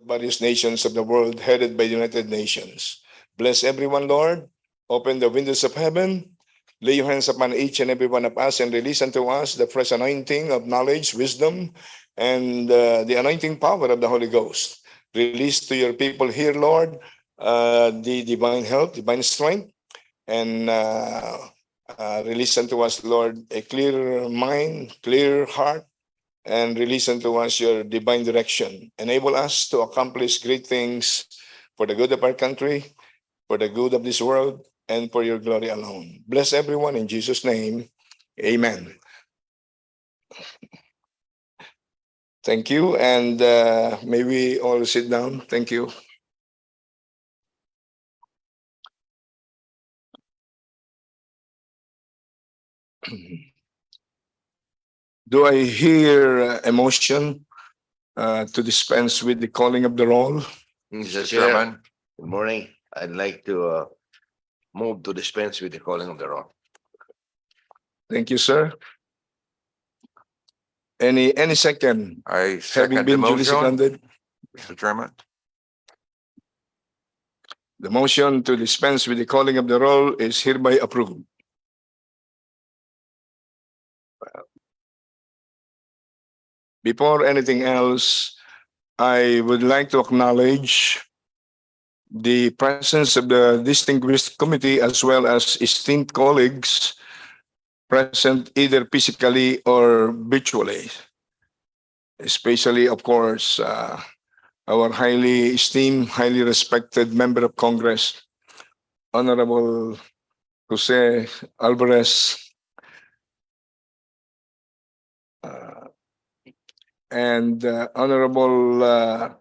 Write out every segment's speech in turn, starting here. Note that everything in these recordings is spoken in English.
various nations of the world headed by the United Nations. Bless everyone, Lord. Open the windows of heaven. Lay your hands upon each and every one of us and release unto us the fresh anointing of knowledge, wisdom, and the anointing power of the Holy Ghost. Release to your people here, Lord, the divine health, divine strength, and release unto us, Lord, a clear mind, clear heart, and release unto us your divine direction. Enable us to accomplish great things for the good of our country, for the good of this world, and for your glory alone. Bless everyone in Jesus' name. Amen. Thank you, and may we all sit down. Thank you. Do I hear a motion to dispense with the calling of the roll? Mr. Chairman, good morning. I'd like to move to dispense with the calling of the roll. Thank you, sir. Any second? I Having second the been duly motion, seconded, Mr. Chairman. the motion to dispense with the calling of the roll is hereby approved. Before anything else, I would like to acknowledge the presence of the distinguished committee as well as esteemed colleagues present either physically or virtually. Especially, of course, our highly esteemed, highly respected member of Congress, Honorable Jose Alvarez, and Honorable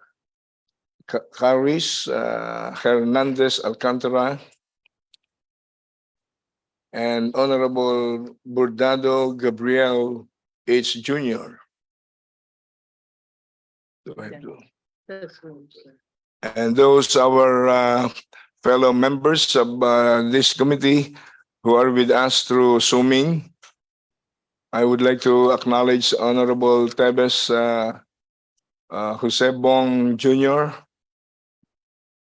Caris Hernandez Alcantara, and Honorable Bordado Gabriel H. Jr. Do I have to? And those our fellow members of this committee who are with us through Zooming. I would like to acknowledge Honorable Tebes Jose Bong Jr.,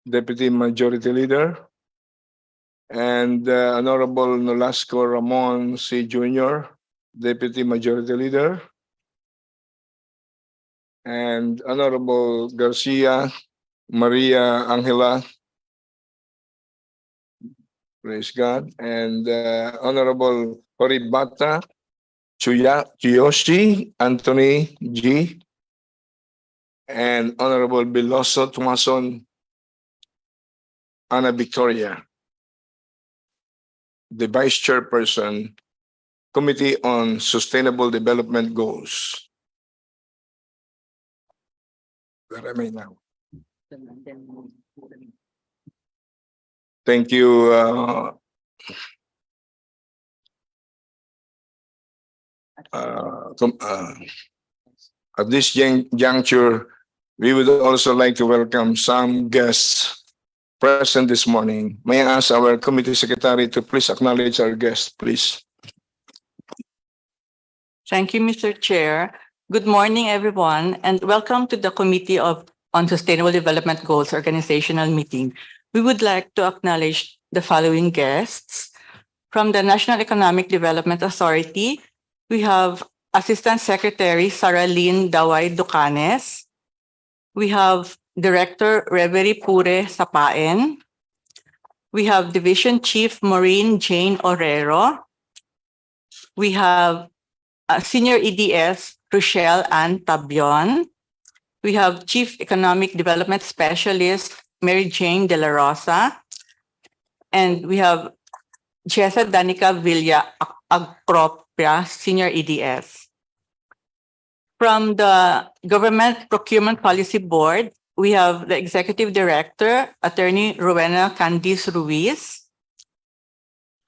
Deputy Majority Leader, and Honorable Nolasco Ramon C. Jr., Deputy Majority Leader, and Honorable Garcia Maria Angela, praise God, and Honorable Horibata Chuyoshi Anthony G, and Honorable Biloso Tumason Ana Victoria, the Vice Chairperson, Committee on Sustainable Development Goals. Where am I now? Thank you. At this juncture, we would also like to welcome some guests present this morning. May I ask our committee secretary to please acknowledge our guests, please. Thank you, Mr. Chair. Good morning, everyone, and welcome to the Committee on Sustainable Development Goals organizational meeting. We would like to acknowledge the following guests. From the National Economic Development Authority, we have Assistant Secretary Sara Lynn Daway Ducanes. We have Director Reverie Pure Sapaen. We have Division Chief Maureen Jane Orero. We have Senior EDS Rochelle Ann Tabion. We have Chief Economic Development Specialist Mary Jane De La Rosa. And we have Jessa Danica Villa Agpropia, Senior EDS. From the Government Procurement Policy Board, we have the Executive Director, Attorney Rowena Candice Ruiz.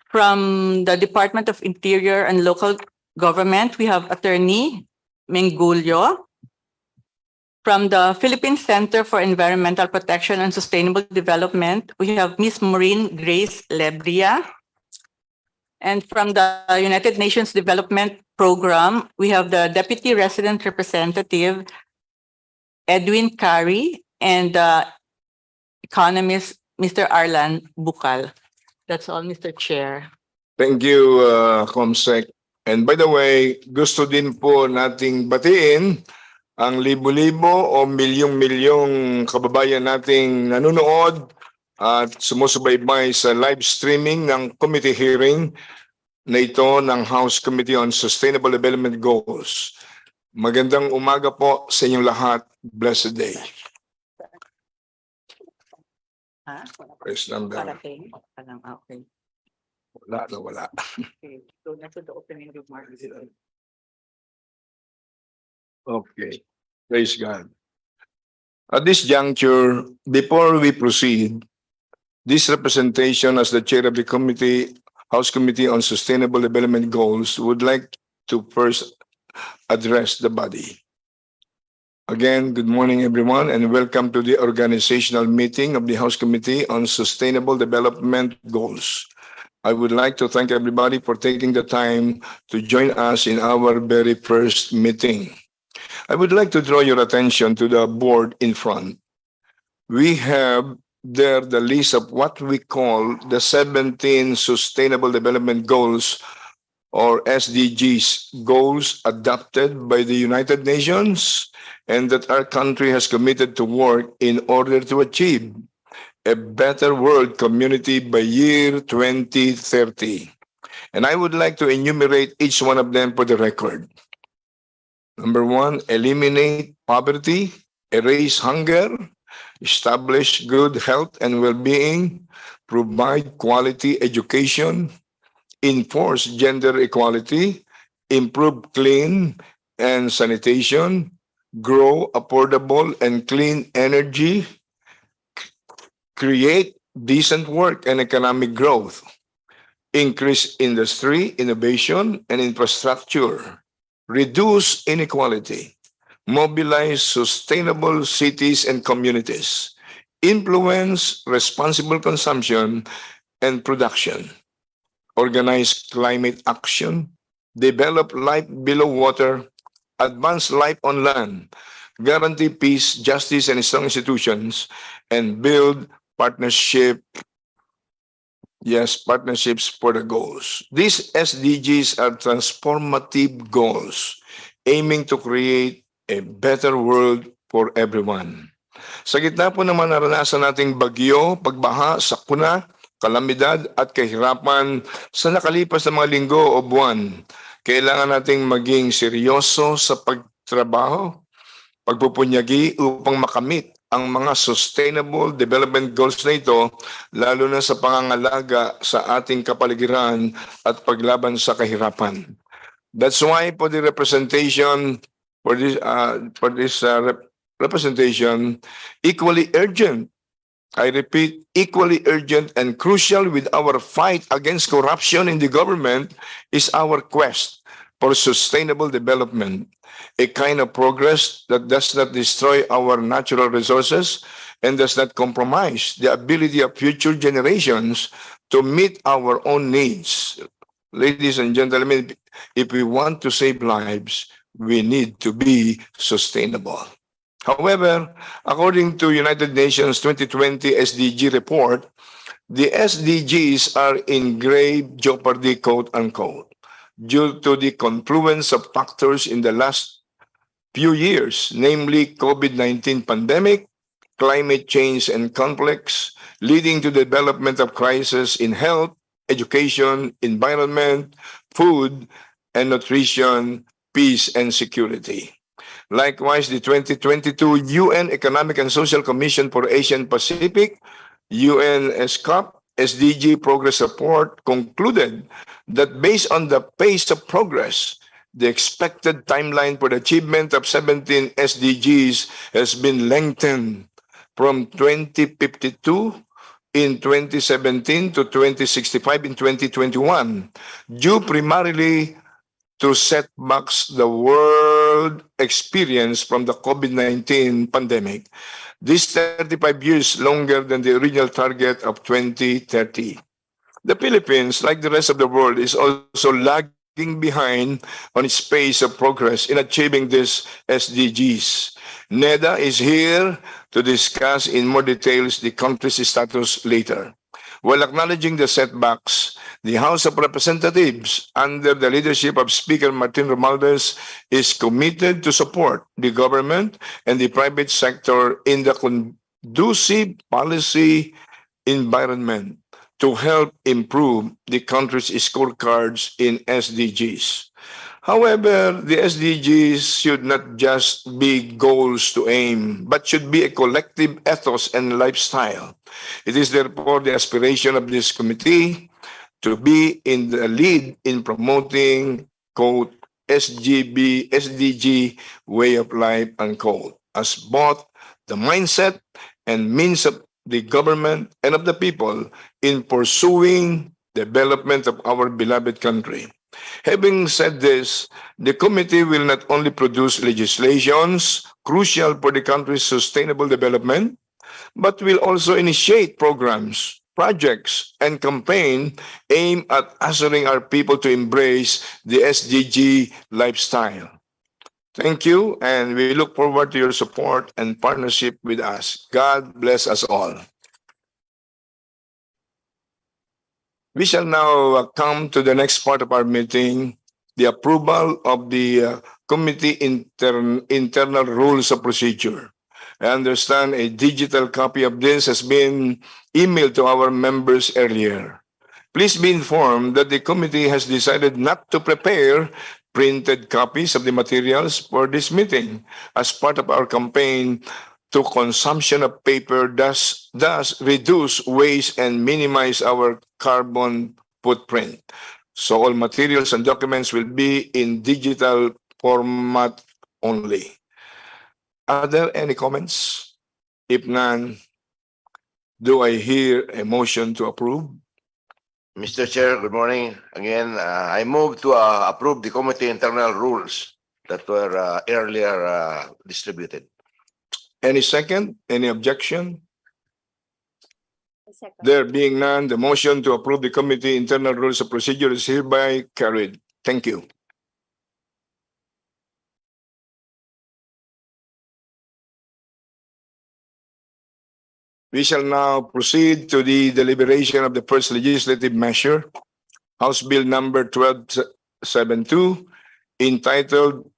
From the Department of Interior and Local Government, we have Attorney Mengulio. From the Philippine Center for Environmental Protection and Sustainable Development, we have Ms. Maureen Grace Lebria. And from the United Nations Development Program, we have the Deputy Resident Representative, Edwin Carey, and economist Mr. Arlan Bukal. That's all, Mr. Chair. Thank you, Comsec. And by the way, gusto din po nating batiin ang libo-libo o milyong-milyong kababayan nating nanonood at sumusubaybay sa live streaming ng committee hearing na ito ng House Committee on Sustainable Development Goals. Magandang umaga po sa inyong lahat. Blessed day. Ha? Press number. Parating? Okay. Wala na wala. Okay. So, na to the opening remarks. Okay. Praise God. At this juncture, before we proceed, this representation as the chair of the committee, House Committee on Sustainable Development Goals, would like to first address the body. Again, good morning, everyone, and welcome to the organizational meeting of the House Committee on Sustainable Development Goals. I would like to thank everybody for taking the time to join us in our very first meeting. I would like to draw your attention to the board in front. We have there the list of what we call the 17 Sustainable Development Goals, or SDGs, goals adopted by the United Nations and that our country has committed to work in order to achieve a better world community by year 2030. And I would like to enumerate each one of them for the record. Number 1, eliminate poverty, erase hunger, establish good health and well-being, provide quality education, enforce gender equality, improve clean and sanitation, grow affordable and clean energy, create decent work and economic growth, increase industry, innovation, and infrastructure, reduce inequality, mobilize sustainable cities and communities, influence responsible consumption and production, organize climate action, develop life below water, advance life on land, guarantee peace, justice, and strong institutions, and build partnerships for the goals. These SDGs are transformative goals aiming to create a better world for everyone. Sa gitna po naman naranasan nating bagyo, pagbaha, sakuna, kalamidad at kahirapan sa nakalipas na mga linggo o buwan, kailangan nating maging seryoso sa pagtrabaho, pagpupunyagi upang makamit ang mga sustainable development goals na ito, lalo na sa pangangalaga sa ating kapaligiran at paglaban sa kahirapan. That's why for the representation, representation, equally urgent, I repeat, equally urgent and crucial with our fight against corruption in the government is our quest for sustainable development, a kind of progress that does not destroy our natural resources and does not compromise the ability of future generations to meet our own needs. Ladies and gentlemen, if we want to save lives, we need to be sustainable. However, according to United Nations 2020 SDG report, the SDGs are in grave jeopardy, quote unquote, due to the confluence of factors in the last few years, namely COVID-19 pandemic, climate change and conflicts, leading to the development of crises in health, education, environment, food and nutrition, peace and security. Likewise, the 2022 UN Economic and Social Commission for Asian Pacific, UNESCOP, SDG Progress Report concluded that based on the pace of progress, the expected timeline for the achievement of 17 SDGs has been lengthened from 2052 in 2017 to 2065 in 2021, due primarily to setbacks the world experienced from the COVID-19 pandemic. This 35 years longer than the original target of 2030. The Philippines, like the rest of the world, is also lagging behind on its pace of progress in achieving these SDGs. NEDA is here to discuss in more details the country's status later. While acknowledging the setbacks, the House of Representatives, under the leadership of Speaker Martin Romualdez, is committed to support the government and the private sector in the conducive policy environment to help improve the country's scorecards in SDGs. However, the SDGs should not just be goals to aim, but should be a collective ethos and lifestyle. It is therefore the aspiration of this committee to be in the lead in promoting, quote, SDG way of life, unquote, as both the mindset and means of the government and of the people in pursuing development of our beloved country. Having said this, the committee will not only produce legislations crucial for the country's sustainable development, but will also initiate programs, projects, and campaign aimed at ushering our people to embrace the SDG lifestyle. Thank you, and we look forward to your support and partnership with us. God bless us all. We shall now come to the next part of our meeting, the approval of the committee internal rules of procedure. I understand a digital copy of this has been emailed to our members earlier. Please be informed that the committee has decided not to prepare printed copies of the materials for this meeting as part of our campaign to consumption of paper, thus reduce waste and minimize our carbon footprint. So all materials and documents will be in digital format only. Are there any comments? If none, do I hear a motion to approve? Mr. Chair, good morning. Again, I move to approve the committee internal rules that were earlier distributed. Any second? Any objection? Second. There being none, the motion to approve the committee internal rules of procedure is hereby carried. Thank you. We shall now proceed to the deliberation of the first legislative measure, House Bill number 1272, entitled,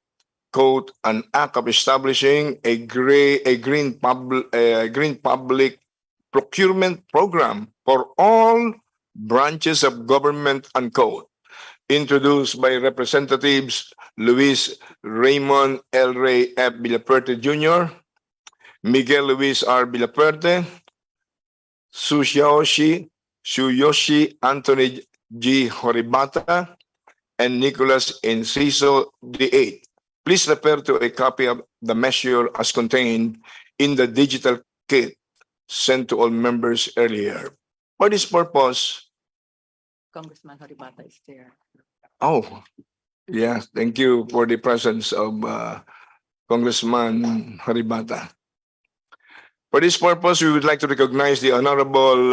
quote, an act of establishing a green public procurement program for all branches of government, unquote, introduced by Representatives Luis Raymond L. Ray F. Villaperte Jr., Miguel Luis R. Villaperte, Tsuyoshi Anthony G. Horibata, and Nicholas Enciso VIII. Please refer to a copy of the measure as contained in the digital kit sent to all members earlier. For this purpose, Congressman Horibata is there. oh, yeah, thank you for the presence of Congressman Horibata. For this purpose, we would like to recognize the Honorable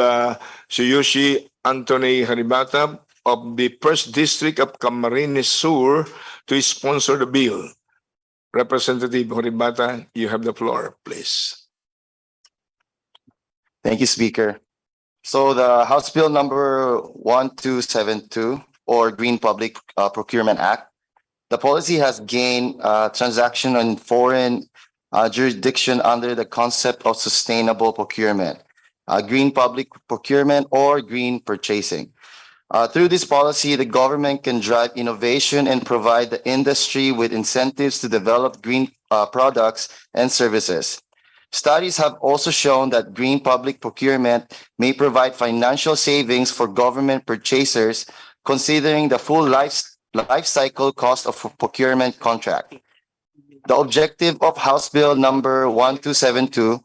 Tsuyoshi Anthony Horibata of the First District of Camarines Sur to sponsor the bill. Representative Horibata, you have the floor, please. Thank you, Speaker. So the House Bill number 1272, or Green Public Procurement Act, the policy has gained transaction on foreign jurisdiction under the concept of sustainable procurement, green public procurement, or green purchasing. Through this policy, the government can drive innovation and provide the industry with incentives to develop green products and services. Studies have also shown that green public procurement may provide financial savings for government purchasers, considering the full life cycle cost of a procurement contract. The objective of House Bill number 1272,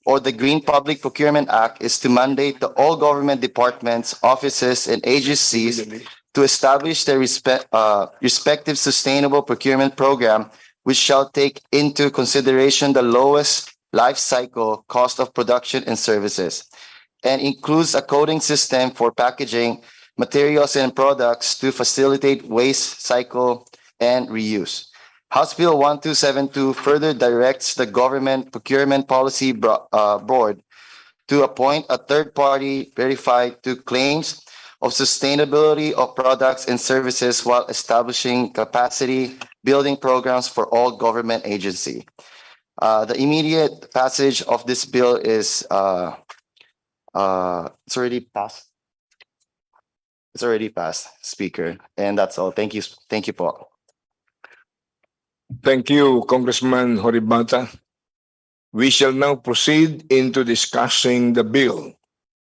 or the Green Public Procurement Act, is to mandate all government departments, offices, and agencies to establish their respective sustainable procurement program, which shall take into consideration the lowest life cycle cost of production and services, and includes a coding system for packaging materials and products to facilitate waste cycle and reuse. House Bill 1272 further directs the Government Procurement Policy Board to appoint a third party verified to claims of sustainability of products and services while establishing capacity building programs for all government agency. The immediate passage of this bill is it's already passed. It's already passed, Speaker, and that's all. Thank you. Thank you, Paul. Thank you, Congressman Horibata. We shall now proceed into discussing the bill.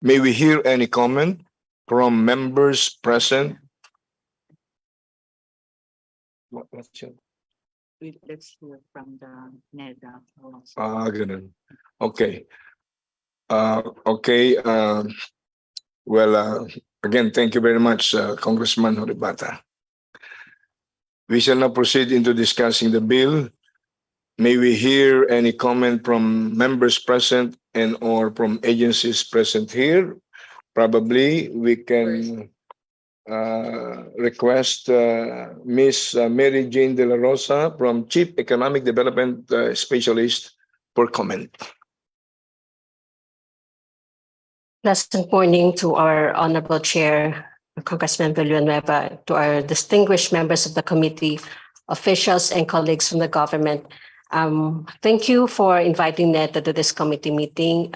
May we hear any comment from members present? Let's hear from the NEDA. Ganun. Okay. Okay. Again, thank you very much, Congressman Horibata. We shall now proceed into discussing the bill. May we hear any comment from members present and or from agencies present here? Probably we can request Ms. Mary Jane De La Rosa from Chief Economic Development Specialist for comment. Pleasant morning to our Honorable Chair, Congressman Villanueva, to our distinguished members of the committee, officials and colleagues from the government. Thank you for inviting NEDA to this committee meeting.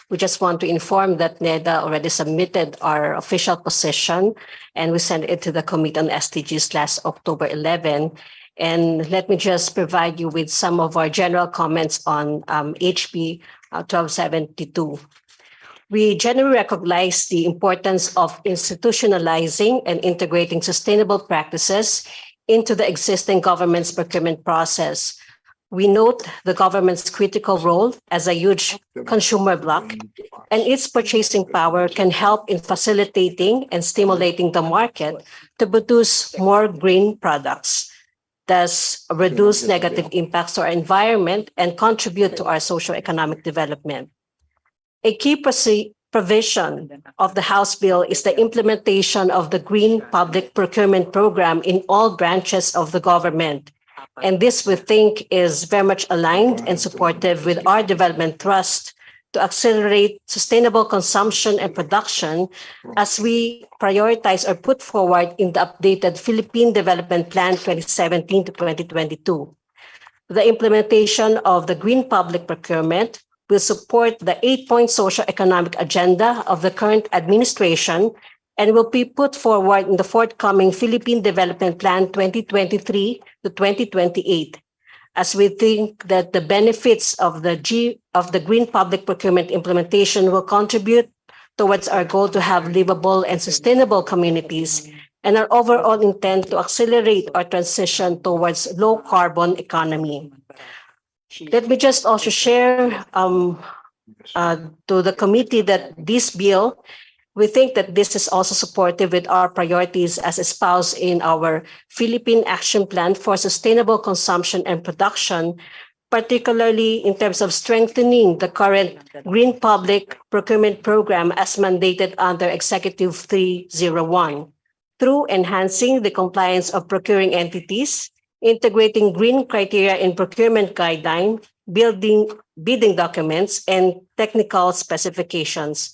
We just want to inform that NEDA already submitted our official position and we sent it to the Committee on SDGs last October 11. And let me just provide you with some of our general comments on HB 1272. We generally recognize the importance of institutionalizing and integrating sustainable practices into the existing government's procurement process. We note the government's critical role as a huge consumer bloc, and its purchasing power can help in facilitating and stimulating the market to produce more green products, thus reduce negative impacts to our environment and contribute to our socio-economic development. A key provision of the House bill is the implementation of the Green Public Procurement Program in all branches of the government. And this, we think, is very much aligned and supportive with our development thrust to accelerate sustainable consumption and production as we prioritize or put forward in the updated Philippine Development Plan 2017 to 2022. The implementation of the Green Public Procurement will support the 8-point socio-economic agenda of the current administration and will be put forward in the forthcoming Philippine Development Plan 2023 to 2028, as we think that the benefits of the Green Public Procurement implementation will contribute towards our goal to have livable and sustainable communities and our overall intent to accelerate our transition towards low-carbon economy. Let me just also share to the committee that this bill, we think that this is also supportive with our priorities as espoused in our Philippine Action Plan for Sustainable Consumption and Production, particularly in terms of strengthening the current Green Public Procurement Program as mandated under Executive 301, through enhancing the compliance of procuring entities, integrating green criteria in procurement guideline, building bidding documents, and technical specifications.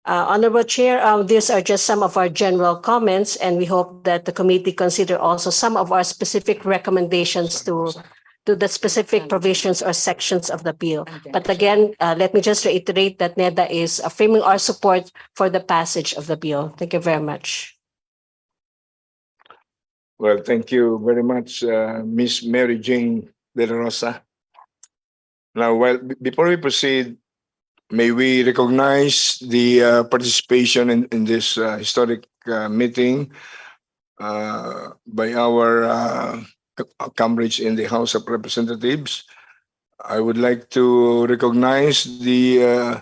Honorable Chair, these are just some of our general comments, and we hope that the committee consider also some of our specific recommendations to the specific provisions or sections of the bill. But again, let me just reiterate that NEDA is affirming our support for the passage of the bill. Thank you very much. Well, thank you very much, Ms. Mary Jane De La Rosa. Now, before we proceed, may we recognize the participation in this historic meeting by our comrades in the House of Representatives. I would like to recognize the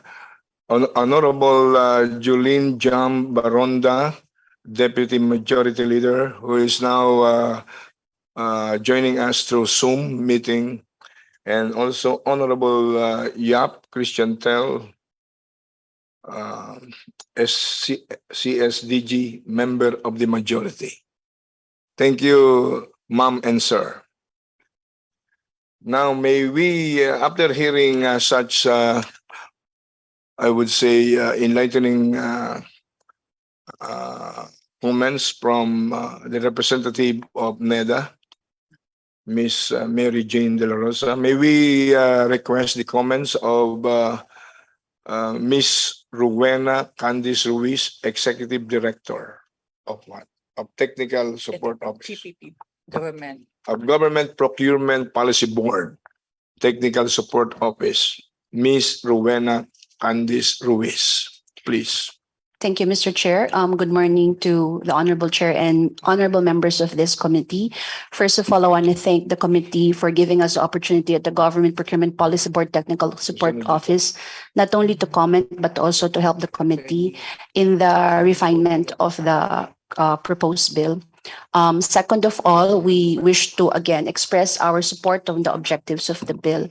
Honorable Julene Jam Baronda, Deputy Majority Leader, who is now joining us through Zoom meeting, and also Honorable Yap Christian Tel, CSDG member of the majority. Thank you, ma'am and sir. Now, may we, after hearing such, I would say, enlightening comments from the representative of NEDA, Miss Mary Jane De La Rosa, may we request the comments of Miss Rowena Candice Ruiz, Executive Director of what? Of Technical Support Office. GPP, government. Of Government Procurement Policy Board, Technical Support Office, Miss Rowena Candice Ruiz. Please. Thank you, Mr. Chair. Good morning to the Honorable Chair and honorable members of this committee. First of all, I want to thank the committee for giving us the opportunity at the Government Procurement Policy Board Technical Support Office, not only to comment, but also to help the committee in the refinement of the proposed bill. Second of all, we wish to again express our support on the objectives of the bill.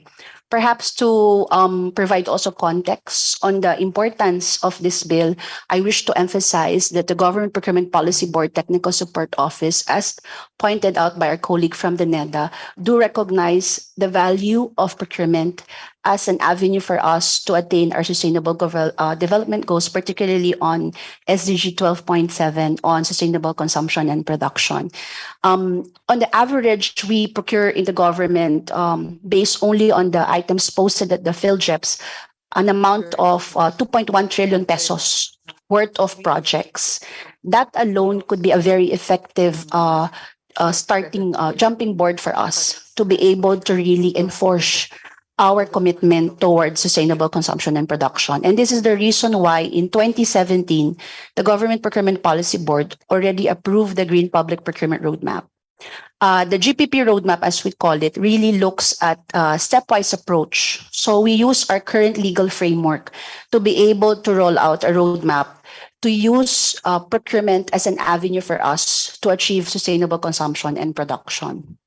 Perhaps to provide also context on the importance of this bill, I wish to emphasize that the Government Procurement Policy Board Technical Support Office, as pointed out by our colleague from the NEDA, do recognize the value of procurement as an avenue for us to attain our sustainable development goals, particularly on SDG 12.7 on sustainable consumption and production. On the average, we procure in the government, based only on the items posted at the PhilJEPs, an amount of 2.1 trillion pesos worth of projects. That alone could be a very effective jumping board for us to be able to really enforce our commitment towards sustainable consumption and production. And this is the reason why in 2017, the Government Procurement Policy Board already approved the Green Public Procurement Roadmap. The GPP roadmap, as we call it, really looks at a stepwise approach. So we use our current legal framework to be able to roll out a roadmap to use procurement as an avenue for us to achieve sustainable consumption and production.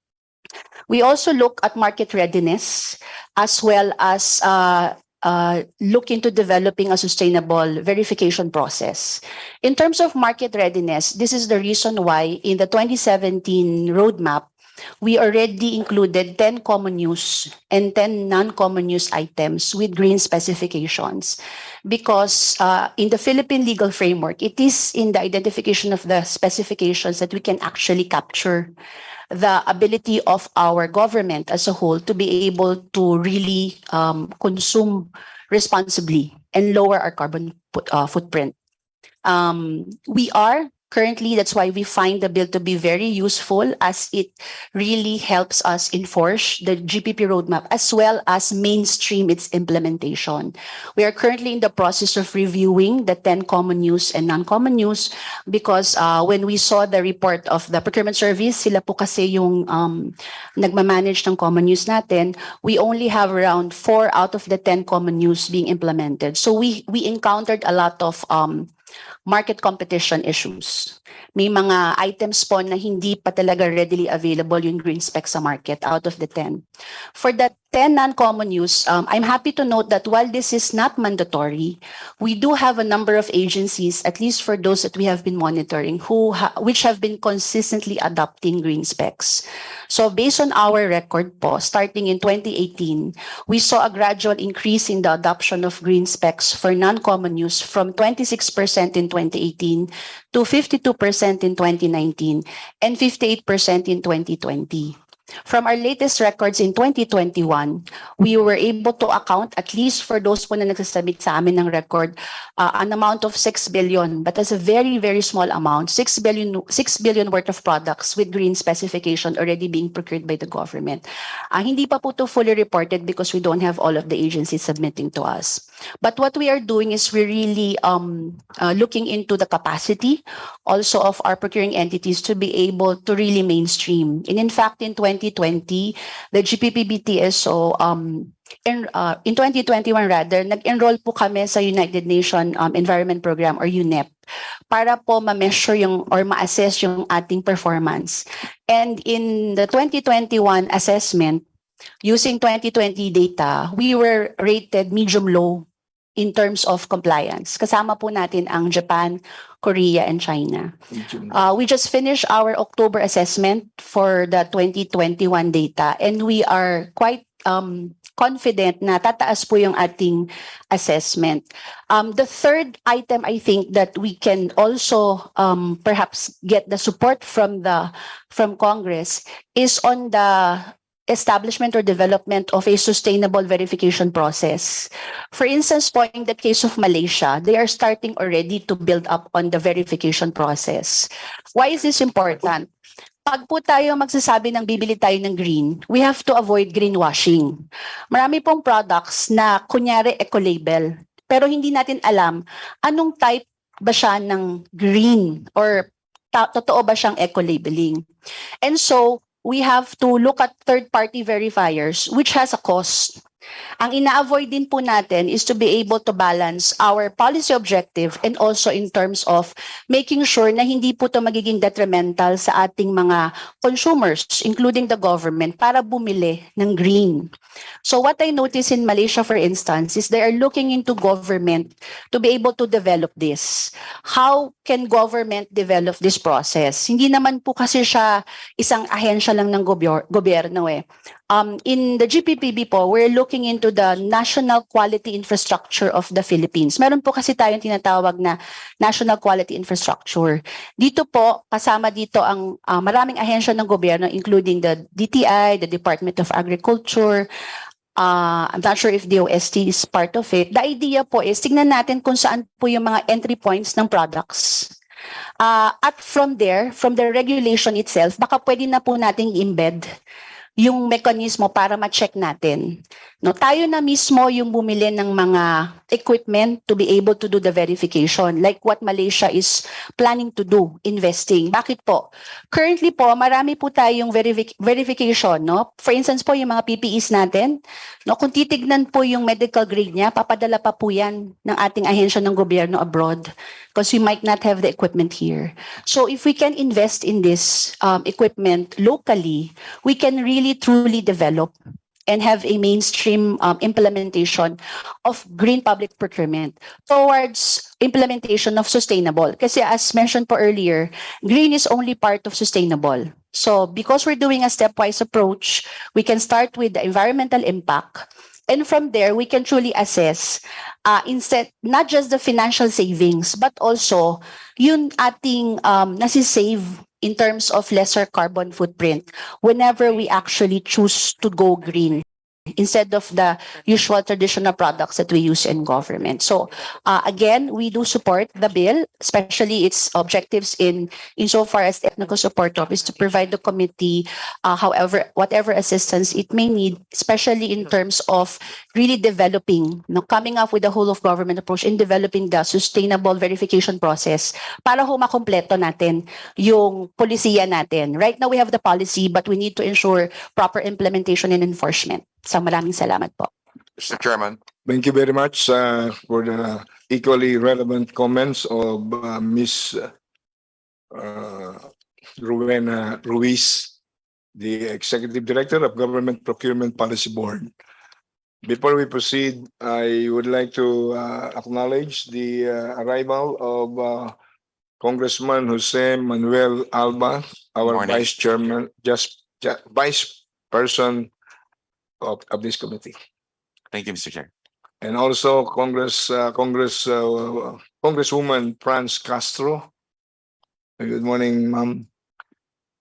We also look at market readiness as well as look into developing a sustainable verification process. In terms of market readiness, this is the reason why in the 2017 roadmap, we already included 10 common use and 10 non-common use items with green specifications. Because in the Philippine legal framework, it is in the identification of the specifications that we can actually capture the ability of our government as a whole to be able to really consume responsibly and lower our carbon footprint. We are currently, that's why we find the bill to be very useful as it really helps us enforce the GPP roadmap as well as mainstream its implementation. We are currently in the process of reviewing the 10 common use and non-common use because when we saw the report of the procurement service, sila po kasi yung nagmamanage ng common use natin, we only have around 4 out of the 10 common use being implemented. So we encountered a lot of market competition issues. May mga items po na hindi pa talaga readily available yung green spec sa market out of the 10. For the 10 non-common use, I'm happy to note that while this is not mandatory, we do have a number of agencies, at least for those that we have been monitoring, which have been consistently adopting green specs. So based on our record po, starting in 2018, we saw a gradual increase in the adoption of green specs for non-common use from 26% in 2018 to 52% in 2019 and 58% in 2020. From our latest records in 2021, we were able to account, at least for those po na nagsasubmit sa amin ng record, an amount of 6 billion, but as a very, very small amount, 6 billion worth of products with green specification already being procured by the government. Hindi pa po to fully reported because we don't have all of the agencies submitting to us. But what we are doing is we're really looking into the capacity also of our procuring entities to be able to really mainstream. And in fact, in 2020, the GPPBTSO, in 2021 rather, nag-enroll po kami sa United Nations Environment Program or UNEP para po ma-measure yung or ma-assess yung ating performance. And in the 2021 assessment, using 2020 data, we were rated medium-low in terms of compliance. Kasama po natin ang Japan, Korea, and China. We just finished our October assessment for the 2021 data, and we are quite confident na tataas po yung ating assessment. The third item, I think, that we can also perhaps get the support from Congress is on the establishment or development of a sustainable verification process. For instance, po, in the case of Malaysia, they are starting already to build up on the verification process. Why is this important? Pag po tayo magsasabi ng bibili tayo ng green, we have to avoid greenwashing. Marami pong products na kunyari eco-label, pero hindi natin alam anong type ba siya ng green or totoo ba siyang eco-labeling. And so, we have to look at third-party verifiers, which has a cost. Ang ina-avoid din po natin is to be able to balance our policy objective and also in terms of making sure na hindi po ito magiging detrimental sa ating mga consumers, including the government, para bumili ng green. So what I notice in Malaysia, for instance, is they are looking into government to be able to develop this. How can government develop this process? Hindi naman po kasi siya isang ahensya lang ng gobyerno eh. In the GPPB po, we're looking into the national quality infrastructure of the Philippines. Meron po kasi tayong tinatawag na national quality infrastructure. Dito po, kasama dito ang maraming ahensya ng gobyerno, including the DTI, the Department of Agriculture. I'm not sure if DOST is part of it. The idea po is, tignan natin kung saan po yung mga entry points ng products. At from there, from the regulation itself, baka pwede na po nating embed yung mekanismo para ma-check natin. No, tayo na mismo yung bumili ng mga equipment to be able to do the verification, like what Malaysia is planning to do, investing. Bakit po? Currently po, marami po tayong verification. No? For instance po, yung mga PPEs natin, no, kung titignan po yung medical grade niya, papadala pa po yan ng ating ahensya ng gobyerno abroad because we might not have the equipment here. So if we can invest in this equipment locally, we can really truly develop and have a mainstream implementation of green public procurement towards implementation of sustainable. Kasi as mentioned po earlier, green is only part of sustainable. So because we're doing a stepwise approach, we can start with the environmental impact. And from there, we can truly assess instead not just the financial savings, but also yung ating nasisave in terms of lesser carbon footprint whenever we actually choose to go green instead of the usual traditional products that we use in government. So again, we do support the bill, especially its objectives insofar as technical support of is to provide the committee whatever assistance it may need, especially in terms of really developing, coming up with a whole of government approach in developing the sustainable verification process para ho makompleto natin yung polisiya natin. Right now we have the policy, but we need to ensure proper implementation and enforcement. So maraming salamat po. Mr. Chairman. Thank you very much for the equally relevant comments of Ms. Rowena Ruiz, the Executive Director of Government Procurement Policy Board. Before we proceed, I would like to acknowledge the arrival of Congressman Jose Manuel Alba, our Morning. Vice Chairman, Vice Person of this committee. Thank you, Mr. Chair. And also Congresswoman Franz Castro. Good morning, ma'am.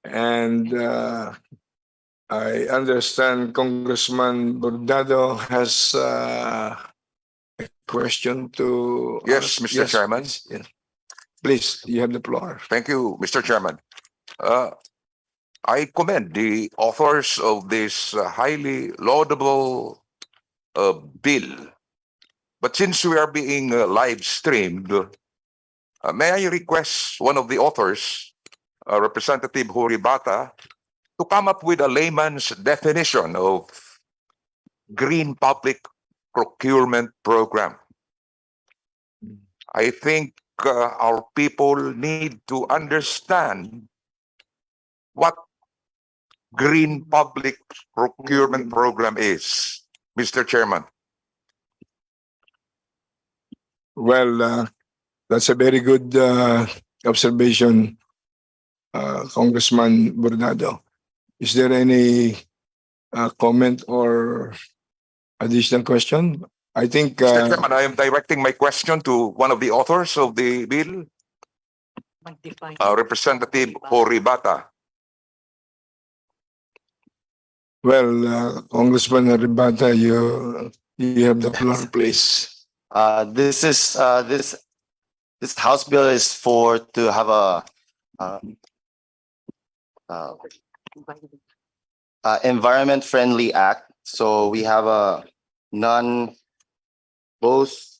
And I understand Congressman Bordado has a question to Yes, ask. Mr. Chairman. Yes. Please, you have the floor. Thank you, Mr. Chairman. I commend the authors of this highly laudable bill. But since we are being live streamed, may I request one of the authors, Representative Horibata, to come up with a layman's definition of green public procurement program. I think our people need to understand what green public procurement program is, Mr. Chairman. Well, that's a very good observation, Congressman Bernardo. Is there any comment or additional question? I think Mr. Chairman, I am directing my question to one of the authors of the bill, Representative Horibata. well, Congressman Ribata, you have the floor, please. This House bill is for to have a environment friendly act. So we have a both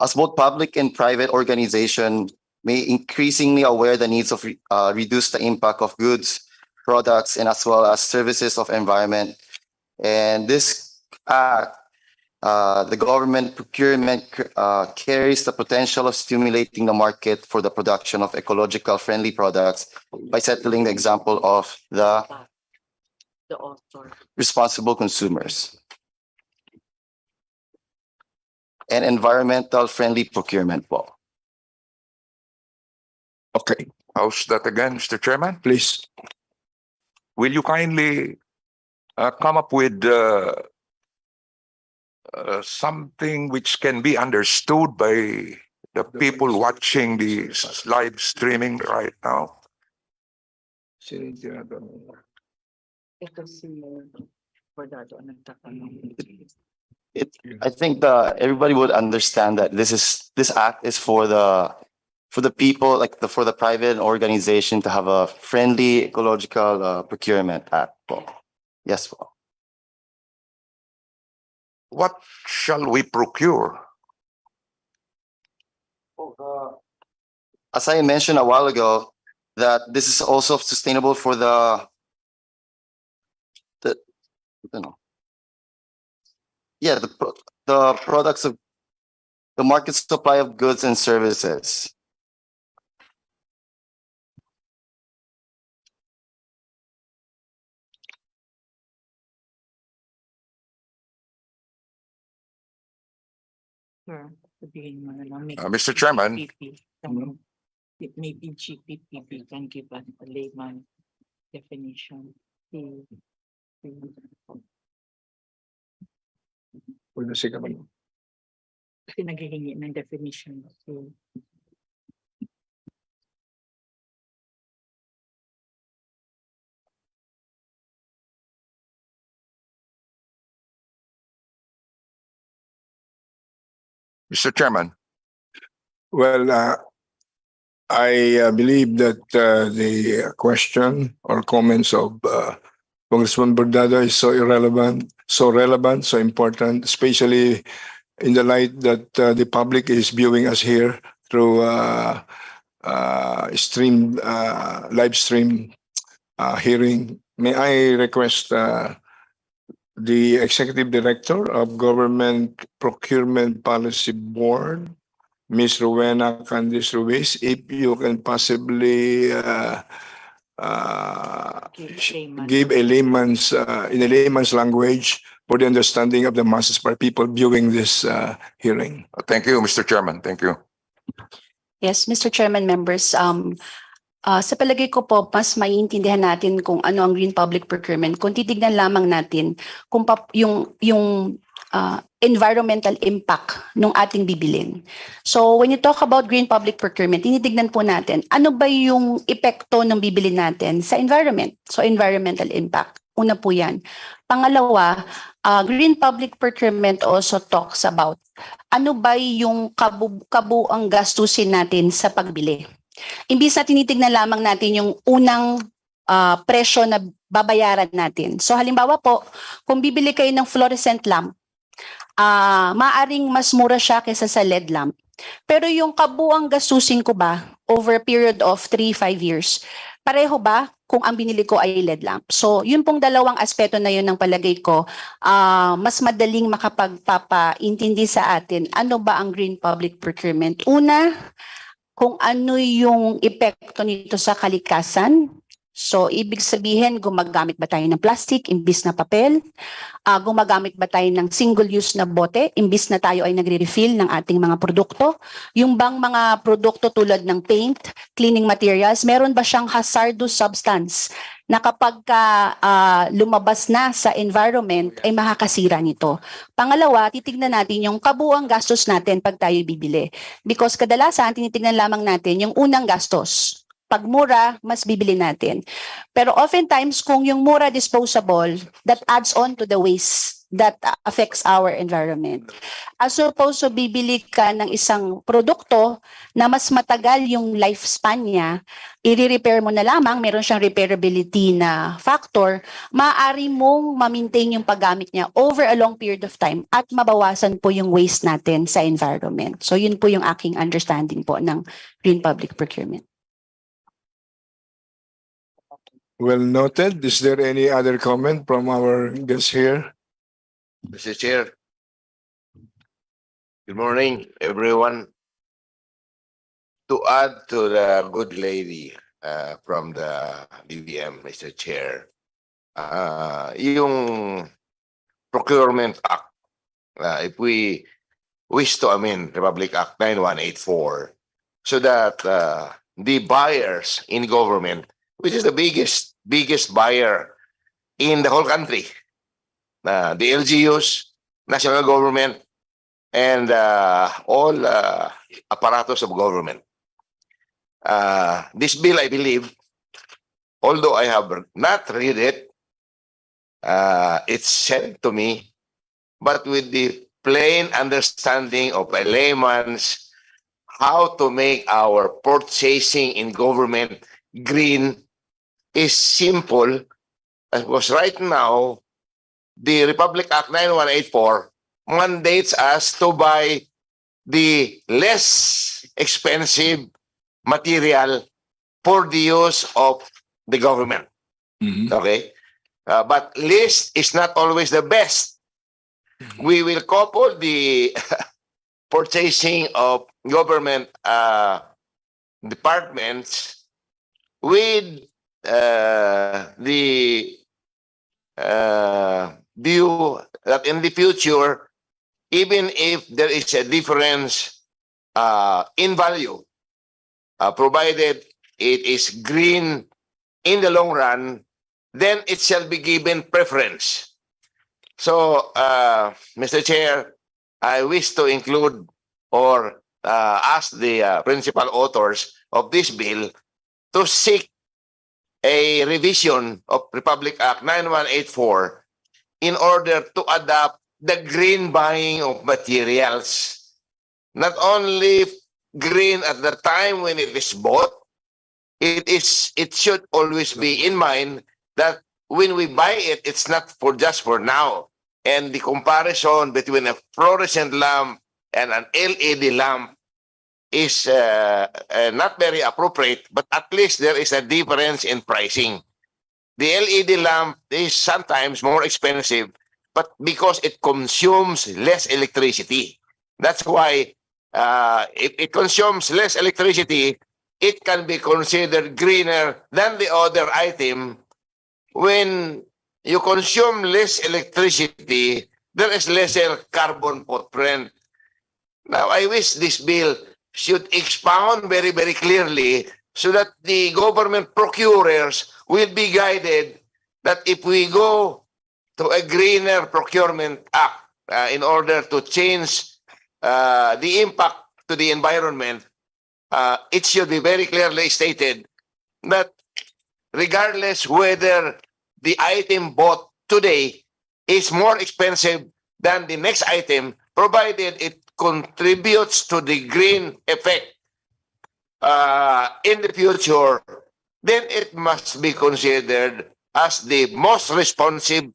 as both public and private organization may increasingly aware the needs of reduce the impact of goods, products, and as well as services of environment. And this act, the government procurement carries the potential of stimulating the market for the production of ecological friendly products by settling the example of the responsible consumers and environmental friendly procurement law. Okay, How's that again, Mr. Chairman? please. Will you kindly come up with something which can be understood by the people watching the live streaming right now? I think everybody would understand that this act is for the people, like for the private organization to have a friendly ecological procurement act. Yes. What shall we procure? As I mentioned a while ago, that this is also sustainable for the products of the market supply of goods and services. Mr. Chairman, Maybe GPPB can give us a layman definition. Kasi naghihingi ng definition. Mr. Chairman, Well, I believe that the question or comments of Congressman Bernardo is so relevant, so important, especially in the light that the public is viewing us here through live stream hearing. May I request the Executive Director of Government Procurement Policy Board, Ms. Rowena Candice Ruiz, if you can possibly give a layman's in a layman's language for the understanding of the masses for people viewing this hearing. thank you, Mr. Chairman. Thank you. Yes, Mr. Chairman, members, sa palagay ko po, mas maiintindihan natin kung ano ang green public procurement kung titignan lamang natin kung yung environmental impact ng ating bibilin. So when you talk about green public procurement, tinitignan po natin ano ba yung epekto ng bibilin natin sa environment. So environmental impact. Una po yan. Pangalawa, green public procurement also talks about ano ba yung kabuang gastusin natin sa pagbili. Imbis na tinitignan lamang natin yung unang presyo na babayaran natin. So halimbawa po, kung bibili kayo ng fluorescent lamp, maaring mas mura siya kaysa sa LED lamp. Pero yung kabuang gastusin ko ba over a period of 3-5 years, pareho ba kung ang binili ko ay LED lamp? So yun pong dalawang aspeto na yun ng palagay ko, mas madaling makapagpapaintindi sa atin ano ba ang green public procurement. Una, kung ano yung epekto nito sa kalikasan, So, ibig sabihin, gumagamit ba tayo ng plastic imbis na papel? Gumagamit ba tayo ng single-use na bote imbis na tayo ay nagre-refill ng ating mga produkto? Yung bang mga produkto tulad ng paint, cleaning materials, meron ba siyang hazardous substance na kapag lumabas na sa environment ay makakasira nito? Pangalawa, titignan natin yung kabuuang gastos natin pag tayo bibili. Because kadalasan, tinitignan lamang natin yung unang gastos. Pag mura, mas bibili natin. Pero oftentimes, kung yung mura disposable, that adds on to the waste that affects our environment. As opposed to bibili ka ng isang produkto na mas matagal yung lifespan niya, i-repair mo na lamang, meron siyang repairability na factor, maaari mong ma-maintain yung paggamit niya over a long period of time at mabawasan po yung waste natin sa environment. So yun po yung aking understanding po ng green public procurement. Well noted. Is there any other comment from our guests here? Mr. Chair. Good morning, everyone. To add to the good lady from the DBM, Mr. Chair, yung Procurement Act, if we wish to amend Republic Act 9184 so that the buyers in government, which is the biggest buyer in the whole country, the LGUs, national government, and all apparatus of government. This bill, I believe, although I have not read it, it's sent to me, but with the plain understanding of a layman's how to make our purchasing in government green is simple, because right now, the Republic Act 9184 mandates us to buy the less expensive material for the use of the government. Okay? But least is not always the best. We will couple the purchasing of government departments with the view that in the future, even if there is a difference in value, provided it is green in the long run, then it shall be given preference. So, Mr. Chair, I wish to include or ask the principal authors of this bill to seek a revision of Republic Act 9184 in order to adopt the green buying of materials. Not only green at the time when it is bought, it should always be in mind that when we buy it, it's not for just for now. And the comparison between a fluorescent lamp and an LED lamp is not very appropriate, but at least there is a difference in pricing. The LED lamp is sometimes more expensive, but because it consumes less electricity. That's why if it consumes less electricity, it can be considered greener than the other item. When you consume less electricity, there is lesser carbon footprint. Now, I wish this bill should expound very, very clearly so that the government procurers will be guided that if we go to a greener procurement act in order to change the impact to the environment, it should be very clearly stated that regardless whether the item bought today is more expensive than the next item, provided it contributes to the green effect in the future, then it must be considered as the most responsive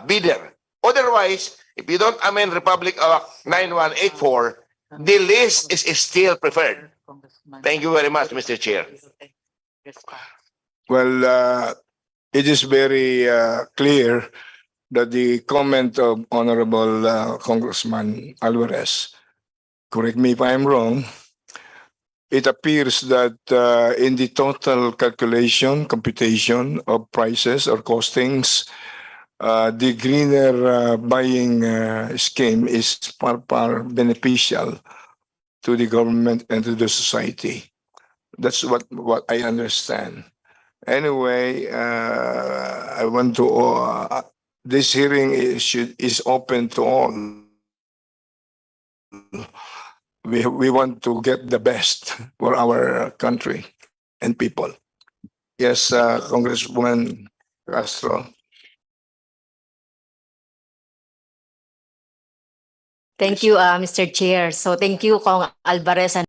bidder. Otherwise, if you don't amend Republic Act 9184, the list is still preferred. Thank you very much, Mr. Chair. Well, it is very clear that the comment of Honorable Congressman Alvarez, correct me if I'm wrong, it appears that in the total computation of prices or costings, the greener buying scheme is far beneficial to the government and to the society. That's what I understand. Anyway, I want to. This hearing is open to all. We want to get the best for our country and people. Yes, Congresswoman Castro. Thank you, Mr. Chair. So thank you, Kong Alvarez,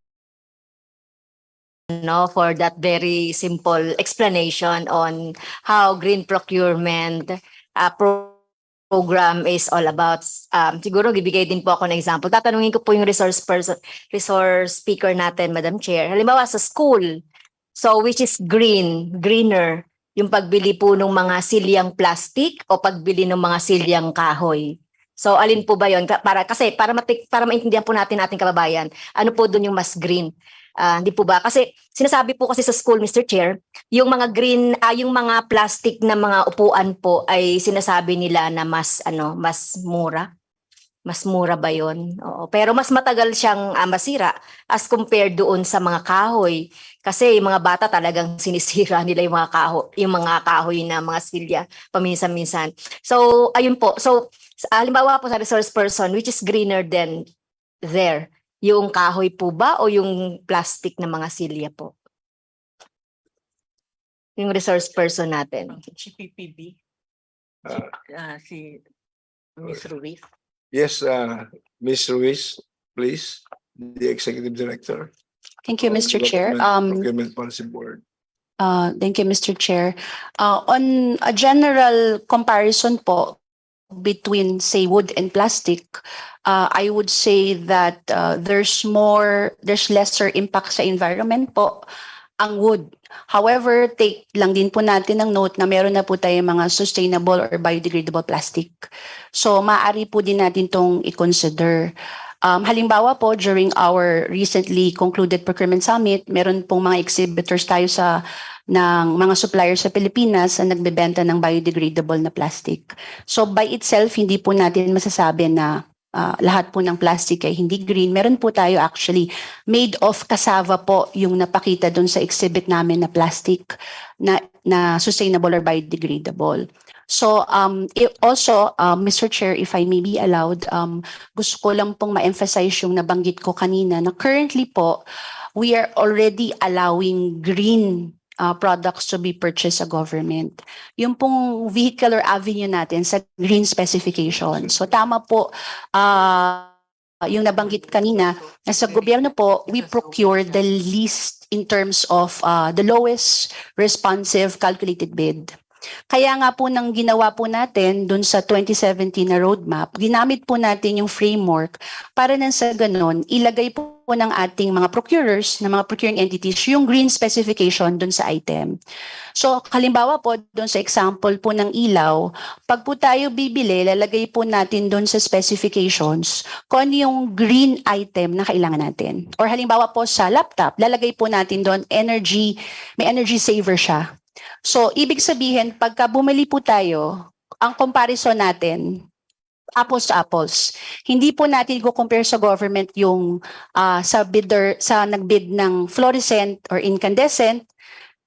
for that very simple explanation on how green procurement program is all about. Siguro bibigay din po ako ng example. Tatanungin ko po yung resource speaker natin, Madam Chair. Halimbawa sa school, so which is greener, yung pagbili po ng mga silyang plastic o pagbili ng mga silyang kahoy. So alin po ba yon? Para maintindihan po natin ating kababayan, ano po doon yung mas green? Hindi po ba? Kasi sinasabi po kasi sa school, Mr. Chair, yung mga yung mga plastic na mga upuan po ay sinasabi nila na mas mura. Mas mura ba yon? Oo. Pero mas matagal siyang masira as compared doon sa mga kahoy. Kasi yung mga bata talagang sinisira nila yung mga kahoy na mga silya paminsan-minsan. So ayun po. So halimbawa po sa resource person, which is greener than there, yung kahoy po ba o yung plastic na mga silya po? Yung resource person natin. Si PPB. Si Ms. Ruiz. Yes, Ms. Ruiz, please, the Executive Director. Thank you, Mr. Chair. Procurement Policy Board. Thank you, Mr. Chair. On a general comparison po between, say, wood and plastic, I would say that there's lesser impact sa environment po ang wood. However, take lang din po natin ng note na meron na po tayong mga sustainable or biodegradable plastic. So, maaari po din natin itong i-consider. Halimbawa po, during our recently concluded procurement summit, meron pong mga exhibitors tayo ng mga suppliers sa Pilipinas na nagbebenta ng biodegradable na plastic. So, by itself, hindi po natin masasabi na lahat po ng plastic ay hindi green. Meron po tayo actually made of cassava po yung napakita doon sa exhibit namin na plastic na sustainable or biodegradable. So also, Mr. Chair, if I may be allowed, gusto ko lang pong ma-emphasize yung nabanggit ko kanina na currently po, we are already allowing green products to be purchased sa government. Yung pong vehicular avenue natin sa green specification. So tama po, yung nabanggit kanina, na sa gobyerno po, we procure the least in terms of the lowest responsive calculated bid. Kaya nga po nang ginawa po natin dun sa 2017 na roadmap, ginamit po natin yung framework para nang sa ganon, ilagay po ng ating mga procurers, na mga procuring entities, yung green specification dun sa item. So, halimbawa po, dun sa example po ng ilaw, pag po tayo bibili, lalagay po natin dun sa specifications kung ano yung green item na kailangan natin. Or halimbawa po sa laptop, lalagay po natin dun may energy saver siya. So, ibig sabihin, pagka bumili po tayo, ang comparison natin, apples to apples. Hindi po natin i-compare sa government yung sa nagbid ng fluorescent or incandescent,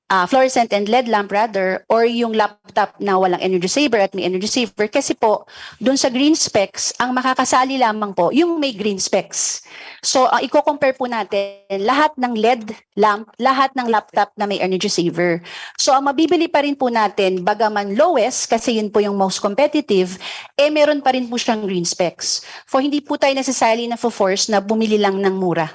fluorescent and LED lamp rather, or yung laptop na walang energy saver at may energy saver. Kasi po, dun sa green specs, ang makakasali lamang po yung may green specs. So, i-compare po natin lahat ng LED lamp, lahat ng laptop na may energy saver. So, ang mabibili pa rin po natin, bagaman lowest, kasi yun po yung most competitive, meron pa rin po siyang green specs. For hindi po tayo necessarily na-force na bumili lang ng mura.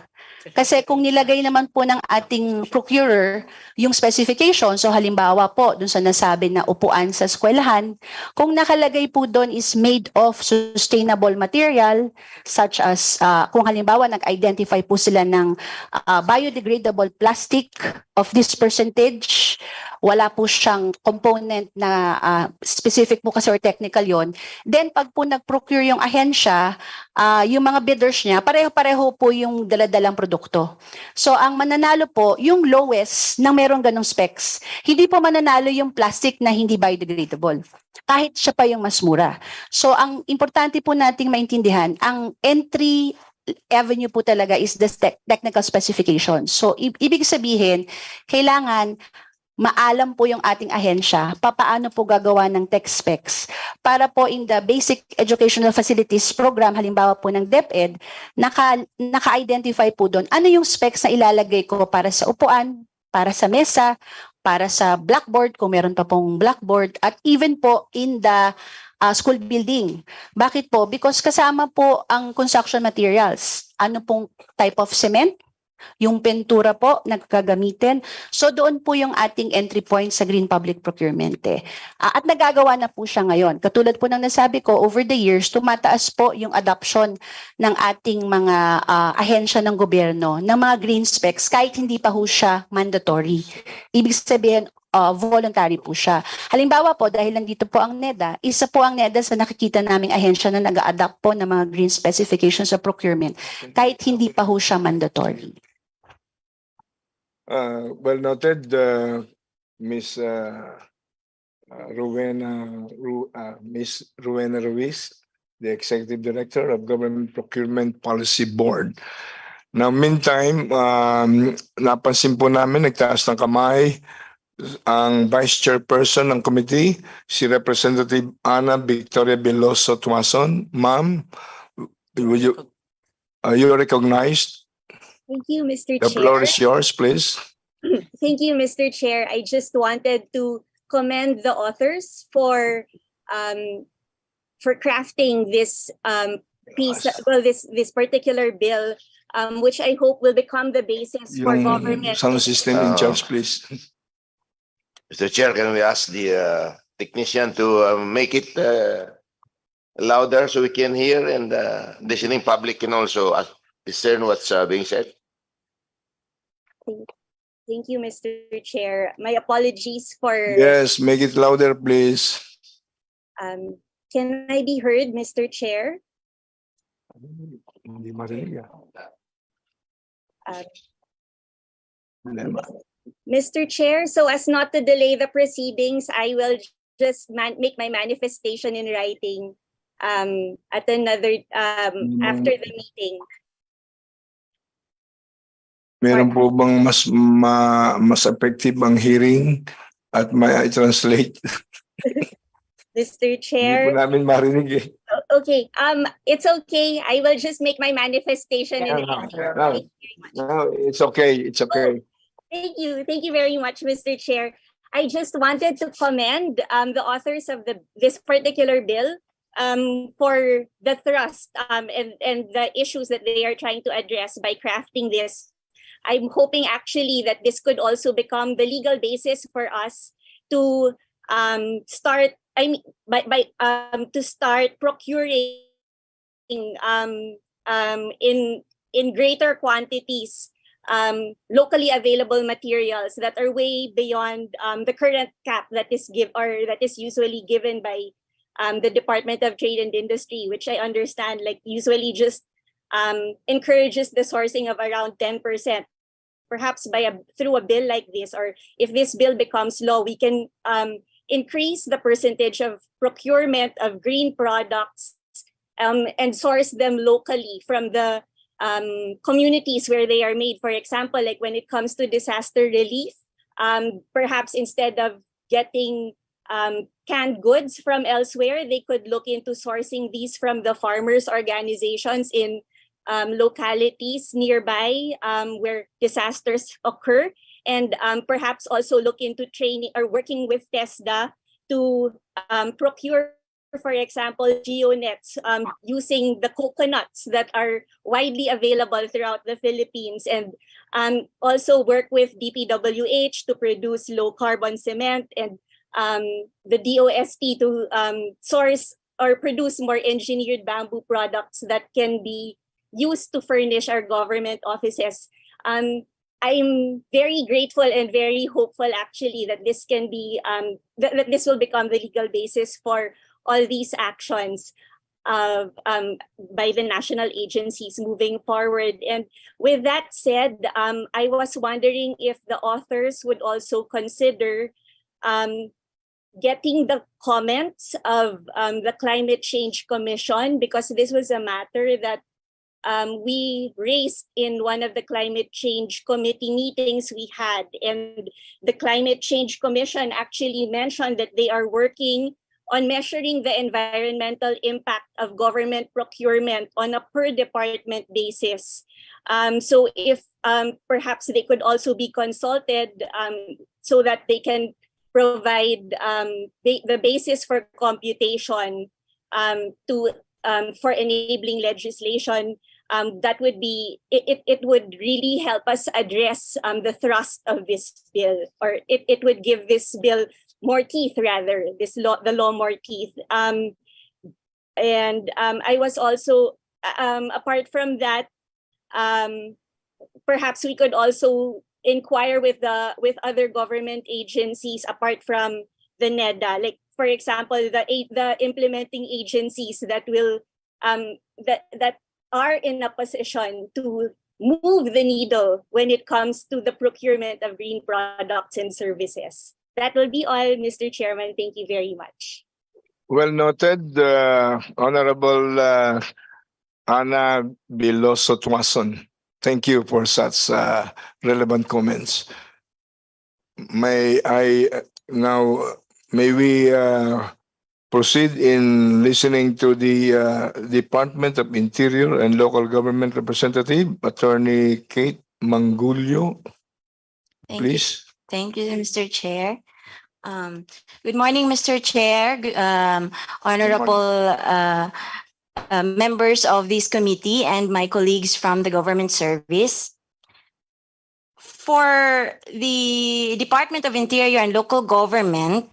Kasi kung nilagay naman po ng ating procurer yung specification, so halimbawa po dun sa nasabi na upuan sa eskwelahan, kung nakalagay po doon is made of sustainable material, such as kung halimbawa nag-identify po sila ng biodegradable plastic of this percentage, wala po siyang component na specific po kasi or technical yon. Then pag po nag-procure yung ahensya, yung mga bidders niya, pareho-pareho po yung daladalang produkto. So ang mananalo po, yung lowest na merong ganong specs. Hindi po mananalo yung plastic na hindi biodegradable. Kahit siya pa yung mas mura. So ang importante po nating maintindihan, ang entry avenue po talaga is the technical specification. So ibig sabihin, kailangan maalam po yung ating ahensya papaano po gagawa ng tech specs para po in the basic educational facilities program, halimbawa po ng DepEd, naka-identify po doon ano yung specs na ilalagay ko para sa upuan, para sa mesa, para sa blackboard kung meron pa pong blackboard, at even po in the school building. Bakit po? Because kasama po ang construction materials. Ano pong type of cement? Yung pintura po nagkagamitin. So doon po yung ating entry point sa green public procurement. At nagagawa na po siya ngayon. Katulad po ng nasabi ko, over the years, tumataas po yung adoption ng ating mga ahensya ng gobyerno ng mga green specs kahit hindi pa ho siya mandatory. Ibig sabihin, voluntary po siya. Halimbawa po, dahil nandito po ang NEDA, isa po ang NEDA sa nakikita naming ahensya na nag-a-adapt po ng mga green specifications sa procurement kahit hindi pa ho siya mandatory. Well noted, Miss Miss Rowena Ruiz, the Executive Director of Government Procurement Policy Board. Now, meantime, napansin po namin, nagtaas ng kamay ang Vice Chairperson ng committee, si Representative Ana Victoria Veloso Tuason. Ma'am, are you recognized? Thank you, Mr. The Chair. floor is yours, please. Thank you, Mr. Chair. I just wanted to commend the authors for crafting this piece, well, this particular bill, which I hope will become the basis for Yung government. sound system in charge, please. Mr. Chair, can we ask the technician to make it louder so we can hear, and the listening public can also discern what's being said? Thank you, Mr. Chair. My apologies for. Yes, make it louder, please. Can I be heard, Mr. Chair? Hindi marinig. Mr. Chair, so as not to delay the proceedings, I will just make my manifestation in writing at another after the meeting. Meron po bang mas effective ang hearing at may translate? Mr. Hindi Chair. po namin marinig eh. Okay. It's okay. I will just make my manifestation in writing. Thank you very much. No, it's okay. It's okay. Thank you. Thank you very much, Mr. Chair. I just wanted to commend the authors of this particular bill for the thrust and the issues that they are trying to address by crafting this. I'm hoping actually that this could also become the legal basis for us to start. To start procuring in greater quantities locally available materials that are way beyond the current cap that is usually given by the Department of Trade and Industry, which I understand usually just encourages the sourcing of around 10%. Perhaps through a bill like this, or if this bill becomes law, we can increase the percentage of procurement of green products and source them locally from the communities where they are made. For example, like when it comes to disaster relief, perhaps instead of getting canned goods from elsewhere, they could look into sourcing these from the farmers' organizations in localities nearby where disasters occur. And perhaps also look into training or working with TESDA to procure, for example, geonets using the coconuts that are widely available throughout the Philippines, and also work with DPWH to produce low carbon cement, and the DOST to source or produce more engineered bamboo products that can be used to furnish our government offices. I'm very grateful and very hopeful actually that this can be that this will become the legal basis for all these actions by the national agencies moving forward. And with that said, I was wondering if the authors would also consider getting the comments of the Climate Change Commission, because this was a matter that we raised in one of the Climate Change Committee meetings we had. And the Climate Change Commission actually mentioned that they are working on measuring the environmental impact of government procurement on a per department basis. So if perhaps they could also be consulted so that they can provide the basis for computation for enabling legislation, that would be it would really help us address the thrust of this bill, or it would give this bill more teeth, rather, the law more teeth. And I was also apart from that, perhaps we could also inquire with other government agencies apart from the NEDA, like for example the implementing agencies that will that are in a position to move the needle when it comes to the procurement of green products and services. That will be all, Mr. Chairman. Thank you very much. Well noted, Honorable Ana Biloso Tuason. Thank you for such relevant comments. May we proceed in listening to the Department of Interior and Local Government Representative, Attorney Kate Mangulio, please. Thank you, Mr. Chair. Good morning, Mr. Chair, honorable members of this committee and my colleagues from the government service. For the Department of Interior and Local Government,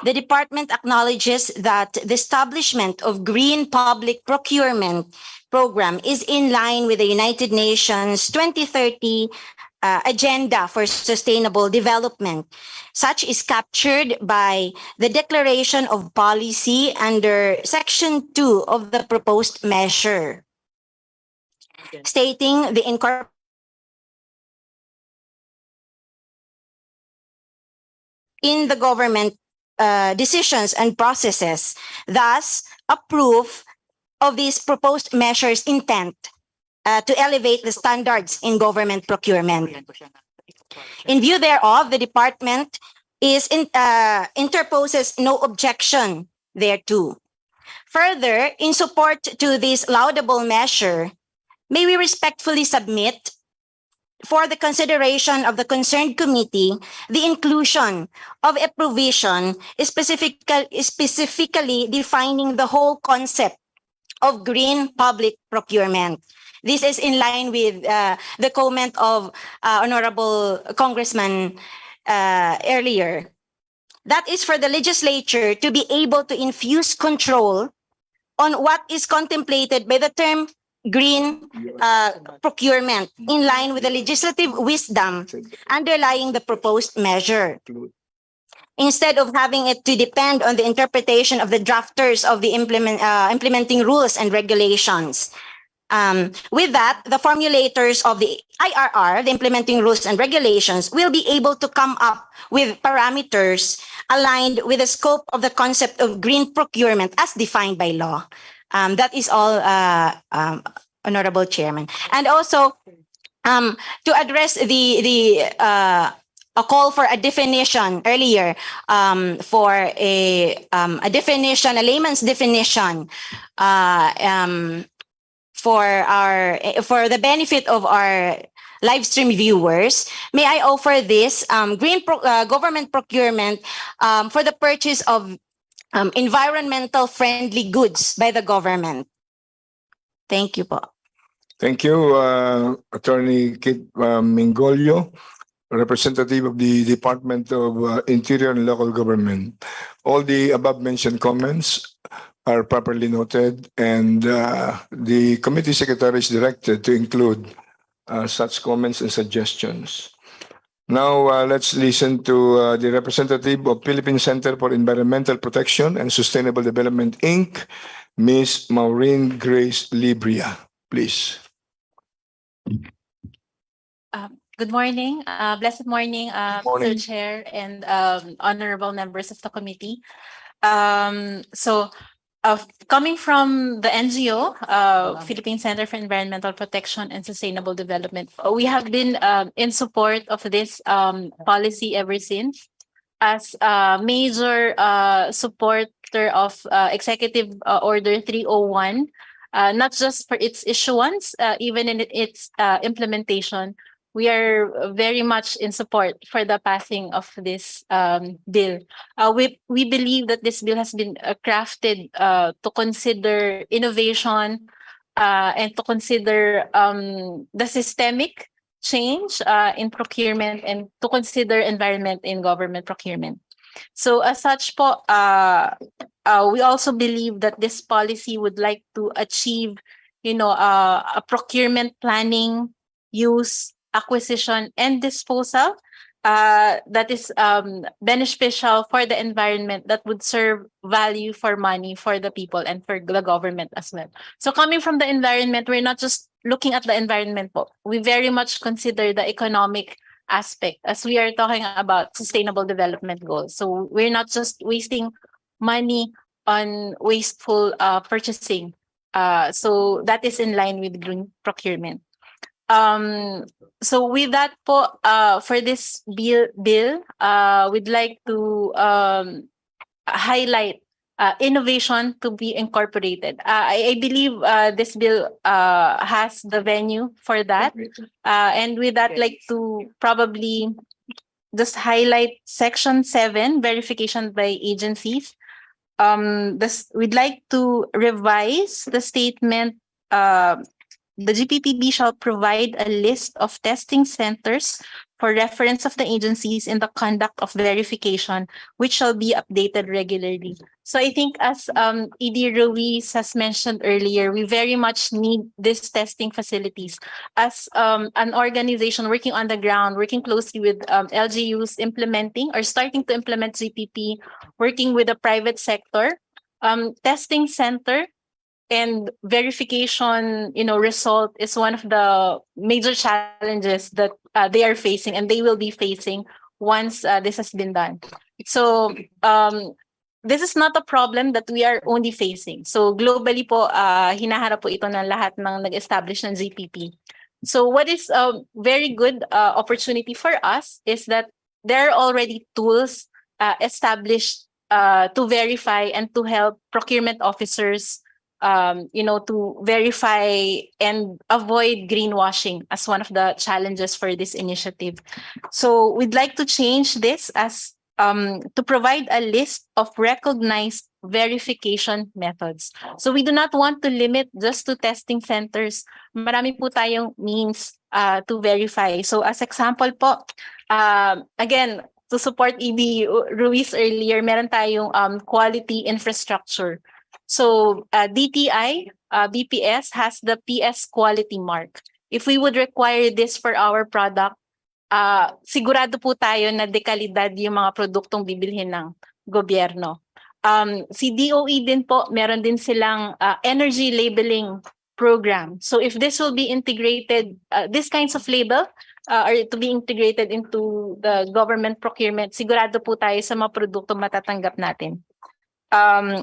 the department acknowledges that the establishment of green public procurement program is in line with the United Nations 2030 Agenda for Sustainable Development. Such is captured by the Declaration of Policy under Section 2 of the proposed measure, stating the incorporation in the government decisions and processes, thus a proof of this proposed measure's intent to elevate the standards in government procurement. In view thereof, the department interposes no objection thereto. Further, in support to this laudable measure, may we respectfully submit for the consideration of the concerned committee the inclusion of a provision specifically defining the whole concept of green public procurement. This is in line with the comment of Honorable Congressman earlier. That is for the legislature to be able to infuse control on what is contemplated by the term green procurement in line with the legislative wisdom underlying the proposed measure, instead of having it to depend on the interpretation of the drafters of the implementing rules and regulations. With that, the formulators of the IRR, the implementing rules and regulations, will be able to come up with parameters aligned with the scope of the concept of green procurement as defined by law. That is all, Honorable Chairman. And also, to address a call for a definition earlier, for a definition, a layman's definition, for the benefit of our live stream viewers, may I offer this government procurement for the purchase of environmental friendly goods by the government. Thank you po. Thank you, Attorney Kate Mingolio, representative of the Department of Interior and Local Government. All the above mentioned comments are properly noted, and the committee secretary is directed to include such comments and suggestions. Now, let's listen to the representative of Philippine Center for Environmental Protection and Sustainable Development, Inc., Ms. Maureen Grace Libria. Please. Good morning, blessed morning, Morning. Mr. Chair and honorable members of the committee. So, coming from the NGO, Philippine Center for Environmental Protection and Sustainable Development, we have been in support of this policy ever since. As a major supporter of Executive Order 301, not just for its issuance, even in its implementation, we are very much in support for the passing of this bill. We believe that this bill has been crafted to consider innovation and to consider the systemic change in procurement and to consider environment in government procurement. So as such po, we also believe that this policy would like to achieve, a procurement planning, use, acquisition, and disposal that is beneficial for the environment, that would serve value for money for the people and for the government as well. So coming from the environment, we're not just looking at the environment po. We very much consider the economic aspect as we are talking about sustainable development goals. So we're not just wasting money on wasteful purchasing. So that is in line with green procurement. So with that po, for this bill, we'd like to highlight innovation to be incorporated. I believe this bill has the venue for that. And with that, like to probably just highlight Section 7, verification by agencies. We'd like to revise the statement. The GPPB shall provide a list of testing centers for reference of the agencies in the conduct of verification, which shall be updated regularly. So I think as ED Ruiz has mentioned earlier, we very much need these testing facilities. As an organization working on the ground, working closely with LGUs implementing or starting to implement GPP, working with the private sector, testing center and verification, result is one of the major challenges that they are facing and they will be facing once this has been done. So this is not a problem that we are only facing. So globally po, hinaharap po ito ng lahat ng nag-establish ng GPP. So what is a very good opportunity for us is that there are already tools established to verify and to help procurement officers to verify and avoid greenwashing as one of the challenges for this initiative. So we'd like to change this as to provide a list of recognized verification methods. So we do not want to limit just to testing centers. Marami po tayong means to verify. So as example po, again, to support ED Ruiz earlier, meron tayong quality infrastructure. So DTI, BPS has the PS quality mark. If we would require this for our product, sigurado po tayo na dekalidad yung mga produktong bibilhin ng gobyerno. Si DOE din po, meron din silang energy labeling program. So if this will be integrated, these kinds of label are to be integrated into the government procurement, sigurado po tayo sa mga produktong matatanggap natin.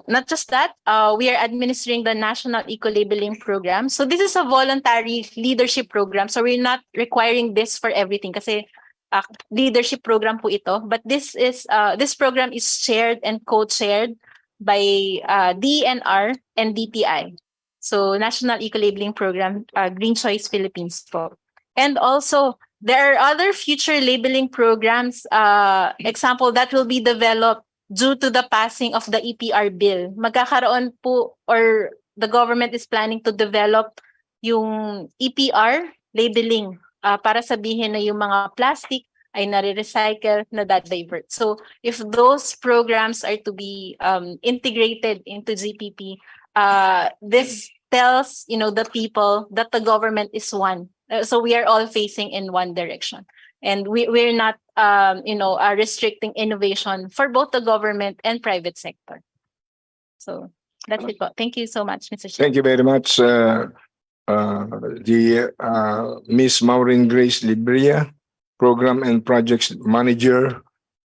Not just that, we are administering the National Eco-Labeling Program. So this is a voluntary leadership program. So we're not requiring this for everything kasi leadership program po ito. But this program is shared and co-chaired by DNR and DTI. So National Eco-Labeling Program, Green Choice Philippines po. And also, there are other future labeling programs, example, that will be developed due to the passing of the EPR bill. Magkakaroon po, or the government is planning to develop yung EPR labeling para sabihin na yung mga plastic ay nare-recycle, na-divert. So if those programs are to be integrated into GPP, this tells the people that the government is one. So we are all facing in one direction. And we're not, restricting innovation for both the government and private sector. So that's it. Thank you so much, Mr. Chair. Thank you very much, Miss Maureen Grace Libria, Program and Projects Manager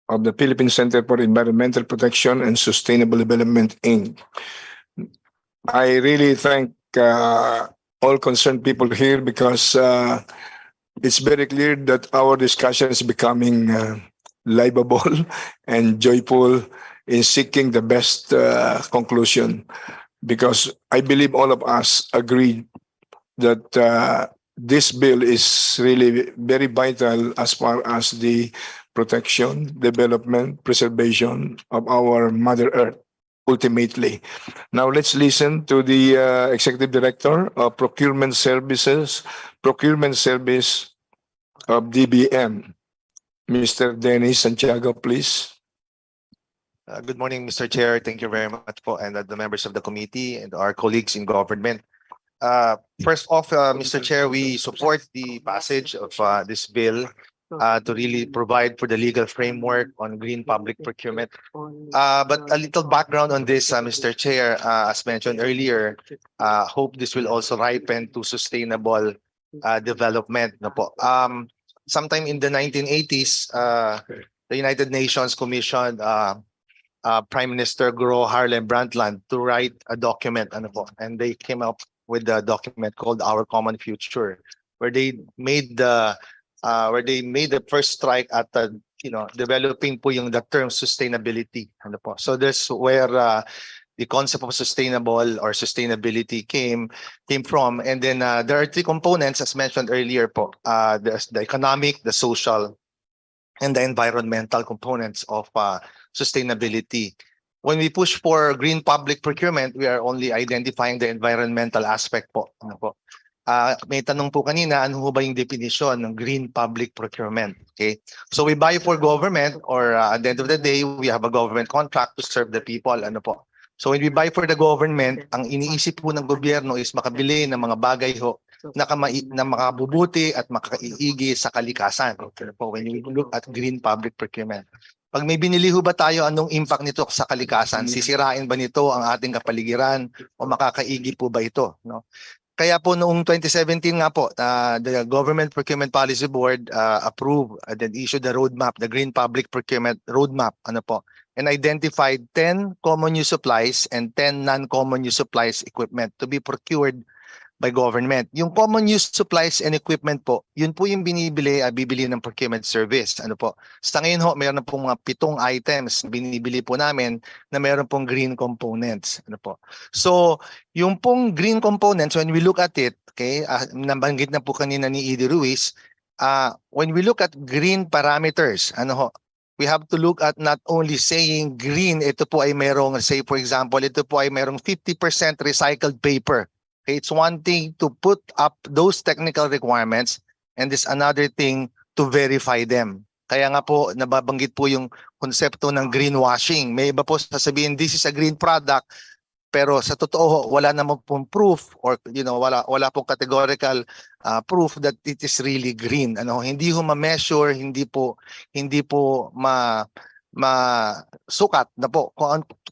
of the Philippine Center for Environmental Protection and Sustainable Development, Inc. I really thank all concerned people here because it's very clear that our discussion is becoming livable and joyful in seeking the best conclusion, because I believe all of us agree that this bill is really very vital as far as the protection, development, preservation of our Mother Earth, ultimately. Now let's listen to the Executive Director of Procurement Service of DBM, Mr. Dennis Santiago, please. Good morning, Mr. Chair. Thank you very much po, and the members of the committee and our colleagues in government. First off, Mr. Chair, we support the passage of this bill to really provide for the legal framework on green public procurement. But a little background on this, Mr. Chair, as mentioned earlier, hope this will also ripen to sustainable development. No po. Sometime in the 1980s, the United Nations commissioned Prime Minister Gro Harlem Brundtland to write a document, and they came up with a document called Our Common Future, where they made the first strike at developing po yung the term sustainability. So that's where the concept of sustainable or sustainability came from. And then there are three components, as mentioned earlier po. There's the economic, the social, and the environmental components of sustainability. When we push for green public procurement, we are only identifying the environmental aspect po. May tanong po kanina, ano ho ba yung definition ng green public procurement? Okay? So we buy for government, or at the end of the day, we have a government contract to serve the people. So when we buy for the government, ang iniisip po ng gobyerno is makabili ng mga bagay ho na makabubuti at makaiigi sa kalikasan. When we look at green public procurement. Pag may binili ho ba tayo, anong impact nito sa kalikasan? Sisirain ba nito ang ating kapaligiran o makakaigi po ba ito? No? Kaya po noong 2017 nga po, the Government Procurement Policy Board approved and then issued the roadmap, the Green Public Procurement Roadmap, and identified 10 common use supplies and 10 non-common use supplies equipment to be procured by government. Yung common use supplies and equipment po, yun po yung bibili ng procurement service. Sa ngayon ho, mayroon na pong mga 7 items binibili po namin na mayroon pong green components. So, yung pong green components, when we look at it, okay, nabanggit na po kanina ni Edie Ruiz, when we look at green parameters, we have to look at not only saying green, ito po ay mayroong, say for example, ito po ay mayroong 50% recycled paper. It's one thing to put up those technical requirements, and it's another thing to verify them. Kaya nga po, nababanggit po yung konsepto ng greenwashing. May iba po sasabihin, this is a green product, pero sa totoo, wala namang pong proof, or wala pong categorical proof that it is really green. Hindi ho ma-measure, hindi po masukat na po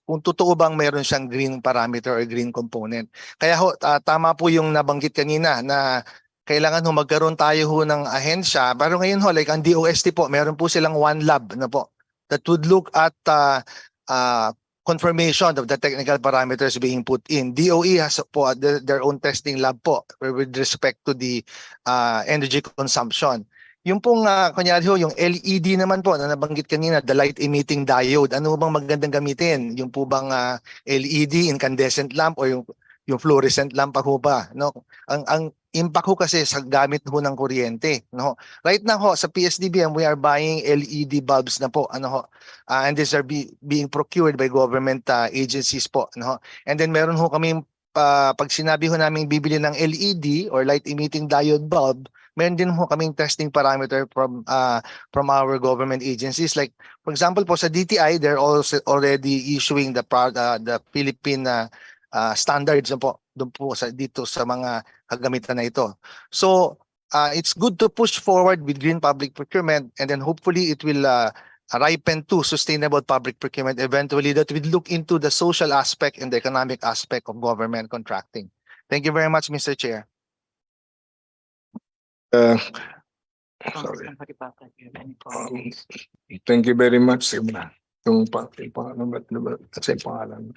kung totoo bang meron siyang green parameter or green component. Kaya ho, tama po yung nabanggit kanina na kailangan ho magkaroon tayo ho ng ahensya. Pero ngayon ho, like ang DOST po, meron po silang one lab that would look at confirmation of the technical parameters being put in. DOE has po their own testing lab po with respect to the energy consumption. Yung pong, kunyari ho, yung LED naman po na nabanggit kanina, the light emitting diode, ano bang magandang gamitin? Yung po bang LED, incandescent lamp, o yung fluorescent lamp pa ho ba? No? Ang impact ho kasi sa gamit ho ng kuryente. No? Right now ho, sa PSDBM, we are buying LED bulbs na po. And these are being procured by government agencies po. And then meron ho kami, pag sinabi ho namin bibili ng LED or light emitting diode bulb, meron din ho kaming testing parameter from our government agencies. Like, for example po, sa DTI, they're also already issuing the Philippine standards po, dito sa mga kagamitan na ito. So, it's good to push forward with green public procurement, and then hopefully it will ripen to sustainable public procurement eventually, that will look into the social aspect and the economic aspect of government contracting. Thank you very much, Mr. Chair. Sorry. Congressman Paribata, do you have any comments? Thank you very much. Yung kasi pangalan.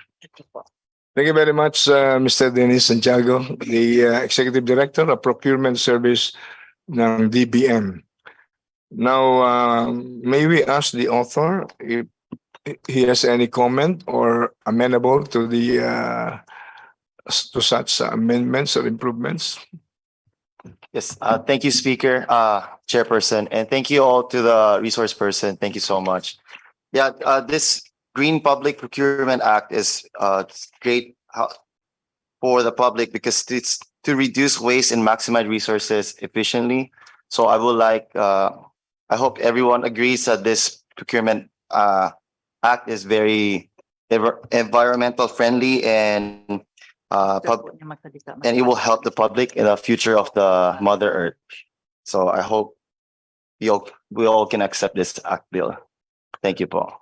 Thank you very much, Mr. Dennis Santiago, the Executive Director of Procurement Service ng DBM. Now, may we ask the author if he has any comment or amenable to the to such amendments or improvements? Yes, thank you, Speaker, Chairperson, and thank you all to the resource person. Thank you so much. Yeah, this Green Public Procurement Act is great for the public because it's to reduce waste and maximize resources efficiently. So I would like, I hope everyone agrees that this procurement act is very environmental friendly and and it will help the public in the future of the Mother Earth. So I hope we all can accept this act bill. Thank you, Paul.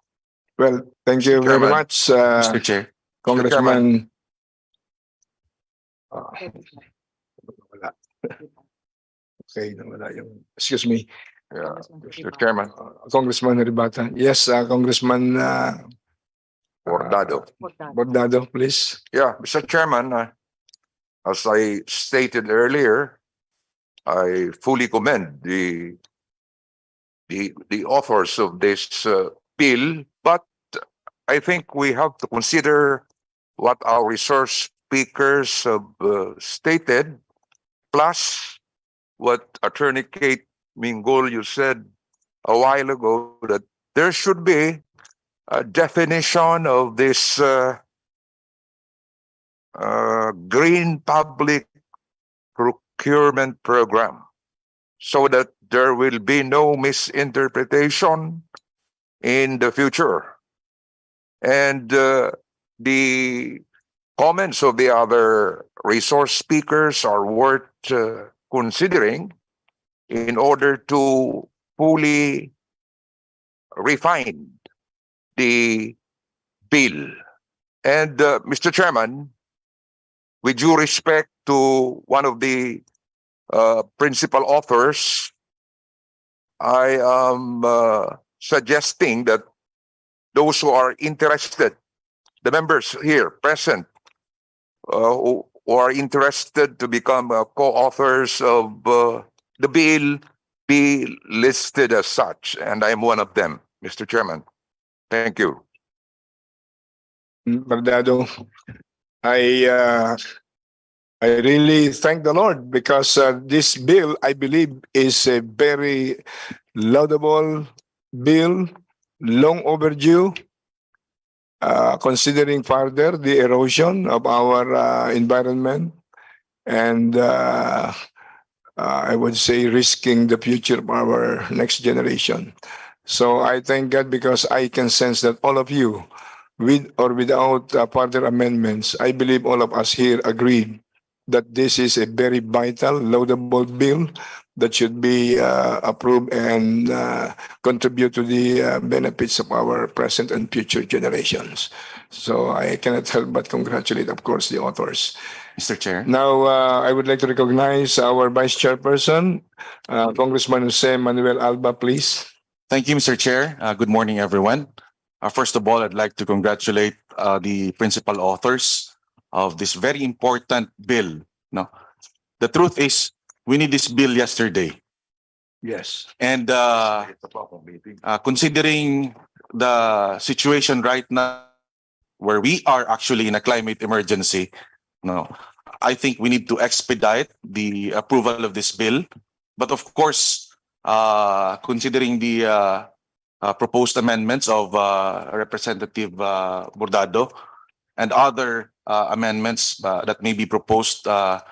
Well, thank you Mr. very Chairman. much, Mr. Chair. Congressman. Wala. Okay, wala yung, excuse me, Mr. Chairman, Congressman Ribata. Yes, Congressman Bordado. Bordado, please. Yeah, Mr. Chairman, as I stated earlier, I fully commend the authors of this bill, but I think we have to consider what our resource speakers have stated, plus what Attorney Kate Mingolio said a while ago, that there should be a definition of this green public procurement program so that there will be no misinterpretation in the future. And the comments of the other resource speakers are worth considering in order to fully refine the bill. And Mr. Chairman, with due respect to one of the principal authors, I am suggesting that those who are interested, the members here present, who are interested to become co-authors of the bill, be listed as such, and I'm one of them, Mr. Chairman. Thank you. Bordado, I really thank the Lord because this bill, I believe, is a very laudable bill, long overdue, considering further the erosion of our environment and I would say risking the future of our next generation. So I thank God because I can sense that all of you, with or without further amendments, I believe all of us here agreed that this is a very vital, laudable bill that should be approved and contribute to the benefits of our present and future generations. So I cannot help but congratulate, of course, the authors. Mr. Chair. Now, I would like to recognize our Vice Chairperson, Congressman Jose Manuel Alba, please. Thank you, Mr. Chair. Good morning, everyone. First of all, I'd like to congratulate the principal authors of this very important bill. No, the truth is, we need this bill yesterday. Yes. And considering the situation right now, where we are actually in a climate emergency, no, I think we need to expedite the approval of this bill. But of course, considering the proposed amendments of Representative Bordado and other amendments that may be proposed by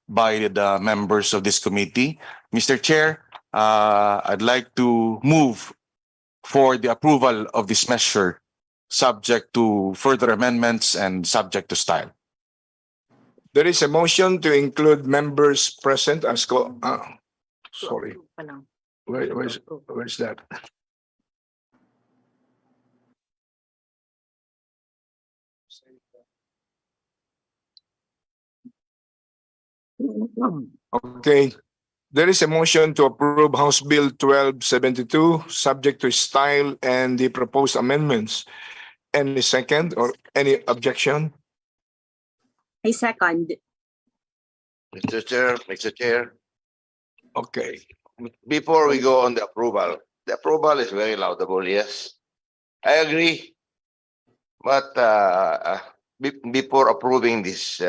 the members of this committee, Mr. Chair, I'd like to move for the approval of this measure, subject to further amendments and subject to style. There is a motion to include members present as Sorry. Where's that? Okay. There is a motion to approve House Bill 1272, subject to style and the proposed amendments. Any second or any objection? I second. Mr. Chair, Okay. before we go on the approval is very laudable, yes. I agree. But before approving this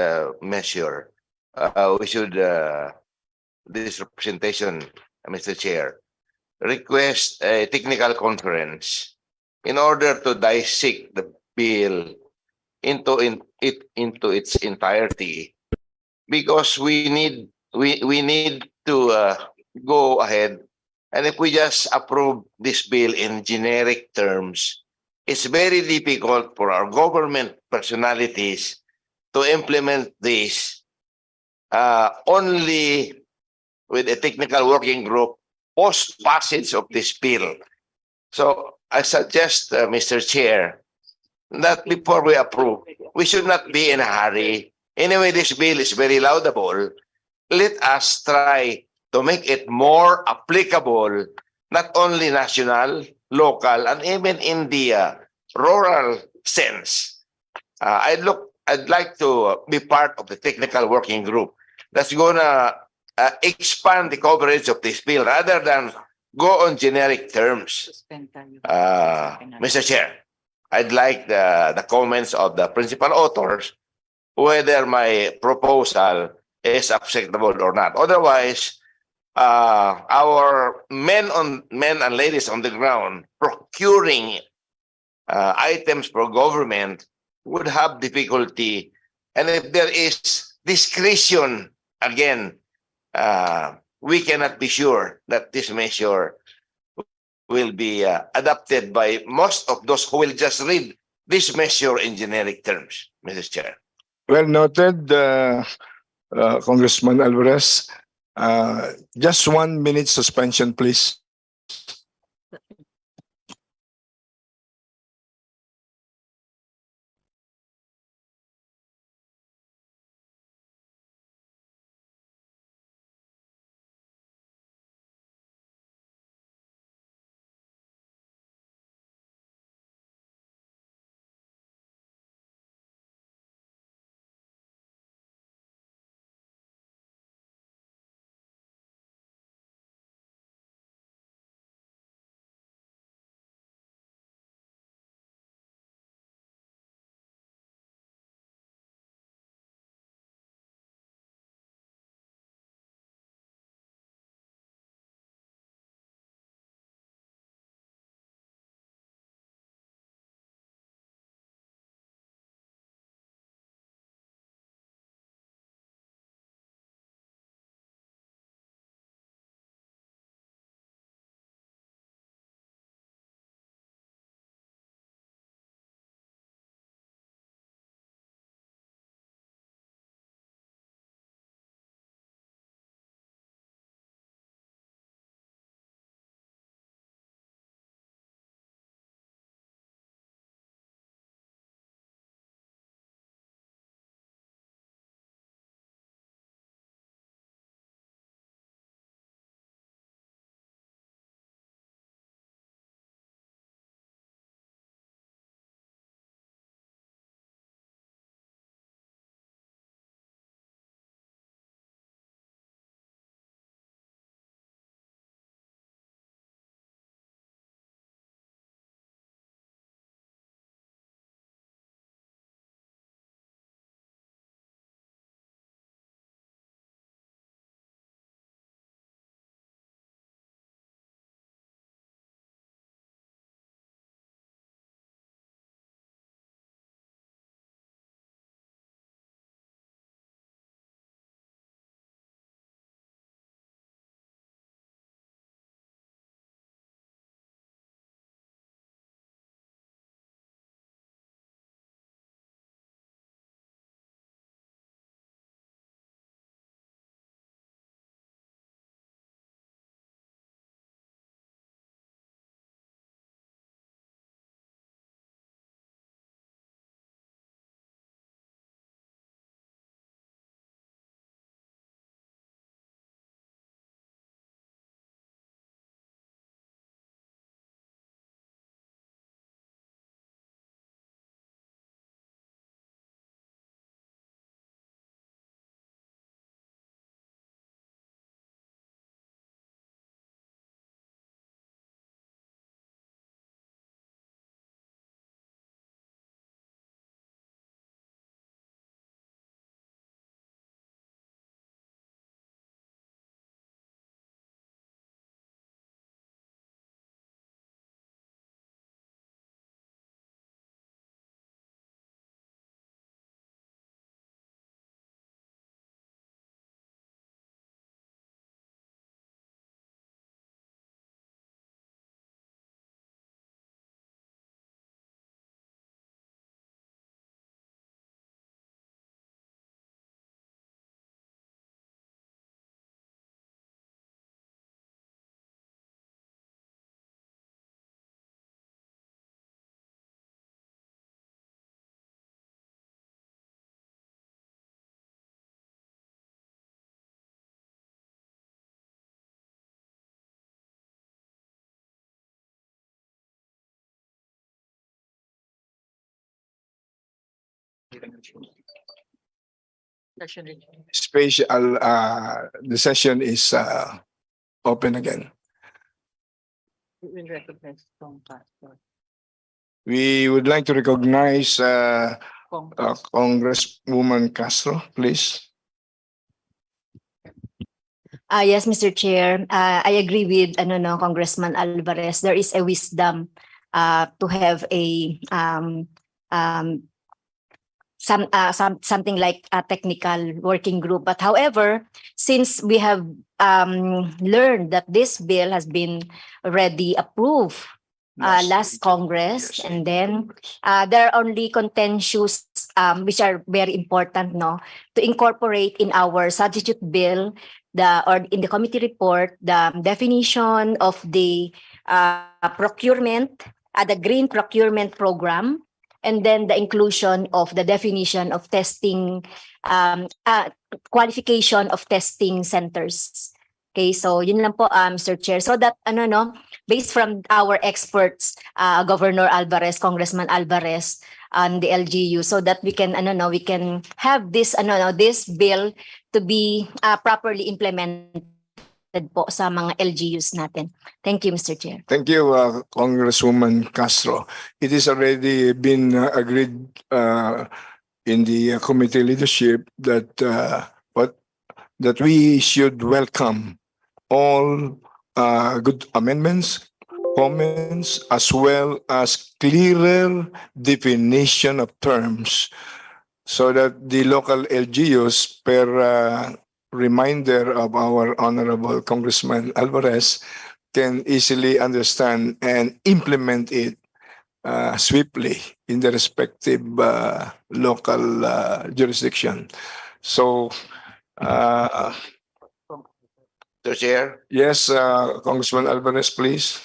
measure, we should, this representation, Mr. Chair, request a technical conference in order to dissect the bill into its entirety, because we need to go ahead, and if we just approve this bill in generic terms, it's very difficult for our government personalities to implement this only with a technical working group post passage of this bill. So I suggest, Mr. Chair, that before we approve, we should not be in a hurry. Anyway, this bill is very laudable. Let us try to make it more applicable, not only national, local, and even in the rural sense. I'd like to be part of the technical working group that's gonna expand the coverage of this bill rather than go on generic terms. Mr. Chair, I'd like the comments of the principal authors whether my proposal is acceptable or not. Otherwise, our men and ladies on the ground procuring items for government would have difficulty, and if there is discretion again, we cannot be sure that this measure will be adopted by most of those who will just read this measure in generic terms, Mr. Chair. Well noted, Congressman Alvarez. Just 1 minute suspension, please. Special, the session is open again. We will recognize Tom Pastor. We would like to recognize Kong. Congresswoman Castro, please. Yes, Mr. Chair. I agree with Congressman Alvarez. There is a wisdom to have a something like a technical working group. But however, since we have learned that this bill has been already approved last Congress, and then there are only contentious which are very important, no, to incorporate in our substitute bill or in the committee report the definition of the procurement, the green procurement program, and then the inclusion of the definition of testing, qualification of testing centers. Okay, so yun lang po, Mr. Chair. So that, based from our experts, Governor Alvarez, Congressman Alvarez, on the LGU, so that we can, we can have this, this bill to be properly implemented po sa mga LGUs natin. Thank you, Mr. Chair. Thank you, Congresswoman Castro. It is already been agreed in the committee leadership that that we should welcome all good amendments, comments, as well as clearer definition of terms, so that the local LGUs, per reminder of our Honorable Congressman Alvarez, can easily understand and implement it swiftly in the respective local jurisdiction. So, Mr. Chair, yes, Congressman Alvarez, please.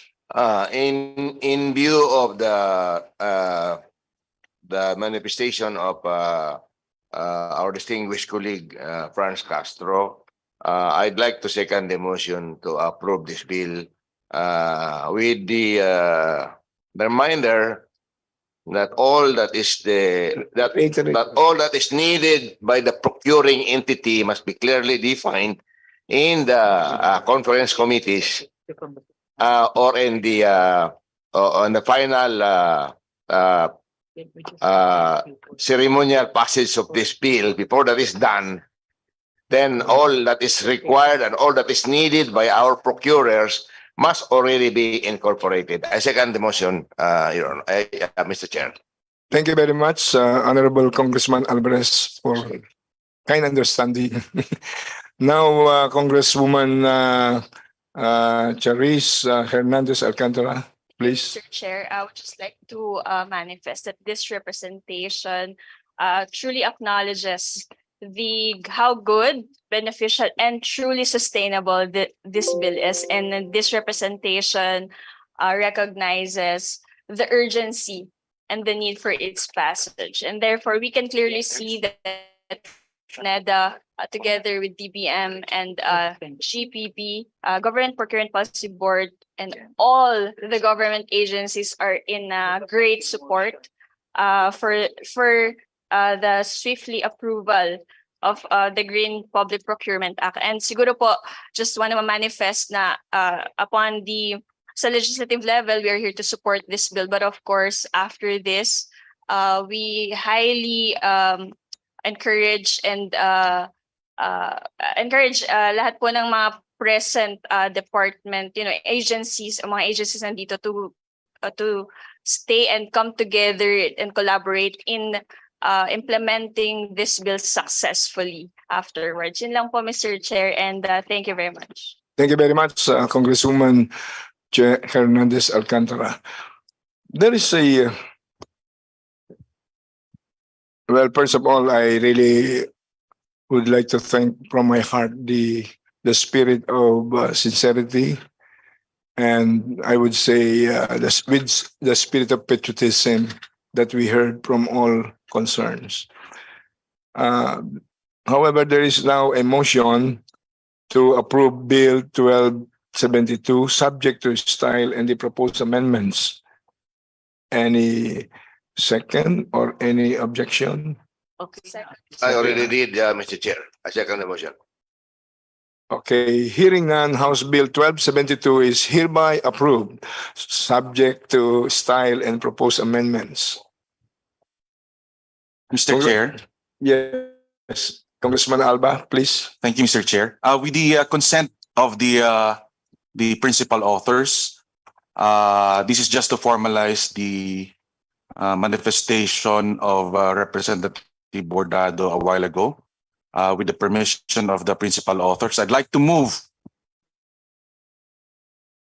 in view of the manifestation of our distinguished colleague Franz Castro, I'd like to second the motion to approve this bill with the reminder that all that is needed by the procuring entity must be clearly defined in the conference committees or in the on the final ceremonial passage of this bill. Before that is done, then all that is required and all that is needed by our procurers must already be incorporated. I second the motion, Your Honor, Mr. Chair. Thank you very much, Honorable Congressman Alvarez, for kind understanding. Now, Congresswoman Charis Hernandez Alcantara, please. Mr. Chair, I would just like to manifest that this representation truly acknowledges how good, beneficial, and truly sustainable this bill is, and this representation recognizes the urgency and the need for its passage, and therefore we can clearly see that NEDA, together with DBM and GPP, Government Procurement Policy Board, and all the government agencies are in great support for the swiftly approval of the Green Public Procurement Act. And siguro po, just want to manifest na upon sa legislative level, we are here to support this bill. But of course, after this, we highly encourage lahat po ng mga present department, agencies, mga agencies nandito to stay and come together and collaborate in implementing this bill successfully afterwards. Yun lang po, Mr. Chair, and thank you very much. Thank you very much, Congresswoman Hernandez Alcantara. There is well, first of all, I really would like to thank from my heart the spirit of sincerity, and I would say with the spirit of patriotism that we heard from all concerns. However, there is now a motion to approve Bill 1272, subject to style and the proposed amendments. Any second or any objection? Okay. I already did, Mr. Chair. I second the motion. Okay, hearing none, House Bill 1272 is hereby approved, subject to style and proposed amendments. Mr. Chair. Yes, Congressman Alba, please. Thank you, Mr. Chair. With the consent of the principal authors, this is just to formalize the manifestation of Representative Bordado a while ago. With the permission of the principal authors, I'd like to move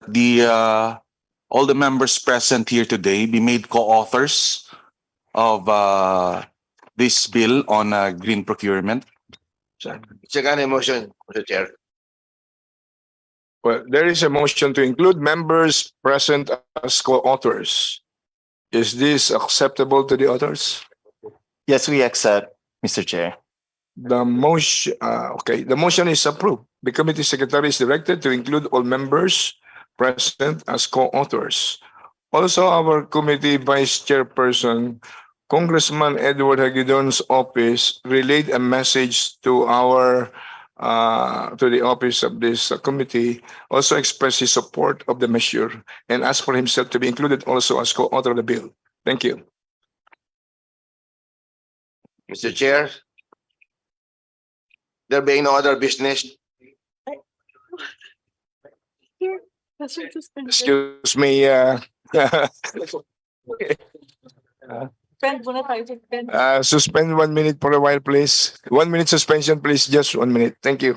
all the members present here today be made co-authors of this bill on green procurement. Second the motion, Mr. Chair. Well, there is a motion to include members present as co-authors. Is this acceptable to the authors? Yes, we accept, Mr. Chair. The motion, the motion is approved. The committee secretary is directed to include all members present as co-authors. Also, our committee vice chairperson, Congressman Edward Hagidon's office, relayed a message to the office of this committee, also expressed his support of the measure and asked for himself to be included also as co-author of the bill. Thank you. Mr. Chair, there being no other business, Excuse me. Suspend 1 minute for a while, please. 1 minute suspension, please. Just 1 minute. Thank you.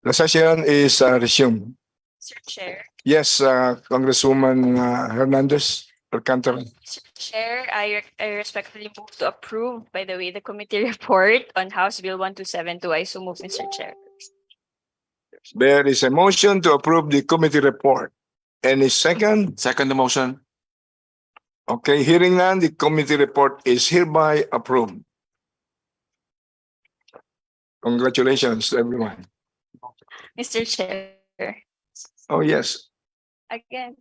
The session is resumed. Mr. Chair. Yes, Congresswoman Hernandez Alcantara. Mr. Chair, I respectfully move to approve, by the way, the committee report on House Bill 1272. I so move, Mr. Chair. There is a motion to approve the committee report. Any second? Second the motion. Okay, hearing none, the committee report is hereby approved. Congratulations, everyone. Mr. Chair. Oh, yes. Again.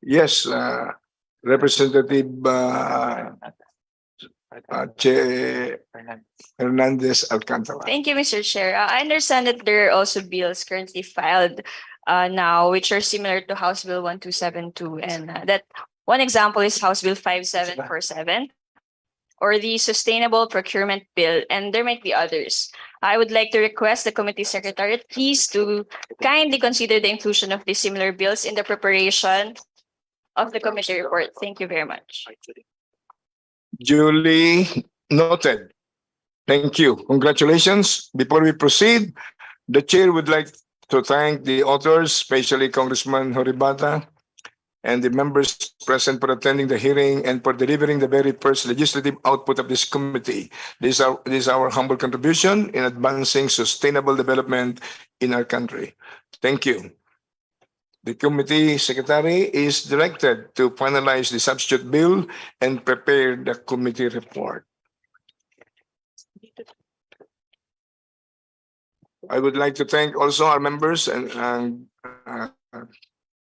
Yes, Representative Hernandez Alcantara. Thank you, Mr. Chair. I understand that there are also bills currently filed now, which are similar to House Bill 1272. And that one example is House Bill 5747 or the Sustainable Procurement Bill. And there might be others. I would like to request the committee secretary, please, to kindly consider the inclusion of these similar bills in the preparation of the committee report. Thank you very much. Duly noted. Thank you. Congratulations. Before we proceed, the chair would like to thank the authors, especially Congressman Horibata, and the members present for attending the hearing and for delivering the very first legislative output of this committee. This is our humble contribution in advancing sustainable development in our country. Thank you. The committee secretary is directed to finalize the substitute bill and prepare the committee report. I would like to thank also our members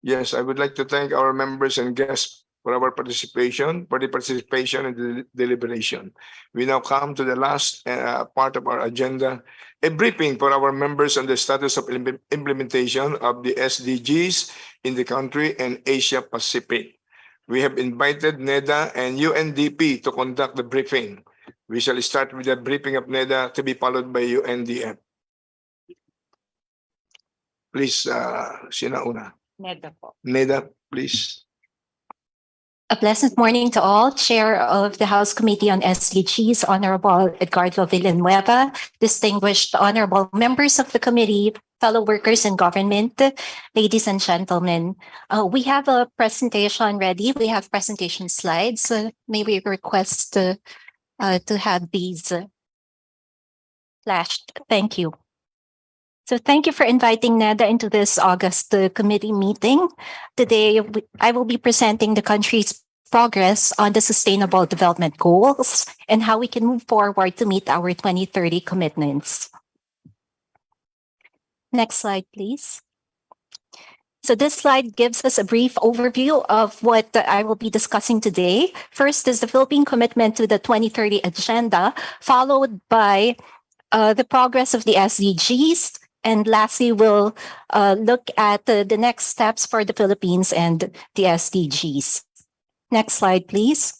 yes, I would like to thank our members and guests for the participation in the deliberation. We now come to the last part of our agenda, a briefing for our members on the status of implementation of the SDGs in the country and Asia Pacific. We have invited NEDA and UNDP to conduct the briefing. We shall start with the briefing of NEDA to be followed by UNDF. Please, sina una. NEDA po. NEDA, please. A pleasant morning to all. Chair of the House Committee on SDGs, Honorable Edgardo Villanueva, distinguished honorable members of the committee, fellow workers in government, ladies and gentlemen. We have a presentation ready. We have presentation slides. May we request to have these flashed. Thank you. So thank you for inviting NEDA into this August committee meeting. Today, I will be presenting the country's progress on the Sustainable Development Goals and how we can move forward to meet our 2030 commitments. Next slide, please. So this slide gives us a brief overview of what I will be discussing today. First is the Philippine commitment to the 2030 agenda, followed by the progress of the SDGs. And lastly, we'll look at the next steps for the Philippines and the SDGs. Next slide, please.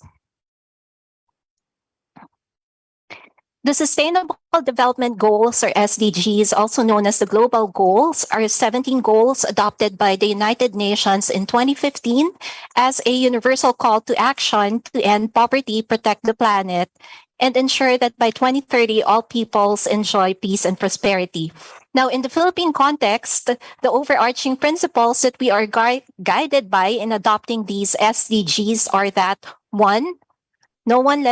The Sustainable Development Goals, or SDGs, also known as the Global Goals, are 17 goals adopted by the United Nations in 2015 as a universal call to action to end poverty, protect the planet, and ensure that by 2030, all peoples enjoy peace and prosperity. Now, in the Philippine context, the overarching principles that we are guided by in adopting these SDGs are that, one, no one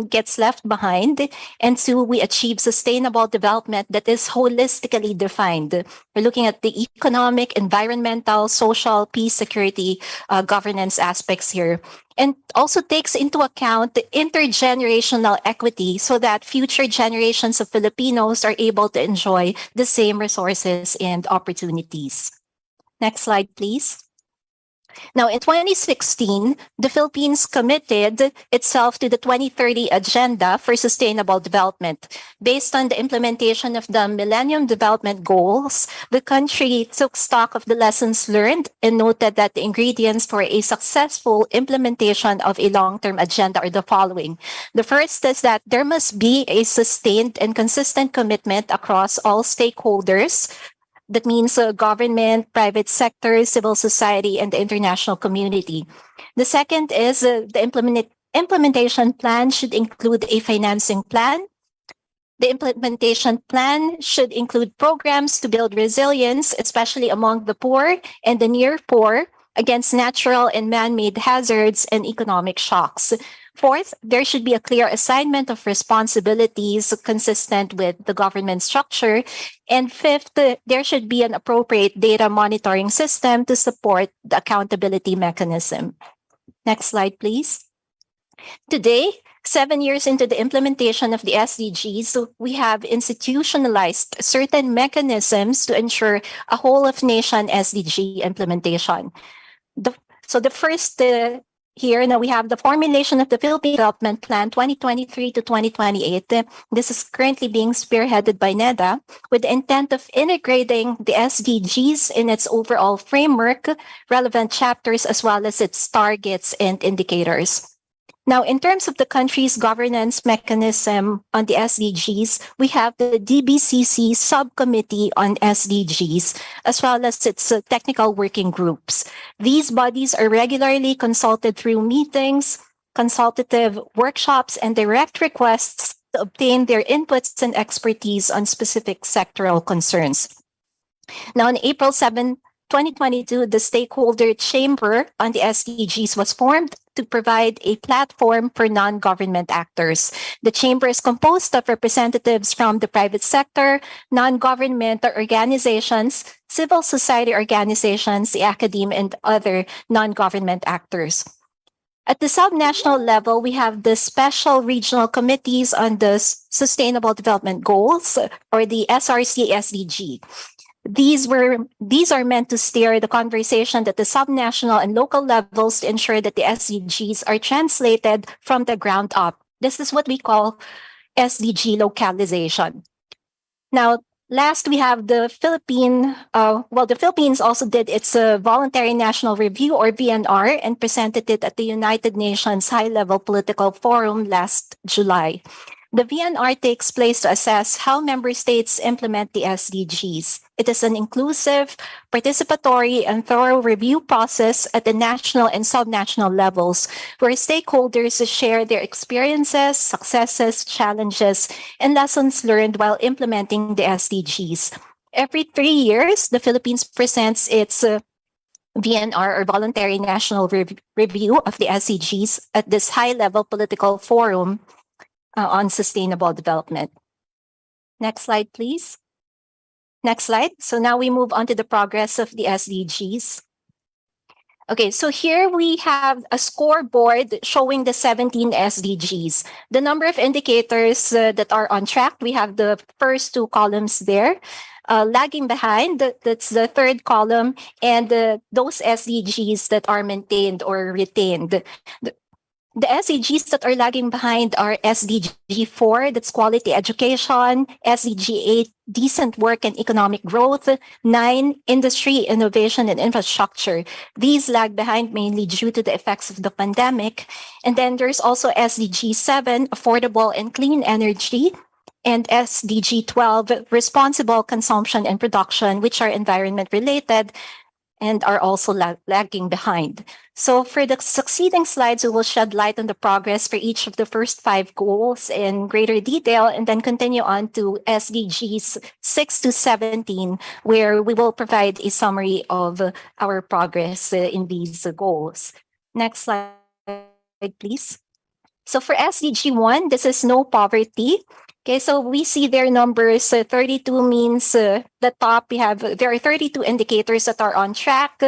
gets left behind, and two, we achieve sustainable development that is holistically defined. We're looking at the economic, environmental, social, peace, security, governance aspects here, and also takes into account the intergenerational equity so that future generations of Filipinos are able to enjoy the same resources and opportunities. Next slide, please. Now, in 2016, the Philippines committed itself to the 2030 Agenda for Sustainable Development. Based on the implementation of the Millennium Development Goals, the country took stock of the lessons learned and noted that the ingredients for a successful implementation of a long-term agenda are the following. The first is that there must be a sustained and consistent commitment across all stakeholders. That means government, private sector, civil society, and the international community. The second is the implementation plan should include a financing plan. The implementation plan should include programs to build resilience, especially among the poor and the near poor, against natural and man-made hazards and economic shocks. Fourth, there should be a clear assignment of responsibilities consistent with the government structure. And fifth, there should be an appropriate data monitoring system to support the accountability mechanism. Next slide, please. Today, 7 years into the implementation of the SDGs, we have institutionalized certain mechanisms to ensure a whole-of-nation SDG implementation. So the first here, now we have the formulation of the Philippine Development Plan 2023 to 2028. This is currently being spearheaded by NEDA with the intent of integrating the SDGs in its overall framework, relevant chapters, as well as its targets and indicators. Now, in terms of the country's governance mechanism on the SDGs, we have the DBCC Subcommittee on SDGs, as well as its technical working groups. These bodies are regularly consulted through meetings, consultative workshops, and direct requests to obtain their inputs and expertise on specific sectoral concerns. Now, on April 7, 2022, the Stakeholder Chamber on the SDGs was formed to provide a platform for non-government actors. The chamber is composed of representatives from the private sector, non-government organizations, civil society organizations, the academia, and other non-government actors. At the subnational level, we have the special regional committees on the Sustainable Development Goals, or the SRC SDG. These are meant to steer the conversation at the subnational and local levels to ensure that the SDGs are translated from the ground up. This is what we call SDG localization. Now, last, we have the the Philippines also did its Voluntary National Review, or VNR, and presented it at the United Nations High-Level Political Forum last July. The VNR takes place to assess how member states implement the SDGs. It is an inclusive, participatory, and thorough review process at the national and subnational levels where stakeholders share their experiences, successes, challenges, and lessons learned while implementing the SDGs. Every 3 years, the Philippines presents its VNR or Voluntary National Review of the SDGs at this high-level political forum on sustainable development. Next slide, please. Next slide. So now we move on to the progress of the SDGs. Okay, so here we have a scoreboard showing the 17 SDGs. The number of indicators that are on track, we have the first two columns there. Lagging behind, that's the third column, and those SDGs that are maintained or retained. The SDGs that are lagging behind are SDG 4, that's quality education, SDG 8, decent work and economic growth, 9, industry, innovation, and infrastructure. These lag behind mainly due to the effects of the pandemic. And then there's also SDG 7, affordable and clean energy, and SDG 12, responsible consumption and production, which are environment related and are also lagging behind. So for the succeeding slides, we will shed light on the progress for each of the first 5 goals in greater detail, and then continue on to SDGs 6 to 17, where we will provide a summary of our progress in these goals. Next slide, please. So for SDG 1, this is no poverty. Okay, so we see their numbers. 32 means the top. There are 32 indicators that are on track,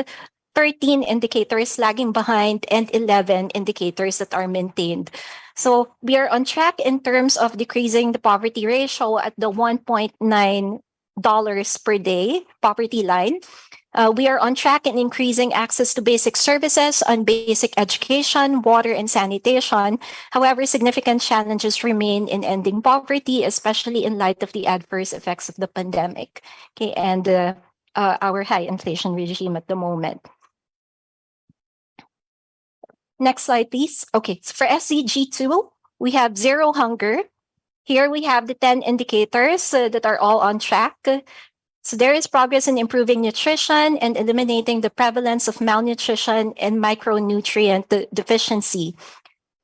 13 indicators lagging behind, and 11 indicators that are maintained. So we are on track in terms of decreasing the poverty ratio at the $1.9 per day poverty line. We are on track in increasing access to basic services on basic education, water, and sanitation. However, significant challenges remain in ending poverty, especially in light of the adverse effects of the pandemic, okay, and our high inflation regime at the moment. Next slide, please. Okay, so for SDG 2, we have zero hunger. Here we have the 10 indicators that are all on track. So there is progress in improving nutrition and eliminating the prevalence of malnutrition and micronutrient deficiency.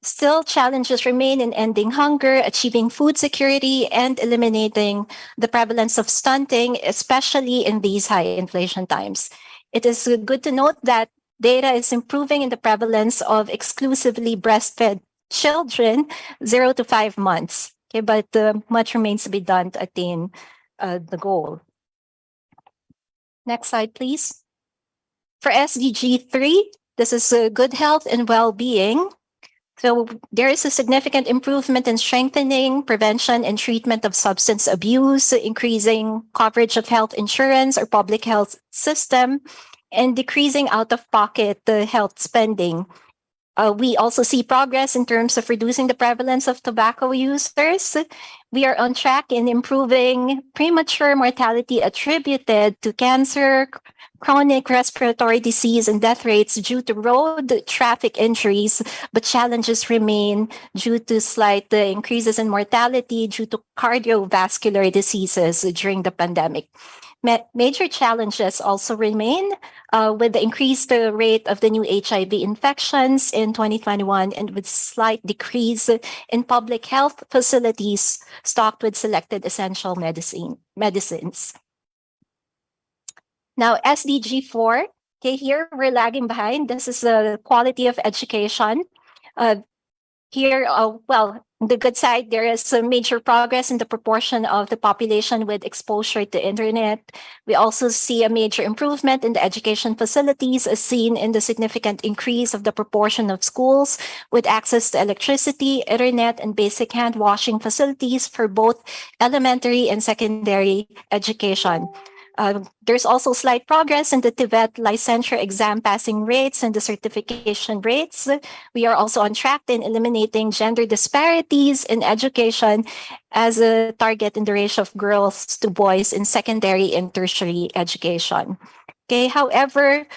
Still, challenges remain in ending hunger, achieving food security, and eliminating the prevalence of stunting, especially in these high inflation times. It is good to note that data is improving in the prevalence of exclusively breastfed children 0 to 5 months. Okay, but much remains to be done to attain the goal. Next slide, please. For SDG 3, this is good health and well-being. So there is a significant improvement in strengthening prevention and treatment of substance abuse, increasing coverage of health insurance or public health system, and decreasing out-of-pocket health spending. We also see progress in terms of reducing the prevalence of tobacco users. We are on track in improving premature mortality attributed to cancer, chronic respiratory disease, and death rates due to road traffic injuries, but challenges remain due to slight increases in mortality due to cardiovascular diseases during the pandemic. Major challenges also remain with the increased rate of the new HIV infections in 2021 and with slight decrease in public health facilities stocked with selected essential medicines. Now, SDG 4, okay, here we're lagging behind. This is the quality of education. Here, the good side, there is some major progress in the proportion of the population with exposure to internet. We also see a major improvement in the education facilities as seen in the significant increase of the proportion of schools with access to electricity, internet, and basic hand washing facilities for both elementary and secondary education. There's also slight progress in the TVET licensure exam passing rates and the certification rates. We are also on track in eliminating gender disparities in education as a target in the ratio of girls to boys in secondary and tertiary education. Okay, however,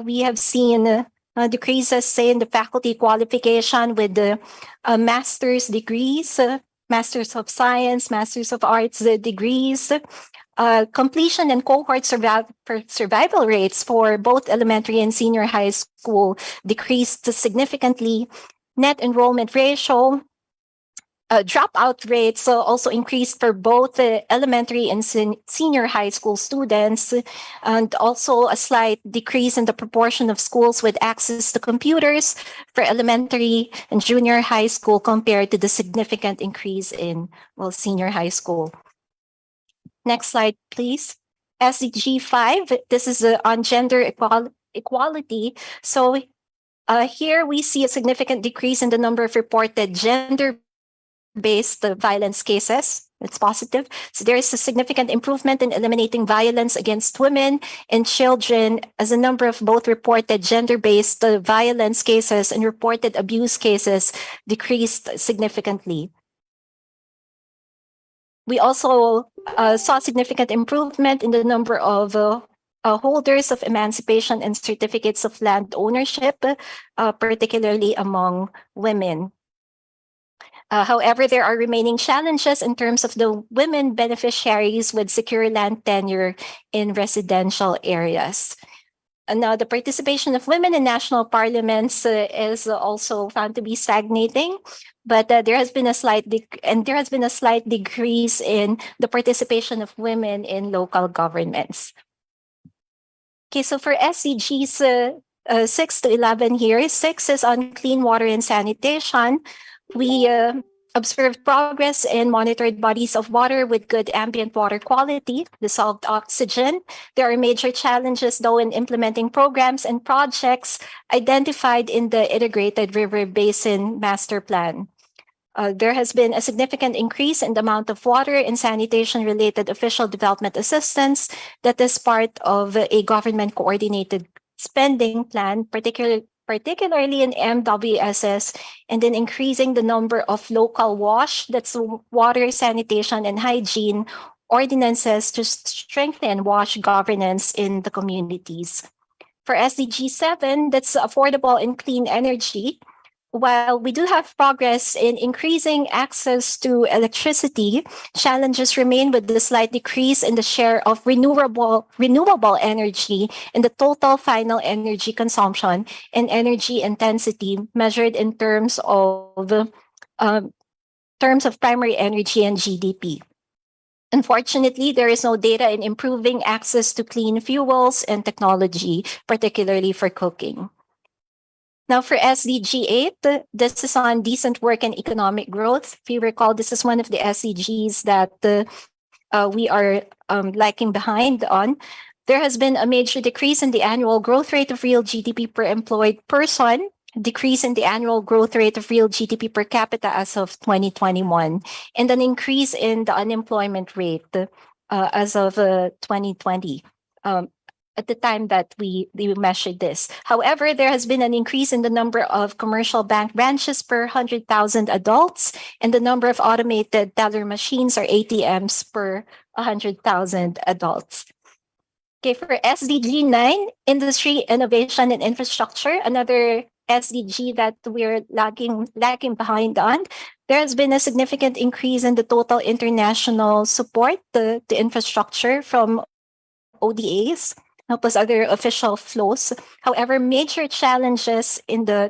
we have seen decreases, say, in the faculty qualification with the master's degrees, Masters of Science, Masters of Arts degrees. Completion and cohort survival rates for both elementary and senior high school decreased significantly. Net enrollment ratio, dropout rates also increased for both elementary and senior high school students, and also a slight decrease in the proportion of schools with access to computers for elementary and junior high school compared to the significant increase in, senior high school. Next slide, please. SDG 5, this is on gender equality. So here we see a significant decrease in the number of reported gender-based violence cases. It's positive. So there is a significant improvement in eliminating violence against women and children, as the number of both reported gender-based violence cases and reported abuse cases decreased significantly. We also saw significant improvement in the number of holders of emancipation and certificates of land ownership, particularly among women. However, there are remaining challenges in terms of the women beneficiaries with secure land tenure in residential areas. And now the participation of women in national parliaments is also found to be stagnating, but there has been a slight decrease in the participation of women in local governments. Okay, so for SDGs 6 to 11 here, 6 is on clean water and sanitation. We observed progress in monitored bodies of water with good ambient water quality, dissolved oxygen. There are major challenges, though, in implementing programs and projects identified in the Integrated River Basin Master Plan. There has been a significant increase in the amount of water and sanitation-related official development assistance that is part of a government-coordinated spending plan, particularly in MWSS, and then increasing the number of local WASH, that's water, sanitation, and hygiene ordinances to strengthen WASH governance in the communities. For SDG 7, that's affordable and clean energy. While we do have progress in increasing access to electricity, challenges remain with the slight decrease in the share of renewable energy in the total final energy consumption and energy intensity measured in terms of primary energy and GDP. Unfortunately, there is no data in improving access to clean fuels and technology, particularly for cooking. Now for SDG 8, this is on decent work and economic growth. If you recall, this is one of the SDGs that we are lagging behind on. There has been a major decrease in the annual growth rate of real GDP per employed person, decrease in the annual growth rate of real GDP per capita as of 2021, and an increase in the unemployment rate as of 2020. At the time that we measured this. However, there has been an increase in the number of commercial bank branches per 100,000 adults and the number of automated teller machines or ATMs per 100,000 adults. Okay, for SDG 9, industry, innovation, and infrastructure, another SDG that we're lagging behind on, there has been a significant increase in the total international support to infrastructure from ODAs, plus other official flows. However, major challenges in the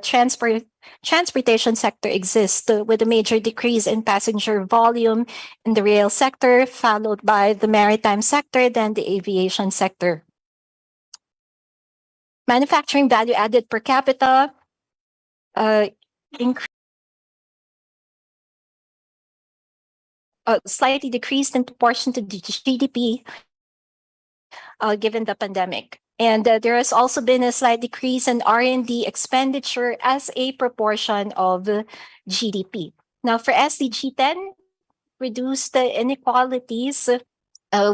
transportation sector exist, with a major decrease in passenger volume in the rail sector, followed by the maritime sector, then the aviation sector. Manufacturing value added per capita slightly decreased in proportion to the GDP, given the pandemic. And there has also been a slight decrease in R&D expenditure as a proportion of GDP. Now for SDG 10, reduce the inequalities.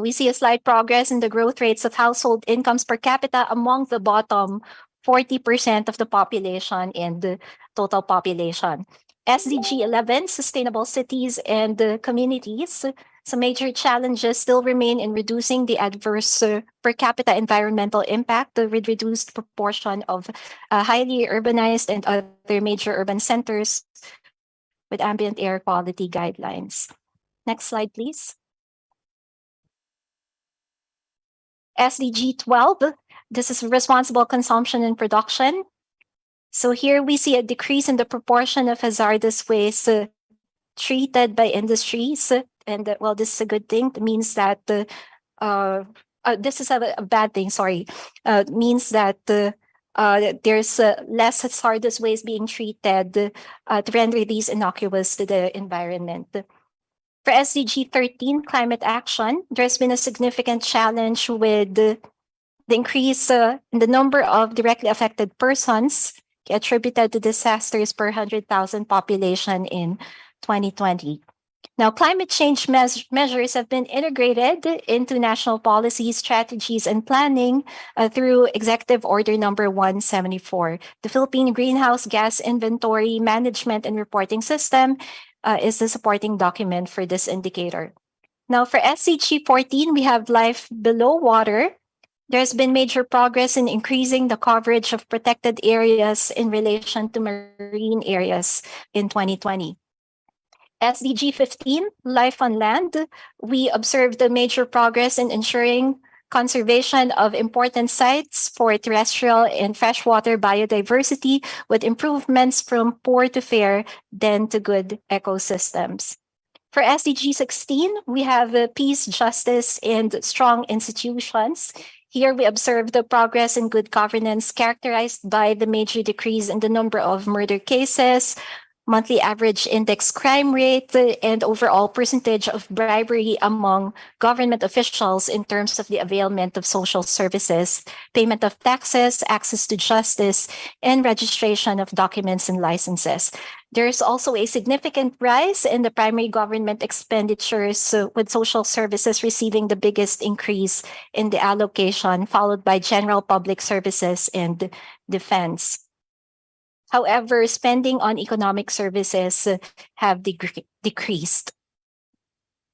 We see a slight progress in the growth rates of household incomes per capita among the bottom 40% of the population and the total population. SDG 11, sustainable cities and communities. Some major challenges still remain in reducing the adverse per capita environmental impact with reduced proportion of highly urbanized and other major urban centers with ambient air quality guidelines. Next slide, please. SDG 12, this is responsible consumption and production. So here we see a decrease in the proportion of hazardous waste treated by industries. And well, this is a good thing. It means that this is a bad thing, sorry. It means that there's less hazardous waste being treated to render these innocuous to the environment. For SDG 13, climate action, there's been a significant challenge with the increase in the number of directly affected persons attributed to disasters per 100,000 population in 2020. Now, climate change measures have been integrated into national policies, strategies, and planning through Executive Order number 174. The Philippine Greenhouse Gas Inventory Management and Reporting System is the supporting document for this indicator. Now, for SCG 14, we have life below water. There's been major progress in increasing the coverage of protected areas in relation to marine areas in 2020. SDG 15, life on land, we observed a major progress in ensuring conservation of important sites for terrestrial and freshwater biodiversity with improvements from poor to fair, then to good ecosystems. For SDG 16, we have peace, justice, and strong institutions. Here we observe the progress in good governance characterized by the major decrease in the number of murder cases, monthly average index crime rate, and overall percentage of bribery among government officials in terms of the availment of social services, payment of taxes, access to justice, and registration of documents and licenses. There's also a significant rise in the primary government expenditures, with social services receiving the biggest increase in the allocation, followed by general public services and defense. However, spending on economic services have decreased.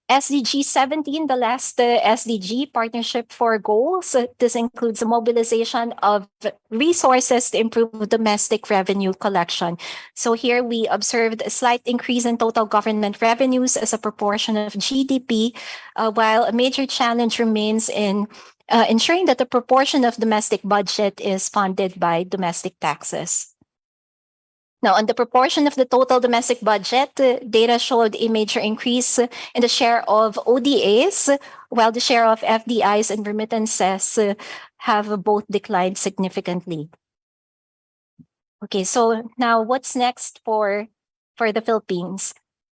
SDG 17, the last SDG, Partnership for Goals. This includes the mobilization of resources to improve domestic revenue collection. So here we observed a slight increase in total government revenues as a proportion of GDP, while a major challenge remains in ensuring that the proportion of domestic budget is funded by domestic taxes. Now, on the proportion of the total domestic budget, data showed a major increase in the share of ODAs, while the share of FDIs and remittances have both declined significantly. Okay, so now what's next for the Philippines?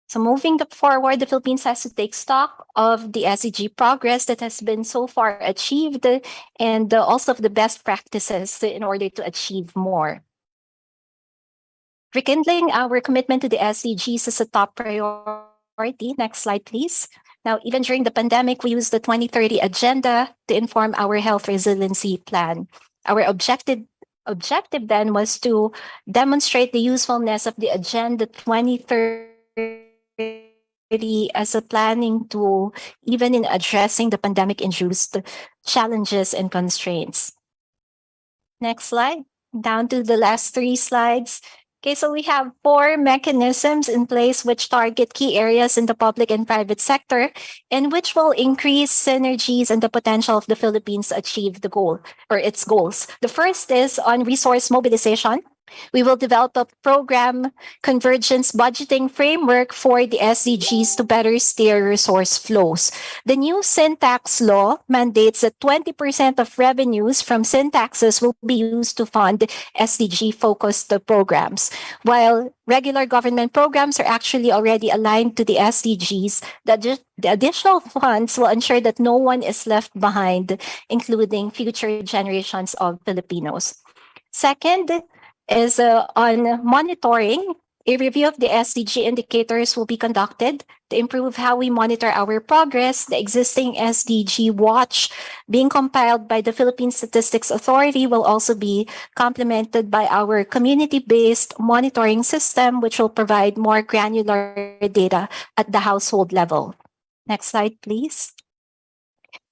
So moving forward, the Philippines has to take stock of the SDG progress that has been so far achieved and also of the best practices in order to achieve more. Rekindling our commitment to the SDGs is a top priority. Next slide, please. Now, even during the pandemic, we used the 2030 agenda to inform our health resiliency plan. Our objective then was to demonstrate the usefulness of the Agenda 2030 as a planning tool, even in addressing the pandemic-induced challenges and constraints. Next slide. Down to the last 3 slides. Okay, so we have 4 mechanisms in place which target key areas in the public and private sector and which will increase synergies and the potential of the Philippines to achieve the goal or its goals. The first is on resource mobilization. We will develop a program convergence budgeting framework for the SDGs to better steer resource flows. The new sin tax law mandates that 20% of revenues from sin taxes will be used to fund SDG-focused programs. While regular government programs are actually already aligned to the SDGs, the additional funds will ensure that no one is left behind, including future generations of Filipinos. Second, is on monitoring. A review of the SDG indicators will be conducted to improve how we monitor our progress. The existing SDG watch being compiled by the Philippine Statistics Authority will also be complemented by our community-based monitoring system, which will provide more granular data at the household level. Next slide, please.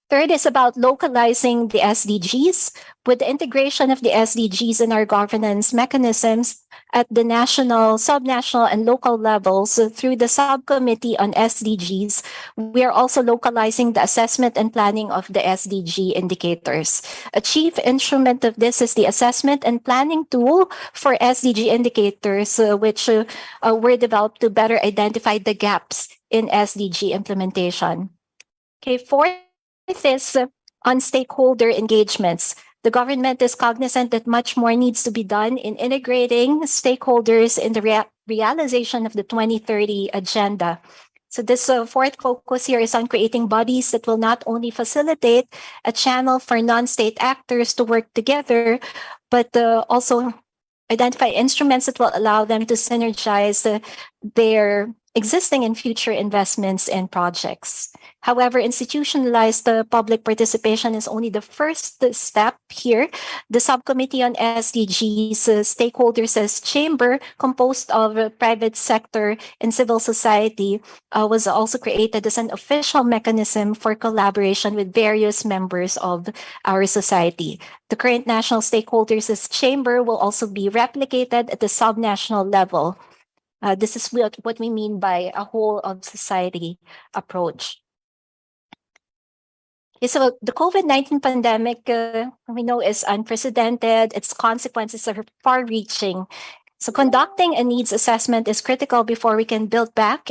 Third is about localizing the SDGs. With the integration of the SDGs in our governance mechanisms at the national, subnational, and local levels through the subcommittee on SDGs, we are also localizing the assessment and planning of the SDG indicators. A chief instrument of this is the assessment and planning tool for SDG indicators, which were developed to better identify the gaps in SDG implementation. Okay, fourth is on stakeholder engagements. The government is cognizant that much more needs to be done in integrating stakeholders in the realization of the 2030 agenda. So this fourth focus here is on creating bodies that will not only facilitate a channel for non-state actors to work together, but also identify instruments that will allow them to synergize their existing and future investments and projects. However, institutionalized public participation is only the first step here. The subcommittee on SDGs stakeholders as chamber, composed of private sector and civil society, was also created as an official mechanism for collaboration with various members of our society. The current national stakeholders as chamber will also be replicated at the subnational level. This is what we mean by a whole of society approach. Okay, so the COVID-19 pandemic, we know, is unprecedented. Its consequences are far-reaching. So conducting a needs assessment is critical before we can build back,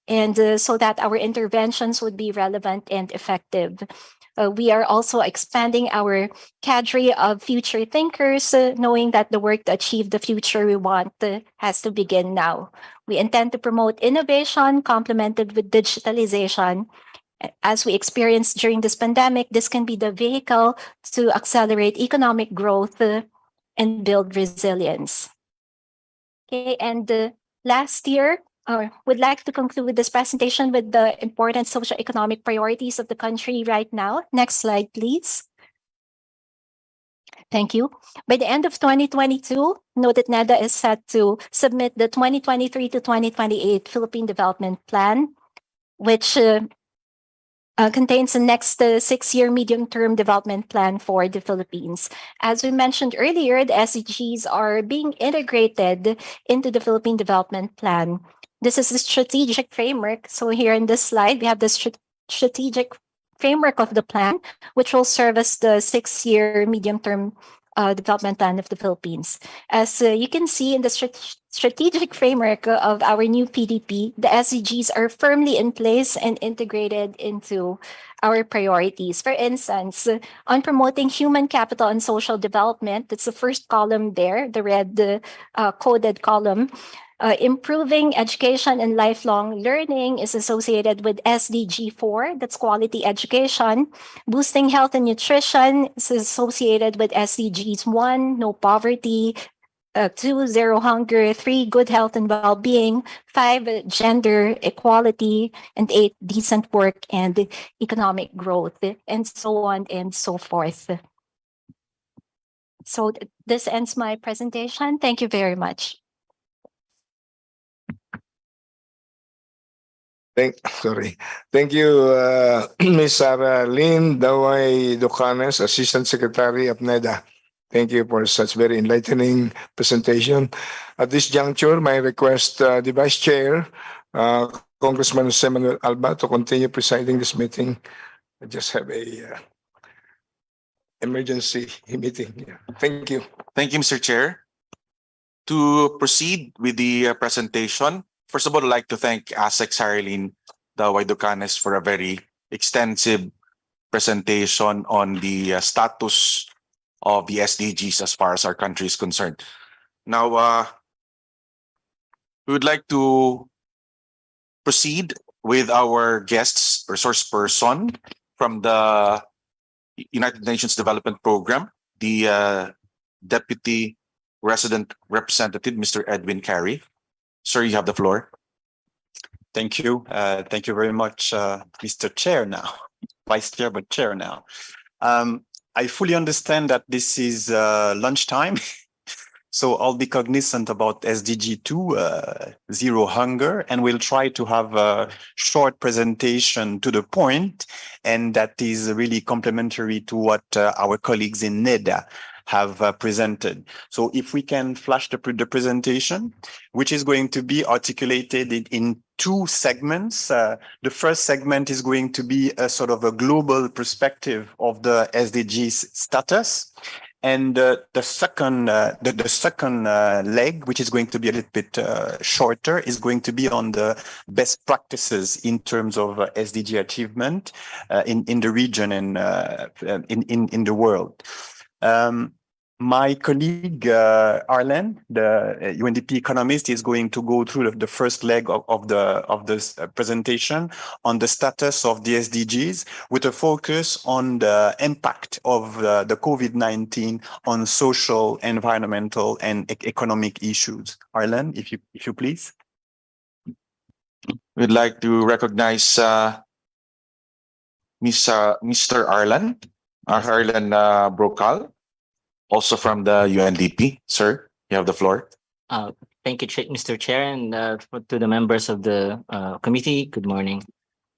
and so that our interventions would be relevant and effective. We are also expanding our cadre of future thinkers, knowing that the work to achieve the future we want has to begin now. We intend to promote innovation complemented with digitalization. As we experienced during this pandemic, this can be the vehicle to accelerate economic growth and build resilience. Okay, and last year, would like to conclude this presentation with the important socioeconomic priorities of the country right now. Next slide, please. Thank you. By the end of 2022, note that NEDA is set to submit the 2023 to 2028 Philippine Development Plan, which contains the next 6-year medium-term development plan for the Philippines. As we mentioned earlier, the SDGs are being integrated into the Philippine Development Plan. This is the strategic framework. So here in this slide, we have the strategic framework of the plan, which will serve as the 6-year medium-term development plan of the Philippines. As you can see in the strategic framework of our new PDP, the SDGs are firmly in place and integrated into our priorities. For instance, on promoting human capital and social development, that's the first column there, the red coded column. Improving education and lifelong learning is associated with SDG 4, that's quality education. Boosting health and nutrition is associated with SDGs 1, no poverty. 2, zero hunger. 3, good health and well-being. 5, gender equality. And 8, decent work and economic growth, and so on and so forth. So this ends my presentation. Thank you very much. Thank you, Ms. Sarah Lynn Daway Ducanes, Assistant Secretary of NEDA. Thank you for such very enlightening presentation. At this juncture, my request the Vice Chair, Congressman Jose Manuel Alba, to continue presiding this meeting. I just have a emergency meeting. Yeah. Thank you. Thank you, Mr. Chair. To proceed with the presentation, first of all, I'd like to thank ASEC Sarilyn Daway Ducanes for a very extensive presentation on the status of the SDGs as far as our country is concerned. Now, we would like to proceed with our guest's resource person from the United Nations Development Program, the Deputy Resident Representative, Mr. Edwin Carey. Sir, you have the floor. Thank you. Thank you very much, Mr. Chair now. Vice Chair, but Chair now. I fully understand that this is lunchtime So I'll be cognizant about SDG 2, zero hunger, and we'll try to have a short presentation to the point, and that is really complementary to what our colleagues in NEDA have presented. So if we can flash the presentation, which is going to be articulated in two segments. The first segment is going to be a sort of a global perspective of the SDGs status. And the second leg, which is going to be a little bit shorter, is going to be on the best practices in terms of SDG achievement in the region and in the world. My colleague Arlen, the UNDP economist, is going to go through the first leg of this presentation on the status of the SDGs, with a focus on the impact of the COVID-19 on social, environmental, and economic issues. Arlen, if you please. We'd like to recognize Mr. Arlen Brocal, also from the UNDP. Sir, you have the floor. Thank you, Mr. Chair, and to the members of the committee, good morning.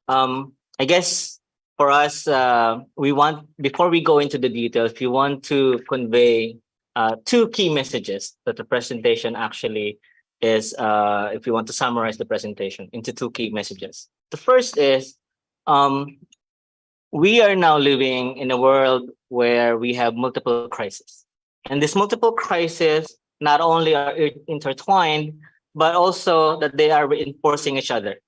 I guess for us, before we go into the details, we want to convey two key messages that the presentation actually is, if we want to summarize the presentation into two key messages. The first is, we are now living in a world where we have multiple crises. And these multiple crises not only are intertwined, but also that they are reinforcing each other.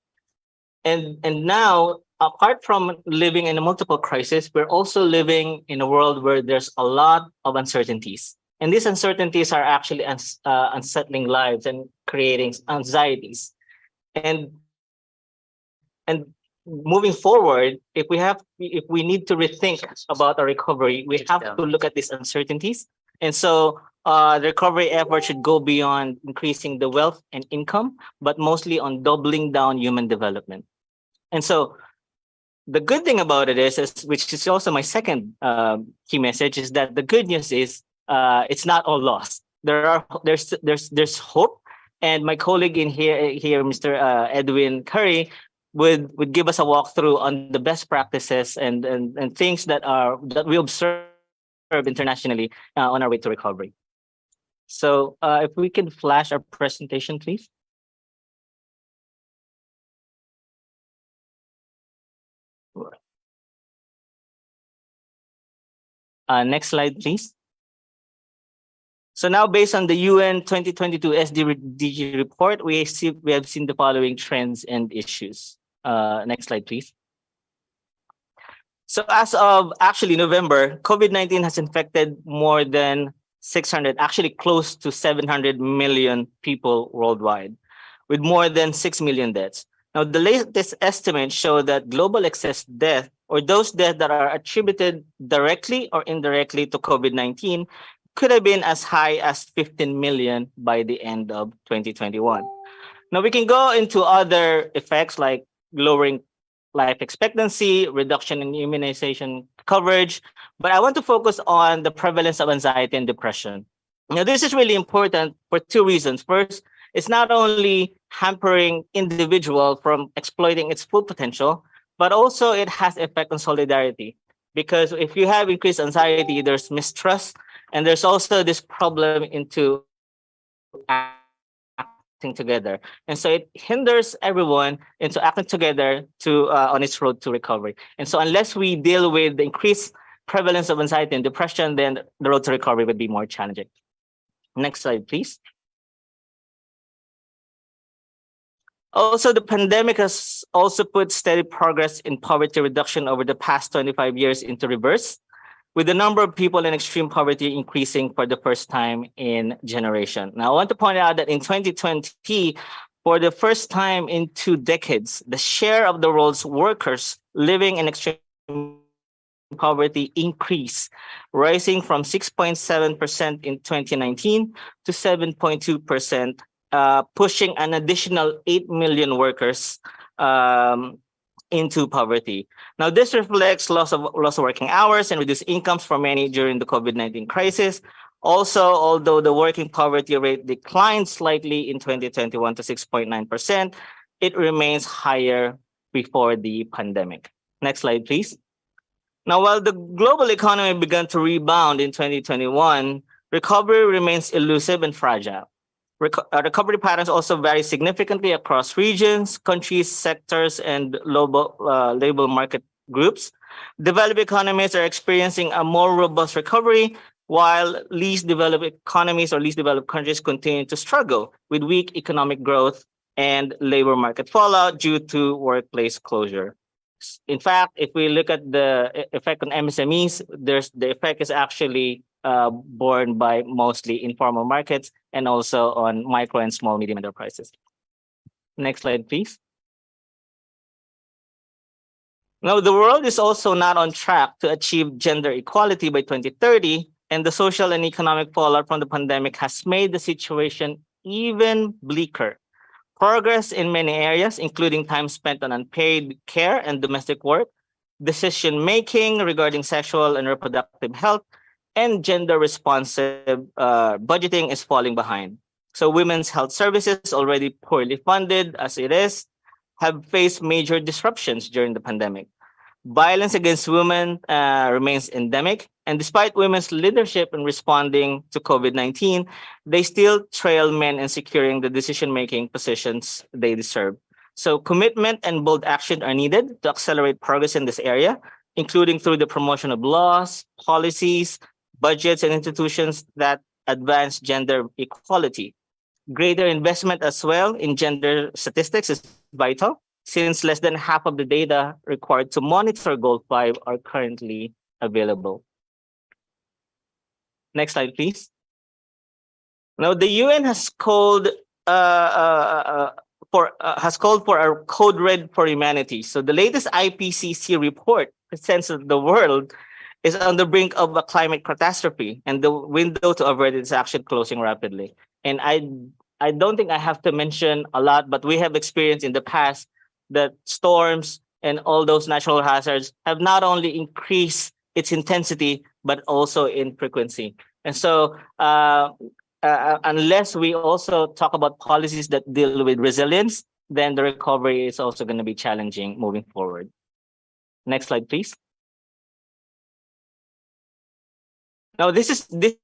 And now, apart from living in a multiple crisis, we're also living in a world where there's a lot of uncertainties. And these uncertainties are actually unsettling lives and creating anxieties. And moving forward, if we need to rethink about our recovery, we have to look at these uncertainties. And so the recovery effort should go beyond increasing the wealth and income, but mostly on doubling down human development. And so the good thing about it is which is also my second key message, is that the good news is it's not all lost. There's hope. And my colleague in here, Mr. Edwin Curry, would give us a walkthrough on the best practices and things that we observe internationally on our way to recovery. So if we can flash our presentation, please. Next slide, please. So now, based on the UN 2022 SDG report, we have seen the following trends and issues. Next slide, please. So as of actually November, COVID-19 has infected more than 600, actually close to 700 million people worldwide, with more than 6 million deaths. Now, the latest estimates show that global excess death, or those deaths that are attributed directly or indirectly to COVID-19, could have been as high as 15 million by the end of 2021. Now, we can go into other effects like lowering life expectancy, reduction in immunization coverage, but I want to focus on the prevalence of anxiety and depression. Now, this is really important for two reasons. First, it's not only hampering individual from exploiting its full potential, but also it has effect on solidarity. Because if you have increased anxiety, there's mistrust, and there's also this problem into acting together. And so it hinders everyone into acting together on its road to recovery. And so unless we deal with the increased prevalence of anxiety and depression, then the road to recovery would be more challenging. Next slide, please. Also, the pandemic has also put steady progress in poverty reduction over the past 25 years into reverse, with the number of people in extreme poverty increasing for the first time in generation. Now, I want to point out that in 2020, for the first time in 2 decades, the share of the world's workers living in extreme poverty increased, rising from 6.7% in 2019 to 7.2%, pushing an additional 8 million workers into poverty. Now, this reflects loss of working hours and reduced incomes for many during the COVID-19 crisis, Also, although the working poverty rate declined slightly in 2021 to 6.9%, it remains higher before the pandemic. Next slide, please. Now, while the global economy began to rebound in 2021, recovery remains elusive and fragile. Recovery patterns also vary significantly across regions, countries, sectors, and labor market groups. Developed economies are experiencing a more robust recovery, while least developed economies or least developed countries continue to struggle with weak economic growth and labor market fallout due to workplace closure. In fact, if we look at the effect on MSMEs, the effect is actually borne by mostly informal markets and also on micro and small medium enterprises. Next slide, please. Now, the world is also not on track to achieve gender equality by 2030, and the social and economic fallout from the pandemic has made the situation even bleaker. Progress in many areas, including time spent on unpaid care and domestic work, decision-making regarding sexual and reproductive health, and gender-responsive budgeting is falling behind. So women's health services, already poorly funded as it is, have faced major disruptions during the pandemic. Violence against women remains endemic, and despite women's leadership in responding to COVID-19, they still trail men in securing the decision-making positions they deserve. So commitment and bold action are needed to accelerate progress in this area, including through the promotion of laws, policies, budgets, and institutions that advance gender equality. Greater investment as well in gender statistics is vital, since less than half of the data required to monitor Goal 5 are currently available. Next slide, please. Now, the UN has called for a code red for humanity. So the latest IPCC report presents that the world is on the brink of a climate catastrophe, and the window to avert it is actually closing rapidly. And I don't think I have to mention a lot, but we have experienced in the past that storms and all those natural hazards have not only increased its intensity, but also in frequency. And so unless we also talk about policies that deal with resilience, then the recovery is also going to be challenging moving forward. Next slide, please. Now, this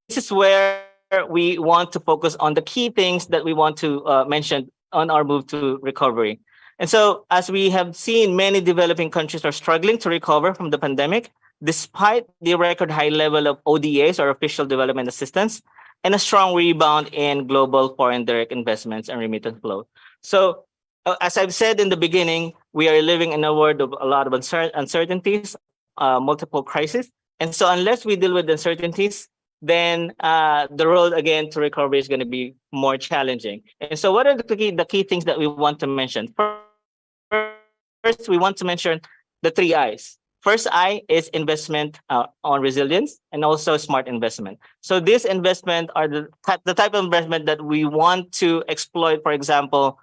is where we want to focus on the key things that we want to mention on our move to recovery. And so, as we have seen, many developing countries are struggling to recover from the pandemic, despite the record high level of ODAs, or official development assistance, and a strong rebound in global foreign direct investments and remittance flow. So, as I've said in the beginning, we are living in a world of a lot of uncertainties, multiple crises. And so unless we deal with uncertainties, then the road again to recovery is going to be more challenging. And so what are the key things that we want to mention? First, we want to mention the 3 I's. First I is investment on resilience and also smart investment. So this investment are the type of investment that we want to exploit, for example,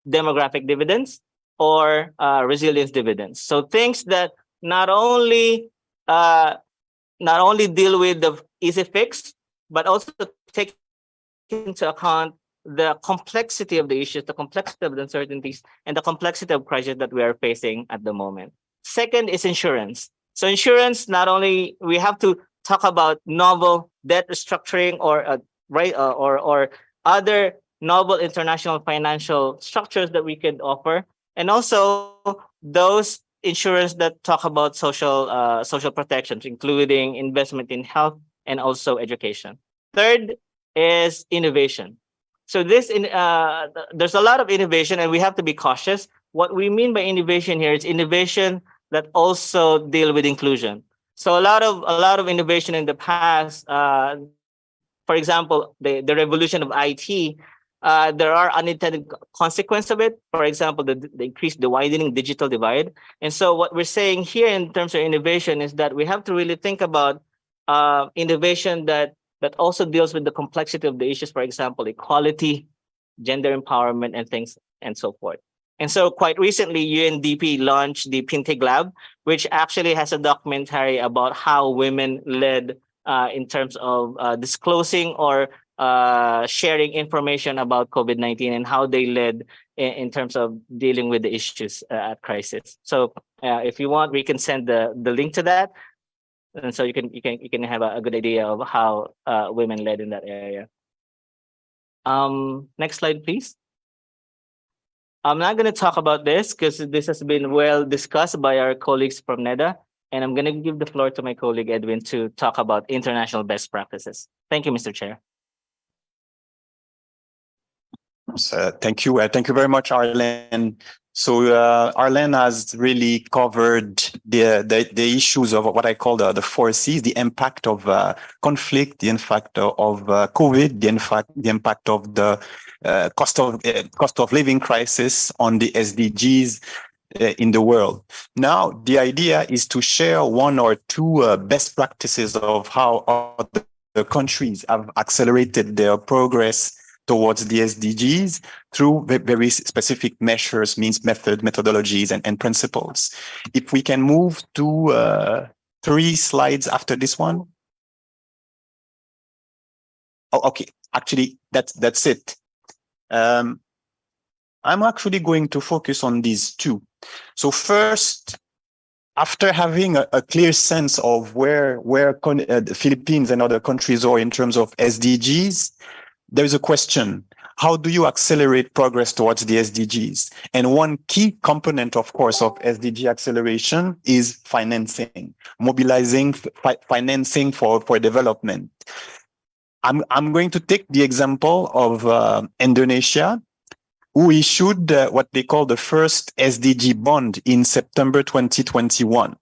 demographic dividends or resilience dividends. So things that not only deal with the easy fix, but also take into account the complexity of the issues, the complexity of the uncertainties, and the complexity of crises that we are facing at the moment. Second is insurance. So insurance, not only we have to talk about novel debt restructuring or other novel international financial structures that we could offer, and also those insurance that talk about social protections, including investment in health and also education. Third is innovation. So there's a lot of innovation, and we have to be cautious. What we mean by innovation here is innovation that also deal with inclusion. So a lot of innovation in the past, for example, the revolution of IT, there are unintended consequences of it. For example, the widening digital divide. And so what we're saying here in terms of innovation is that we have to really think about innovation that also deals with the complexity of the issues, for example, equality, gender empowerment, and things and so forth. And so quite recently, UNDP launched the Pinteg Lab, which actually has a documentary about how women-led in terms of disclosing or sharing information about COVID-19 and how they led in terms of dealing with the issues at crisis. So if you want, we can send the link to that, and so you can have a good idea of how women led in that area. Next slide, please. I'm not going to talk about this because this has been well discussed by our colleagues from NEDA, and I'm going to give the floor to my colleague Edwin to talk about international best practices. Thank you, Mr. Chair. Thank you. Thank you very much, Arlen. So Arlen has really covered the issues of what I call the four C's: the impact of conflict, the impact of COVID, the impact of the cost of living crisis on the SDGs in the world. Now, the idea is to share one or two best practices of how other countries have accelerated their progress towards the SDGs through very specific measures, means, methodologies, and principles. If we can move to 3 slides after this one. Oh, okay. Actually, that's it. I'm actually going to focus on these two. So first, after having a clear sense of where the Philippines and other countries are in terms of SDGs, there is a question: how do you accelerate progress towards the SDGs? And one key component, of course, of SDG acceleration is financing, mobilizing financing for development. I'm going to take the example of Indonesia, who issued what they call the first SDG bond in September 2021.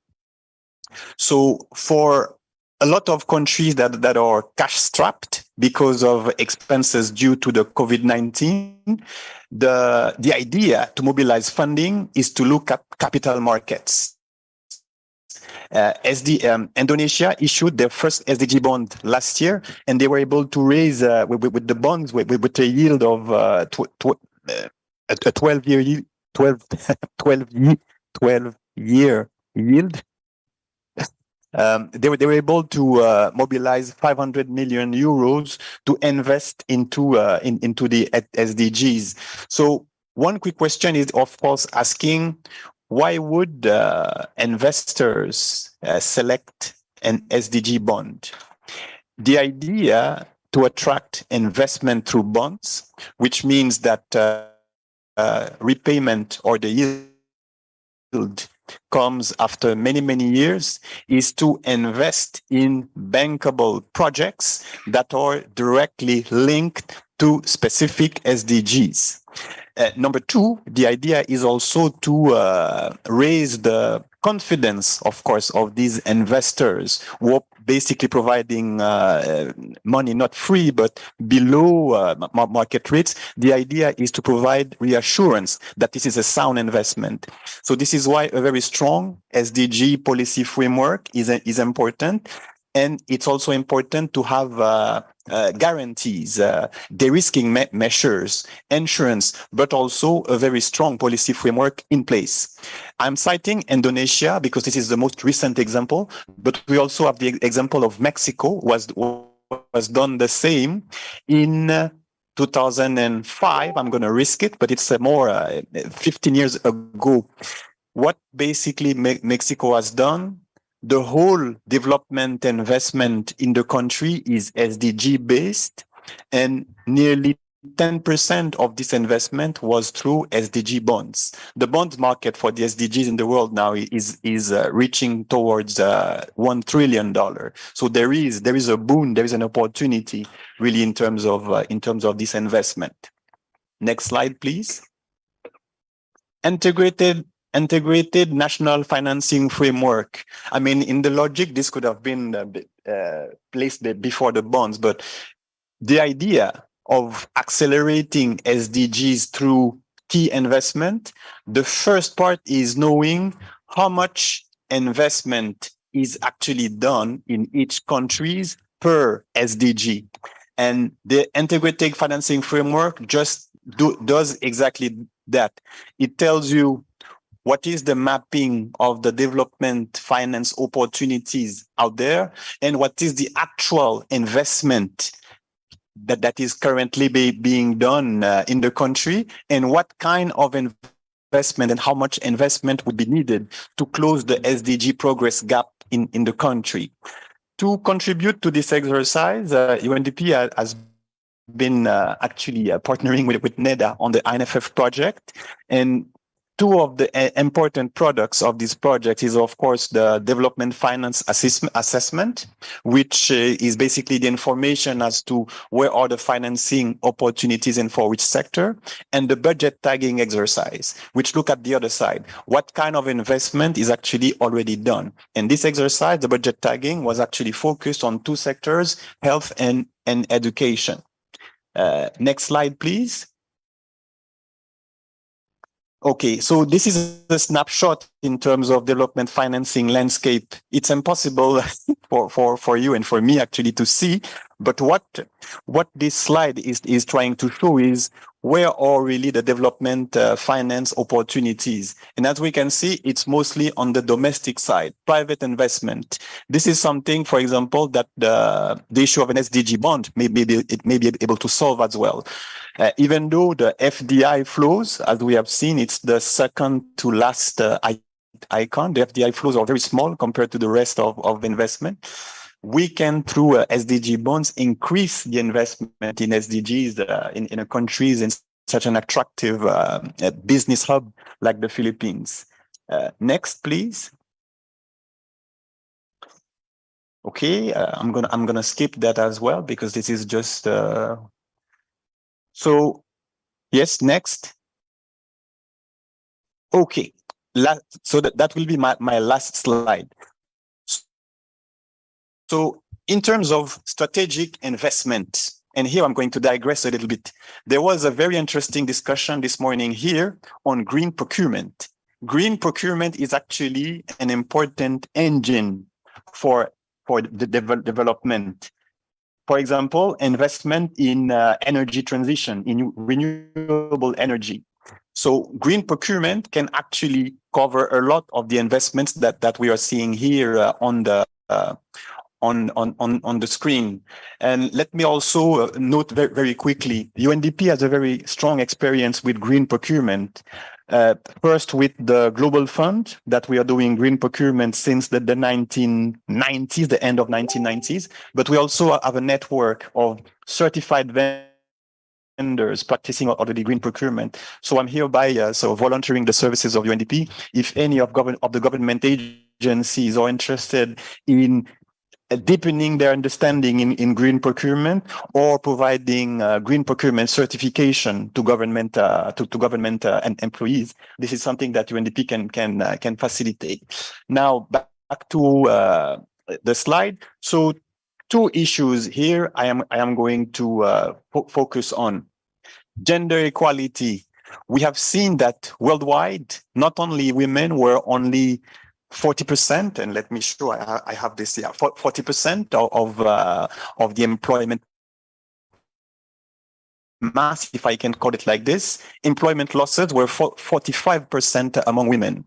So for a lot of countries that are cash strapped because of expenses due to the COVID-19, the idea to mobilize funding is to look at capital markets. Indonesia issued their first SDG bond last year, and they were able to raise with the bonds with a yield of a 12-year yield. They were able to mobilize 500 million euros to invest into the SDGs. So one quick question is, of course, asking, why would investors select an SDG bond? The idea to attract investment through bonds, which means that repayment or the yield comes after many years, is to invest in bankable projects that are directly linked to specific SDGs. Number two, the idea is also to raise the confidence, of course, of these investors who are basically providing money not free but below market rates. The idea is to provide reassurance that this is a sound investment. So this is why a very strong SDG policy framework is important. And it's also important to have guarantees, de-risking measures, insurance, but also a very strong policy framework in place. I'm citing Indonesia because this is the most recent example, but we also have the example of Mexico, was done the same in 2005. I'm going to risk it, but it's more 15 years ago. What basically Mexico has done, the whole development investment in the country is SDG based, and nearly 10% of this investment was through SDG bonds. The bond market for the SDGs in the world now is reaching towards $1 trillion. So there is a boon, there is an opportunity really in terms of this investment. Next slide, please. Integrated national financing framework. I mean, in the logic, this could have been placed before the bonds, but the idea of accelerating SDGs through key investment, the first part is knowing how much investment is actually done in each countries per SDG. And the integrated financing framework just does exactly that. It tells you what is the mapping of the development finance opportunities out there, and what is the actual investment that is currently being done in the country, and what kind of investment and how much investment would be needed to close the SDG progress gap in the country. To contribute to this exercise, UNDP has been actually partnering with NEDA on the INFF project. And two of the important products of this project is, of course, the development finance assessment, which is basically the information as to where are the financing opportunities and for which sector, and the budget tagging exercise, which look at the other side. What kind of investment is actually already done? And this exercise, the budget tagging, was actually focused on two sectors, health and education. Next slide, please. Okay, so this is a snapshot in terms of development financing landscape. It's impossible for you and for me actually to see, but what this slide is trying to show is where are really the development finance opportunities. And as we can see, it's mostly on the domestic side, private investment. This is something, for example, that the issue of an SDG bond may be able to solve as well. Even though the FDI flows, as we have seen, it's the second to last icon. The FDI flows are very small compared to the rest of investment. We can, through SDG bonds, increase the investment in SDGs in countries in such an attractive business hub like the Philippines. Next, please. Okay, I'm gonna skip that as well because this is just. So, yes, next. Okay, so that will be my last slide. So in terms of strategic investment, and here I'm going to digress a little bit. There was a very interesting discussion this morning here on green procurement. Green procurement is actually an important engine for the development. For example, investment in energy transition, in renewable energy. So green procurement can actually cover a lot of the investments that we are seeing here on the screen. And let me also note very, very quickly, UNDP has a very strong experience with green procurement. First with the Global Fund that we are doing green procurement since the 1990s, the end of 1990s, but we also have a network of certified vendors practicing already green procurement. So I'm hereby volunteering the services of UNDP. If any of the government agencies are interested in deepening their understanding in green procurement or providing green procurement certification to government and employees, this is something that UNDP can facilitate. Now back to the slide. So two issues here I am going to focus on. Gender equality. We have seen that worldwide, not only women were only 40%, and let me show I have this here, 40% of the employment mass, if I can call it like this. Employment losses were 45% among women.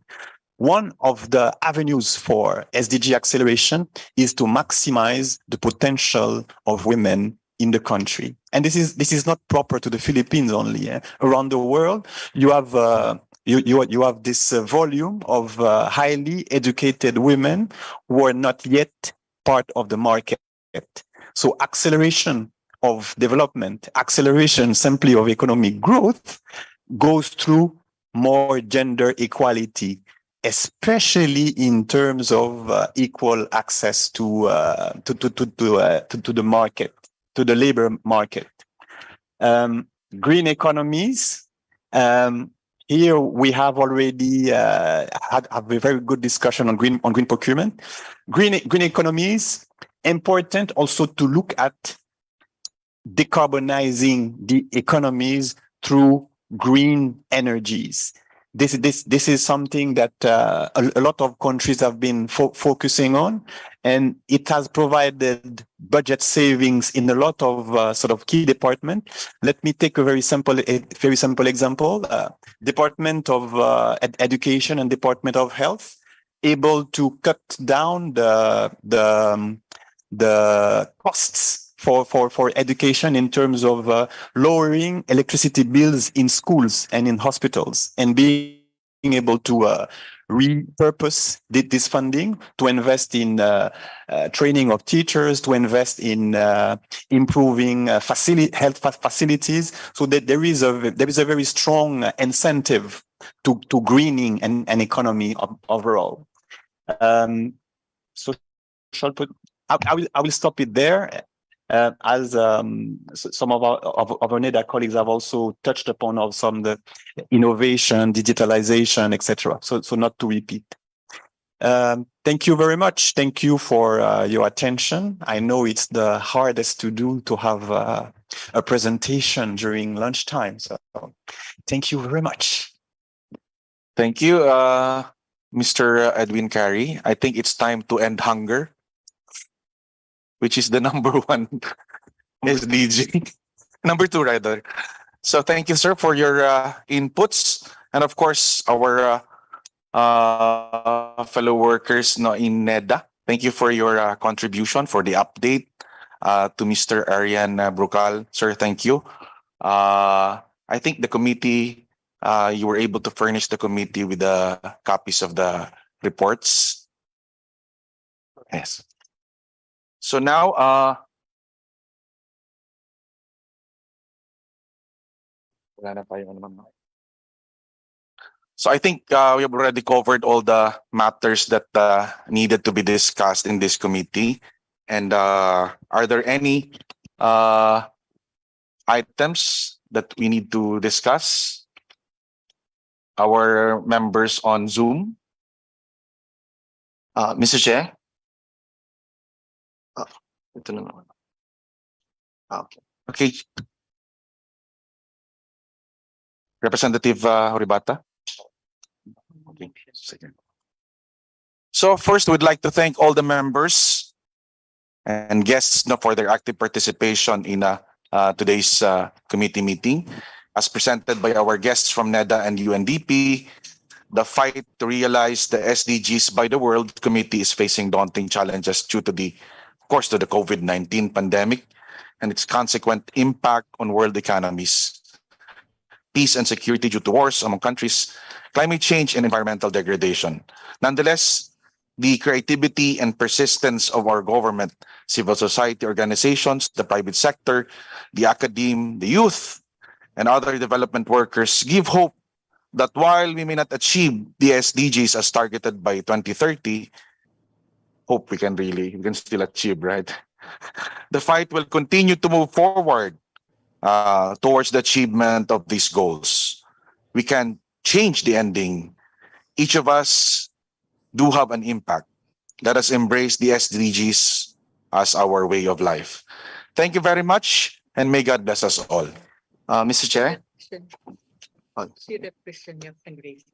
One of the avenues for SDG acceleration is to maximize the potential of women in the country. And this is not proper to the Philippines only. Around the world, you have you have this volume of highly educated women who are not yet part of the market. So acceleration of development, acceleration simply of economic growth goes through more gender equality, especially in terms of equal access to the market, to the labor market. Green economies. Here we have already had a very good discussion on green procurement. Green economies, important also to look at decarbonizing the economies through green energies. This is something that a lot of countries have been focusing on, and it has provided budget savings in a lot of sort of key departments. Let me take a very simple example. Department of Education and Department of Health able to cut down the costs for education in terms of lowering electricity bills in schools and in hospitals, and being able to repurpose this funding to invest in training of teachers, to invest in improving health facilities, so that there is a very strong incentive to greening an economy overall. So I will stop it there. As some of our NEDA colleagues have also touched upon of some the innovation, digitalization, etc. So not to repeat. Thank you very much. Thank you for your attention. I know it's the hardest to do, to have a presentation during lunchtime. So thank you very much. Thank you, Mr. Edwin Carey. I think it's time to end hunger, which is the number one SDG. Number two, rather. So thank you, sir, for your inputs. And of course, our fellow workers in NEDA. Thank you for your contribution, for the update to Mr. Arian Brucal. Sir, thank you. I think the committee, you were able to furnish the committee with the copies of the reports. Yes. So now, so I think we have already covered all the matters that needed to be discussed in this committee. And are there any items that we need to discuss? Our members on Zoom. Mr. Chair? Ito na naman. Okay. Okay. Representative Horibata. Okay. So first, we'd like to thank all the members and guests for their active participation in today's committee meeting. As presented by our guests from NEDA and UNDP, the fight to realize the SDGs by the World Committee is facing daunting challenges due to the COVID-19 pandemic and its consequent impact on world economies, peace and security due to wars among countries, climate change, and environmental degradation. Nonetheless, the creativity and persistence of our government, civil society organizations, the private sector, the academe, the youth, and other development workers give hope that while we may not achieve the SDGs as targeted by 2030, hope we can still achieve, right? The fight will continue to move forward towards the achievement of these goals. We can change the ending. Each of us do have an impact. Let us embrace the SDGs as our way of life. Thank you very much, and may God bless us all. Mr. Chair? See the Christian Yap and Grace.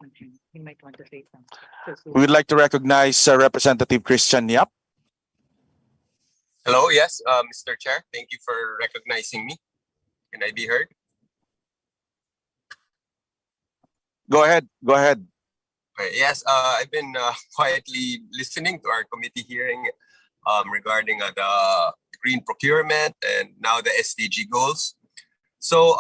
He might want to say something. We would like to recognize Representative Christian Yap. Hello, yes, Mr. Chair. Thank you for recognizing me. Can I be heard? Go ahead. Okay, yes, I've been quietly listening to our committee hearing regarding the green procurement and now the SDG goals. So,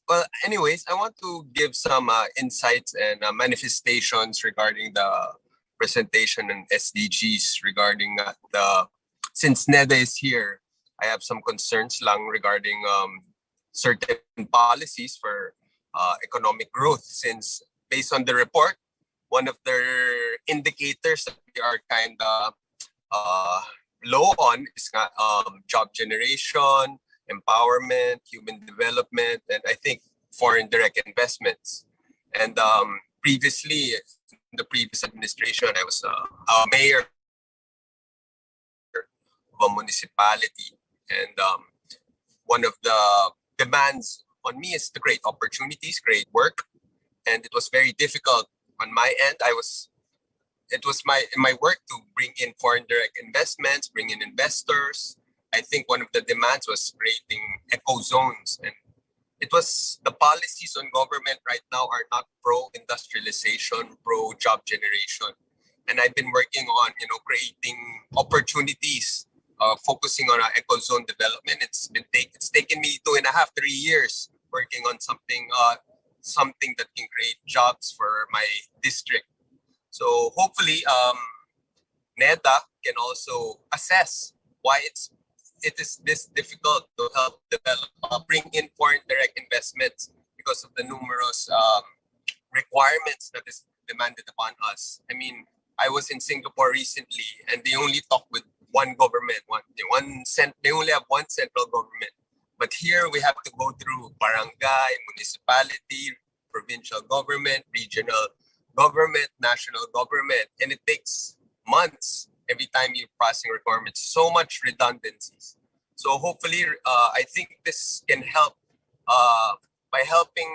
well, anyways, I want to give some insights and manifestations regarding the presentation and SDGs regarding since NEDA is here, I have some concerns lang regarding certain policies for economic growth, since based on the report, one of their indicators that we are kind of low on is job generation, empowerment, human development, and I think foreign direct investments. And previously, in the previous administration, I was a mayor of a municipality, and one of the demands on me is to create opportunities, create work, and it was very difficult on my end. It was my work to bring in foreign direct investments, bring in investors. I think one of the demands was creating eco zones, and it was the policies on government right now are not pro industrialization, pro job generation. And I've been working on, creating opportunities, focusing on eco zone development. It's taken me 2.5, 3 years working on something that can create jobs for my district. So hopefully, NEDA can also assess why it is this difficult to help develop, bring in foreign direct investments because of the numerous requirements that is demanded upon us. I mean, I was in Singapore recently, and they only talk with one government. They only have one central government. But here we have to go through barangay, municipality, provincial government, regional government, national government, and it takes months every time you're passing requirements. So much redundancies. So hopefully, I think this can help by helping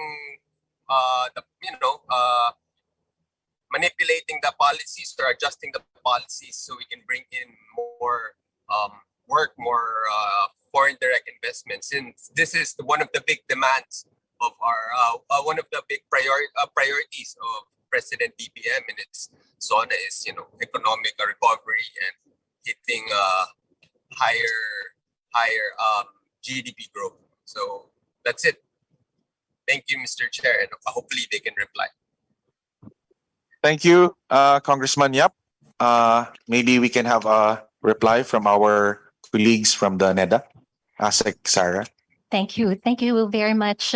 manipulating the policies or adjusting the policies so we can bring in more more foreign direct investments. Since this is one of the big demands of our one of the big priorities of President BBM and its SONA is economic recovery and hitting higher GDP growth. So that's it. Thank you, Mr. Chair, and hopefully they can reply. Thank you, Congressman Yap. Maybe we can have a reply from our colleagues from the NEDA. ASEC Sarah. Thank you. Thank you very much,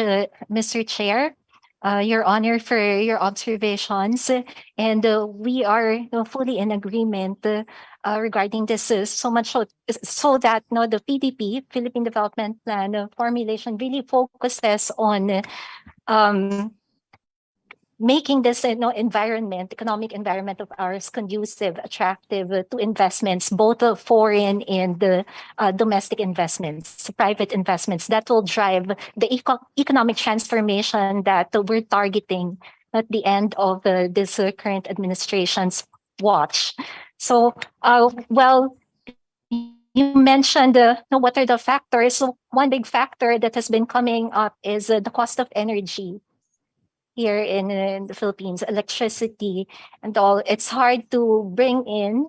Mr. Chair. Your Honor, for your observations. And we are fully in agreement regarding this, so much so that the PDP, Philippine Development Plan formulation, really focuses on making this economic environment of ours conducive, attractive to investments, both foreign and domestic investments, private investments that will drive the economic transformation that we're targeting at the end of this current administration's watch. So, you mentioned what are the factors. So one big factor that has been coming up is the cost of energy here in the Philippines, electricity and all. It's hard to bring in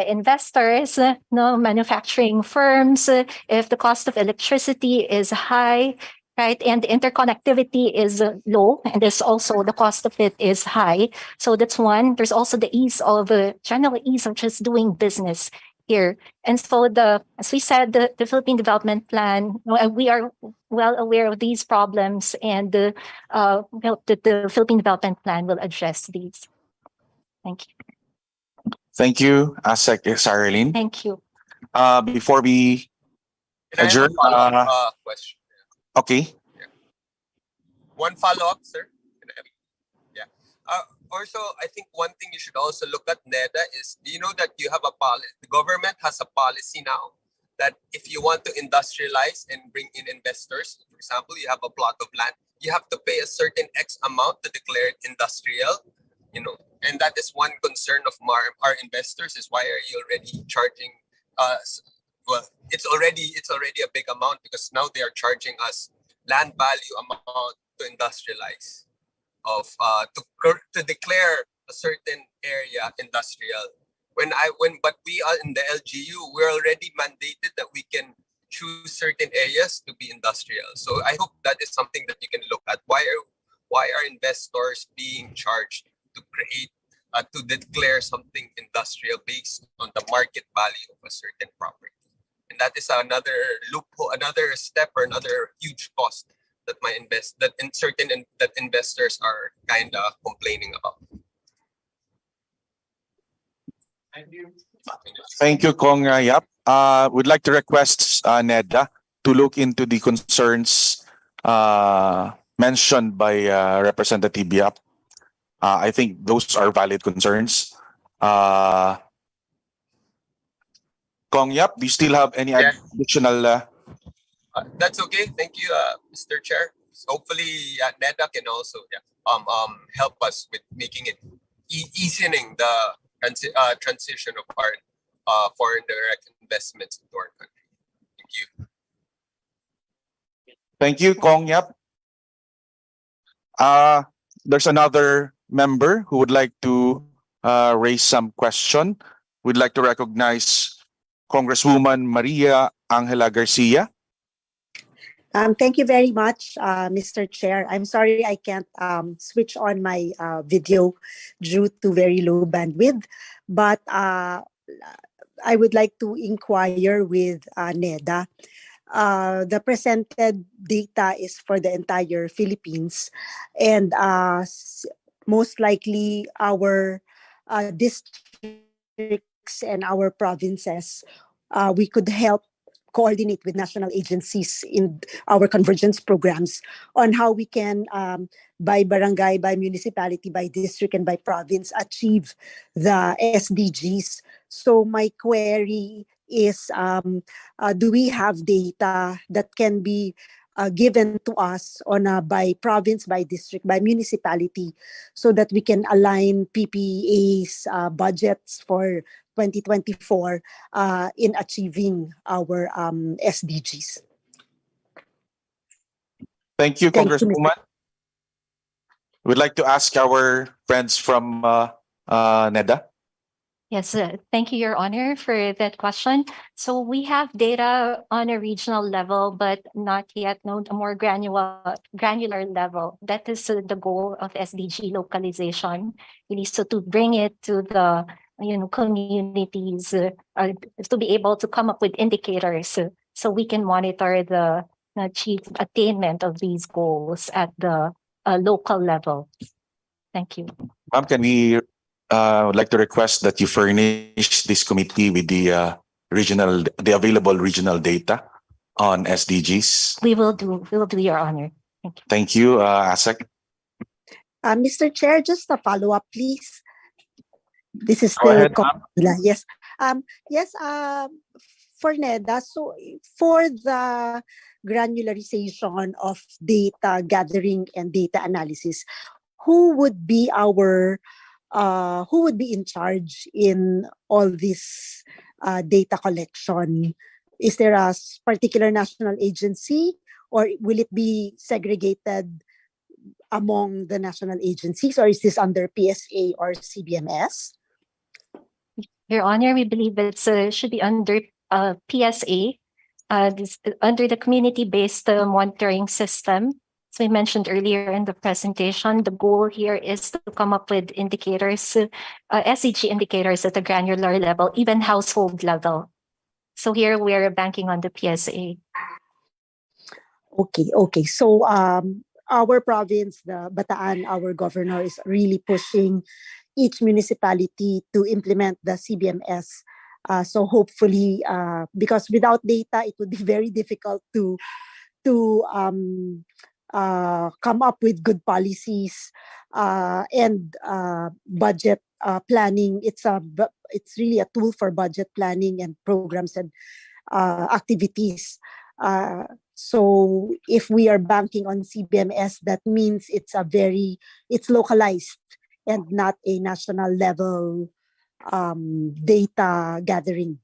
investors, manufacturing firms, if the cost of electricity is high, right? And the interconnectivity is low, and there's also the cost of it is high. So that's one. There's also the general ease of just doing business here. And so as we said, the Philippine Development Plan, we are well aware of these problems, and the Philippine Development Plan will address these. Thank you. Thank you, ASEC Saralyn. Thank you. Before we adjourn, question. Okay. Yeah. One follow-up, sir. Yeah. Also, I think one thing you should also look at, NEDA, is do you know that you have a policy? The government has a policy now that if you want to industrialize and bring in investors, for example, you have a plot of land, you have to pay a certain X amount to declare it industrial. And that is one concern of our investors is why are you already charging us? Well, it's already a big amount because now they are charging us land value amount to industrialize, to declare a certain area industrial. But we are in the LGU, we're already mandated that we can choose certain areas to be industrial. So I hope that is something that you can look at. Why are investors being charged to create to declare something industrial based on the market value of a certain property? And that is another loophole, another step, or another huge cost that investors are kind of complaining about. Thank you, Kong Yap. Would like to request NEDA to look into the concerns mentioned by Representative Yap. I think those are valid concerns. Kong Yap, do you still have any additional? That's okay. Thank you, Mr. Chair. So hopefully, NEDA can also help us with making it easing the transition of our foreign direct investments into our country. Thank you, Kong Yap. There's another member who would like to raise some question. We'd like to recognize Congresswoman Maria Angela Garcia. Thank you very much, Mr. Chair. I'm sorry I can't switch on my video due to very low bandwidth, but I would like to inquire with NEDA. The presented data is for the entire Philippines, and most likely our districts and our provinces, we could help coordinate with national agencies in our convergence programs on how we can, by barangay, by municipality, by district, and by province, achieve the SDGs. So my query is, do we have data that can be given to us on a by province, by district, by municipality, so that we can align PPA's budgets for 2024 in achieving our SDGs. Thank you, Congresswoman. We'd like to ask our friends from NEDA. Yes, thank you, Your Honor, for that question. So we have data on a regional level, but not yet known a more granular level. That is the goal of SDG localization, really, so to bring it to the communities, to be able to come up with indicators, so we can monitor the attainment of these goals at the local level. Thank you. Ma'am, can we would like to request that you furnish this committee with the available regional data on SDGs. We will do, Your Honor. Thank you, ASEC. Mr. Chair, just a follow-up, please. This is Go still ahead, ma'am. Yes. For NEDA, so for the granularization of data gathering and data analysis, who would be in charge in all this data collection? Is there a particular national agency, or will it be segregated among the national agencies, or is this under PSA or CBMS? Your Honor, we believe it should be under PSA, under the community-based monitoring system. So we mentioned earlier in the presentation, the goal here is to come up with indicators, SEG indicators at a granular level, even household level. So here we are banking on the PSA. Okay. So our province, the Bataan, our governor is really pushing each municipality to implement the CBMS. So hopefully, because without data, it would be very difficult to come up with good policies and budget planning. It's really a tool for budget planning and programs and activities. So if we are banking on CBMS, that means it's localized and not a national level data gathering.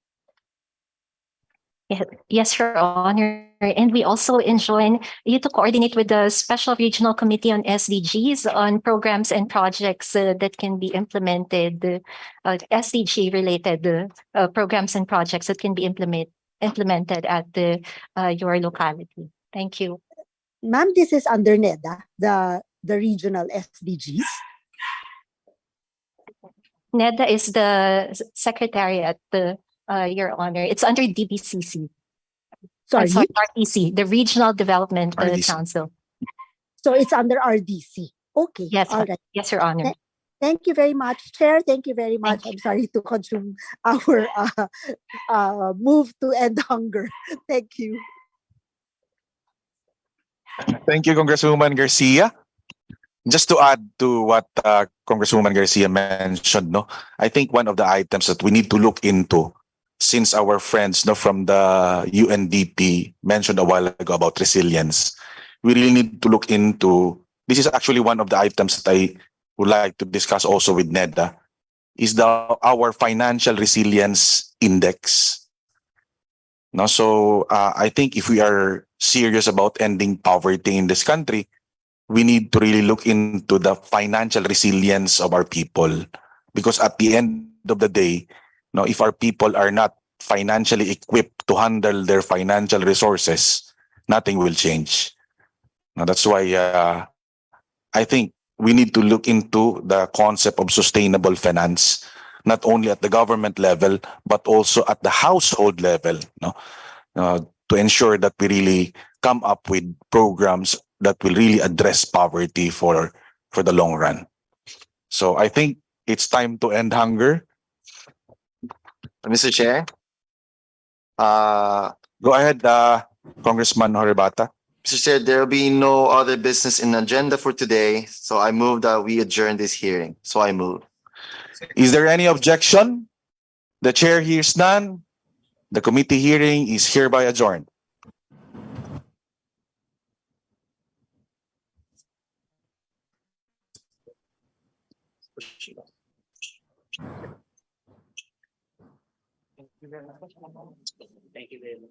Yes, Your Honor. And we also enjoin you to coordinate with the Special Regional Committee on SDGs on programs and projects that can be implemented, SDG-related programs and projects that can be implemented at your locality. Thank you. Ma'am, this is under NEDA, the regional SDGs. NEDA is the secretariat, Your Honor. It's under DBCC. Sorry, RDC, the Regional Development Council. So it's under RDC. Okay. Yes, all right. Yes, Your Honor. Thank you very much, Chair. Thank you very much. I'm sorry to consume our move to end hunger. Thank you. Thank you, Congresswoman Garcia. Just to add to what Congresswoman Garcia mentioned, I think one of the items that we need to look into, since our friends from the UNDP mentioned a while ago about resilience, we really need to look into, this is actually one of the items that I would like to discuss also with NEDA, is our financial resilience index. So I think if we are serious about ending poverty in this country, we need to really look into the financial resilience of our people. Because at the end of the day, if our people are not financially equipped to handle their financial resources, nothing will change. Now, that's why I think we need to look into the concept of sustainable finance, not only at the government level, but also at the household level, to ensure that we really come up with programs that will really address poverty for the long run. So I think it's time to end hunger. Mr. Chair, Go ahead, Congressman Horibata. Mr. Chair, there will be no other business in the agenda for today, so I move that we adjourn this hearing. So I move. Is there any objection? The chair hears none. The committee hearing is hereby adjourned. Thank you very much.